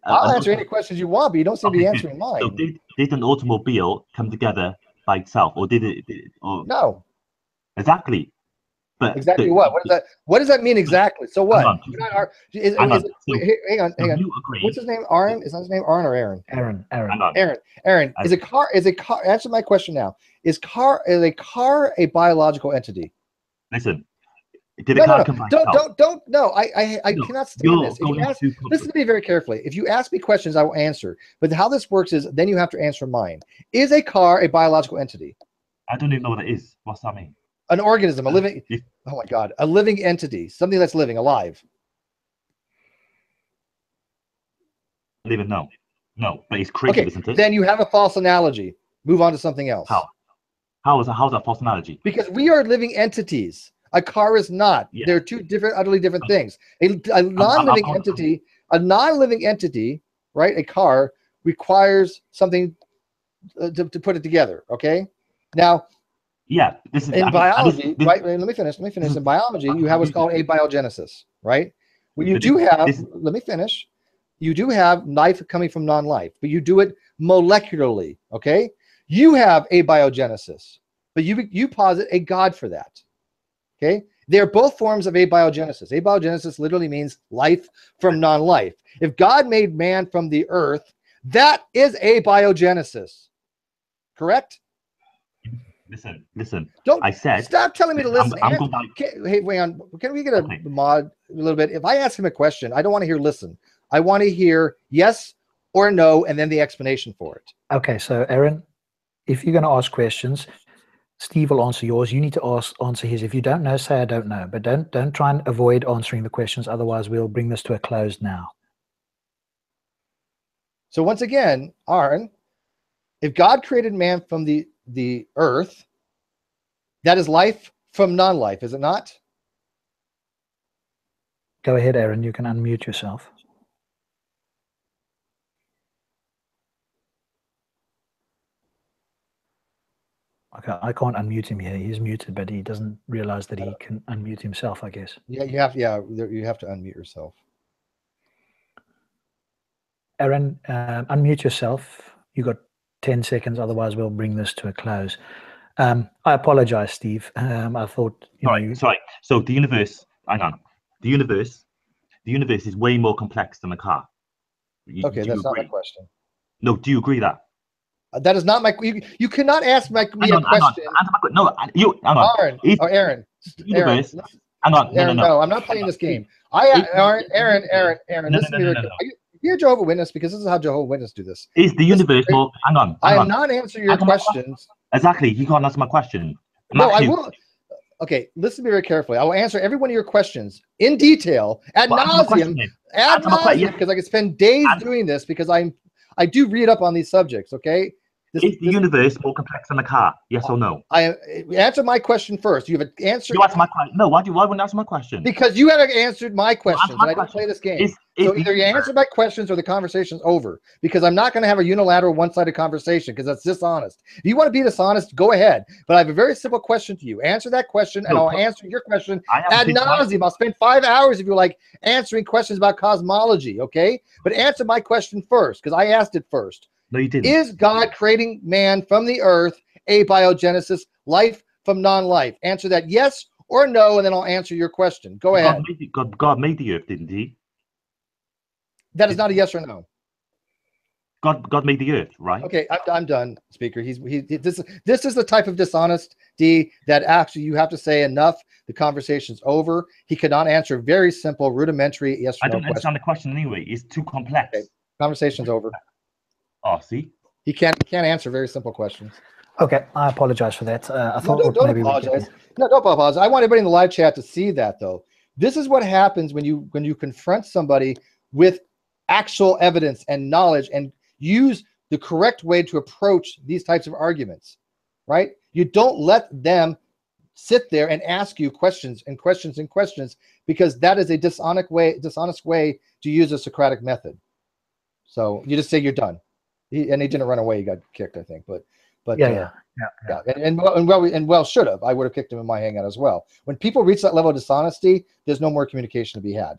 I'll answer any questions you want, but you don't seem to be answering mine. So did an automobile come together by itself, or did it? No. Exactly. But exactly what? What does that mean exactly? So what? Hang on. What's his name? Aaron? Is that his name? Aaron or Aaron? Aaron. Is a car? Answer my question now. Is a car a biological entity? Listen. Did a car come by itself? Don't. No, I cannot stand this. Listen to me very carefully. If you ask me questions, I will answer. But how this works is then you have to answer mine. Is a car a biological entity? I don't even know what it is. What's that mean? An organism, a living. Oh my God, a living entity, something that's living, alive. I don't even know. No, but it's created, isn't it? Then you have a false analogy. Move on to something else. How is that false analogy? Because we are living entities. A car is not. Yeah. They're two different, utterly different things. A non-living entity, right? A car requires something to put it together. Okay. Now, yeah, this is in biology, this, right? Let me finish. In biology, you have what's called abiogenesis, right? Well, you do have. Let me finish. You do have life coming from non-life, but you do it molecularly. Okay. You have abiogenesis, but you posit a God for that. Okay. They're both forms of abiogenesis. Abiogenesis literally means life from non-life. If God made man from the earth, that is abiogenesis. Correct? Listen. Don't I said. Stop telling me to listen. I'm going Hey, wait on. Can we get a mod a little bit? If I ask him a question, I don't want to hear listen. I want to hear yes or no, and then the explanation for it. Okay, so Aaron, if you're going to ask questions, Steve will answer yours. You need to answer his. If you don't know, say I don't know. But don't try and avoid answering the questions. Otherwise, we'll bring this to a close now. So once again, Aaron, if God created man from the earth, that is life from non-life, is it not? Go ahead, Aaron. You can unmute yourself. Okay, I can't unmute him here. He's muted, but he doesn't realize that he can unmute himself, I guess. Yeah, you have to unmute yourself. Aaron, unmute yourself. You got 10 seconds. Otherwise, we'll bring this to a close. I apologize, Steve. I thought sorry. So the universe, hang on. The universe is way more complex than a car. Okay, that's not my question. No, do you agree that? That is not my. You cannot ask me a question. No, you. Hang on. Aaron. Aaron. Universe. Hang on. Aaron, no, I'm not playing this game. Aaron. Listen to me. You're a Jehovah's Witness because this is how Jehovah's Witnesses do this. Is the universe more? Hang on. I am not answering your questions. Exactly. You can't answer my question. No, I will. Okay, listen to me very carefully. I will answer every one of your questions in detail, ad nauseum, because I could spend days doing this because I do read up on these subjects. Okay. Is the universe more complex than a car? Yes or no? I answer my question first. You have an answer. You answer my question. No, why wouldn't you answer my question? Because you haven't answered my questions. I don't play this game. So either you answer my questions or the conversation's over. Because I'm not going to have a unilateral, one-sided conversation because that's dishonest. If you want to be dishonest, go ahead. But I have a very simple question to you. Answer that question, and I'll answer your question ad nauseum. I'll spend 5 hours if you like answering questions about cosmology. Okay, but answer my question first because I asked it first. No, you didn't. Is God creating man from the earth, abiogenesis, life from non-life? Answer that yes or no, and then I'll answer your question. Go ahead. God made the earth, didn't he? That is not a yes or no. God made the earth, right? Okay, I'm done, Speaker. This is the type of dishonesty that actually you have to say enough. The conversation's over. He cannot answer very simple, rudimentary yes or no. I don't understand the question anyway. It's too complex. Okay. Conversation's over. Oh, see? He can't answer very simple questions. Okay, I apologize for that. I thought don't apologize. No, don't apologize. I want everybody in the live chat to see that, though. This is what happens when you confront somebody with actual evidence and knowledge and use the correct way to approach these types of arguments, right? You don't let them sit there and ask you questions and questions and questions because that is a dishonest way to use a Socratic method. So you just say you're done. He didn't run away. He got kicked, I think. But yeah. And well should have. I would have kicked him in my hangout as well. When people reach that level of dishonesty, there's no more communication to be had.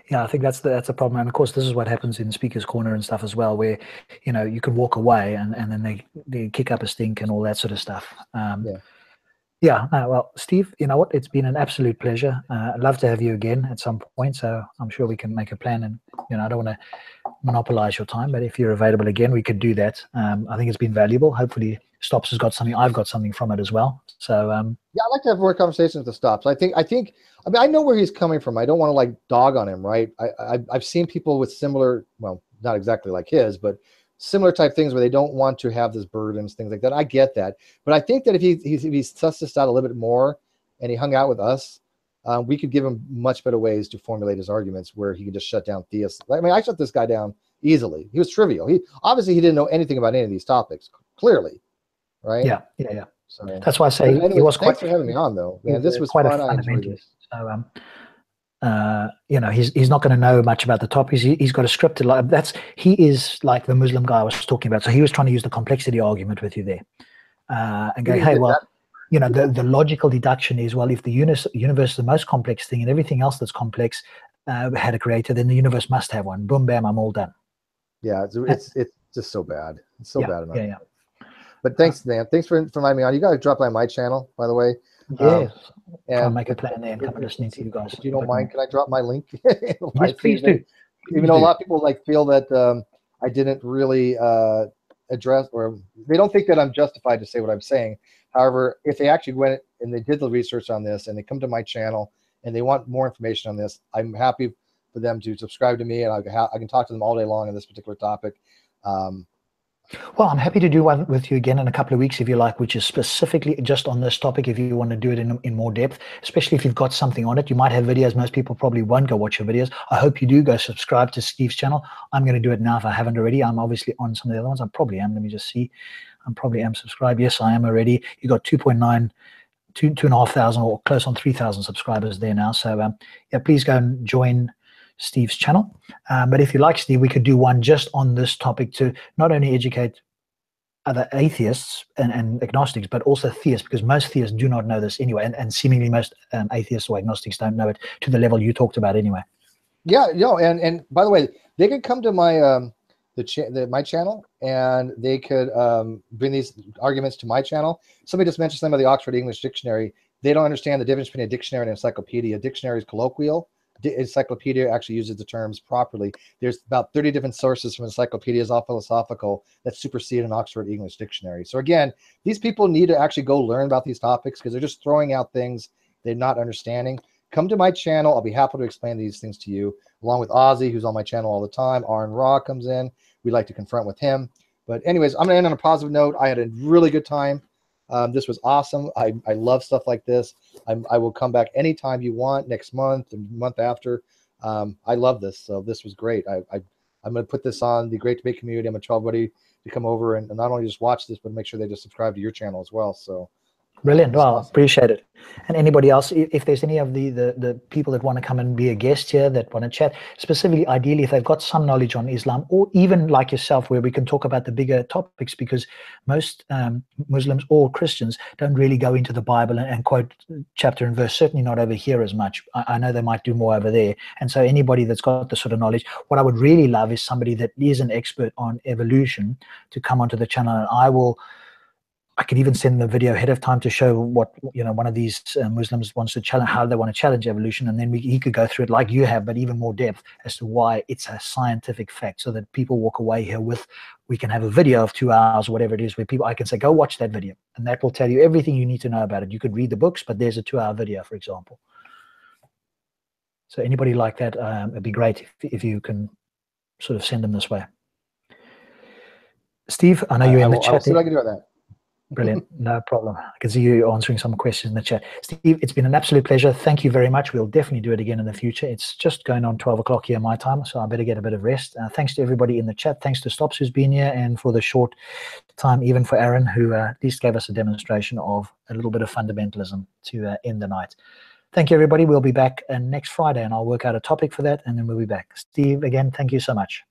Yeah, I think that's a problem. And of course, this is what happens in Speaker's Corner and stuff as well, where you can walk away and then they kick up a stink and all that sort of stuff. Well, Steve, you know what? It's been an absolute pleasure. I'd love to have you again at some point. So I'm sure we can make a plan. And I don't want to monopolize your time, but if you're available again, we could do that. I think it's been valuable. Hopefully, Stops has got something. I've got something from it as well. So yeah, I'd like to have more conversations with Stops. I mean, I know where he's coming from. I don't want to like dog on him, right? I've seen people with similar, well, not exactly like his, but similar type things where they don't want to have this burdens, things like that. I get that. But I think that if he sussed this out a little bit more and he hung out with us, we could give him much better ways to formulate his arguments where he could just shut down theists. I mean, I shut this guy down easily. He was trivial. He didn't know anything about any of these topics, clearly. Right? Yeah. So That's why I say anyways, he was thanks quite. for having me on, though. Man, this was quite fun. a I enjoyed fundamentalist. this. So, you know, he's not going to know much about the topics. He's got a scripted like he is like the Muslim guy I was talking about. So he was trying to use the complexity argument with you there, and go, hey, well, you know, the logical deduction is, well, if the universe is the most complex thing and everything else that's complex had a creator, then the universe must have one. Boom, bam, I'm all done. Yeah, it's just so bad. It's so bad enough. Yeah. But thanks, man. Thanks for inviting me on. You got to drop by my channel, by the way. Yes. And try and make a plan there and come and listening to you guys. If you don't mind, can I drop my link? Yes, please do. Even though a lot of people like feel that I didn't really address, or they don't think that I'm justified to say what I'm saying. However, if they actually went and they did the research on this and they come to my channel and they want more information on this, I'm happy for them to subscribe to me, and I can talk to them all day long on this particular topic. Well, I'm happy to do one with you again in a couple of weeks if you like, which is specifically just on this topic. If you want to do it in more depth, especially if you've got something on it, you might have videos. Most people probably won't go watch your videos. I hope you do go subscribe to Steve's channel. I'm going to do it now if I haven't already. I'm obviously on some of the other ones. I probably am. Let me just see. I probably am subscribed. Yes, I am already. You got 2,500 or close on 3,000 subscribers there now. So yeah, please go and join Steve's channel. But if you like Steve, we could do one just on this topic to not only educate other atheists and agnostics, but also theists, because most theists do not know this anyway, and seemingly most atheists or agnostics don't know it to the level you talked about anyway. Yeah, and by the way, they could come to my my channel, and they could bring these arguments to my channel. Somebody just mentioned some of the Oxford English Dictionary. They don't understand the difference between a dictionary and an encyclopedia. A dictionary is colloquial. Encyclopedia actually uses the terms properly. There's about 30 different sources from encyclopedias, all philosophical, that supersede an Oxford English Dictionary. So again, these people need to actually go learn about these topics, because they're just throwing out things they're not understanding. Come to my channel. I'll be happy to explain these things to you, along with Ozzy, who's on my channel all the time. Aaron Raw comes in. We like to confront with him. But anyways, I'm going to end on a positive note. I had a really good time. This was awesome. I love stuff like this. I will come back anytime you want, next month and month after. I love this. So this was great. I'm going to put this on the Great Debate community. I'm going to tell everybody to come over and not only just watch this, but make sure they just subscribe to your channel as well. So brilliant. Well, awesome. Appreciate it. And anybody else, if there's any of the people that want to come and be a guest here, that want to chat, specifically, ideally, if they've got some knowledge on Islam, or even like yourself, where we can talk about the bigger topics, because most Muslims or Christians don't really go into the Bible and quote chapter and verse, certainly not over here as much. I know they might do more over there. And so anybody that's got the sort of knowledge, what I would really love is somebody that is an expert on evolution to come onto the channel, and I could even send the video ahead of time to show what, you know, one of these Muslims wants to challenge, how they want to challenge evolution, and then he could go through it like you have, but even more depth as to why it's a scientific fact, so that people walk away here with, we can have a video of 2 hours, whatever it is, where I can say, go watch that video, and that will tell you everything you need to know about it. You could read the books, but there's a 2-hour video, for example. So anybody like that, it'd be great if you can sort of send them this way. Steve, I know you're in the chat. I'll see what I can do on that. Brilliant. No problem. I can see you answering some questions in the chat. Steve, it's been an absolute pleasure. Thank you very much. We'll definitely do it again in the future. It's just going on 12 o'clock here my time, so I better get a bit of rest. Thanks to everybody in the chat. Thanks to Stops who's been here, and for the short time, even for Aaron, who at least gave us a demonstration of a little bit of fundamentalism to end the night. Thank you, everybody. We'll be back next Friday, and I'll work out a topic for that, and then we'll be back. Steve, again, thank you so much.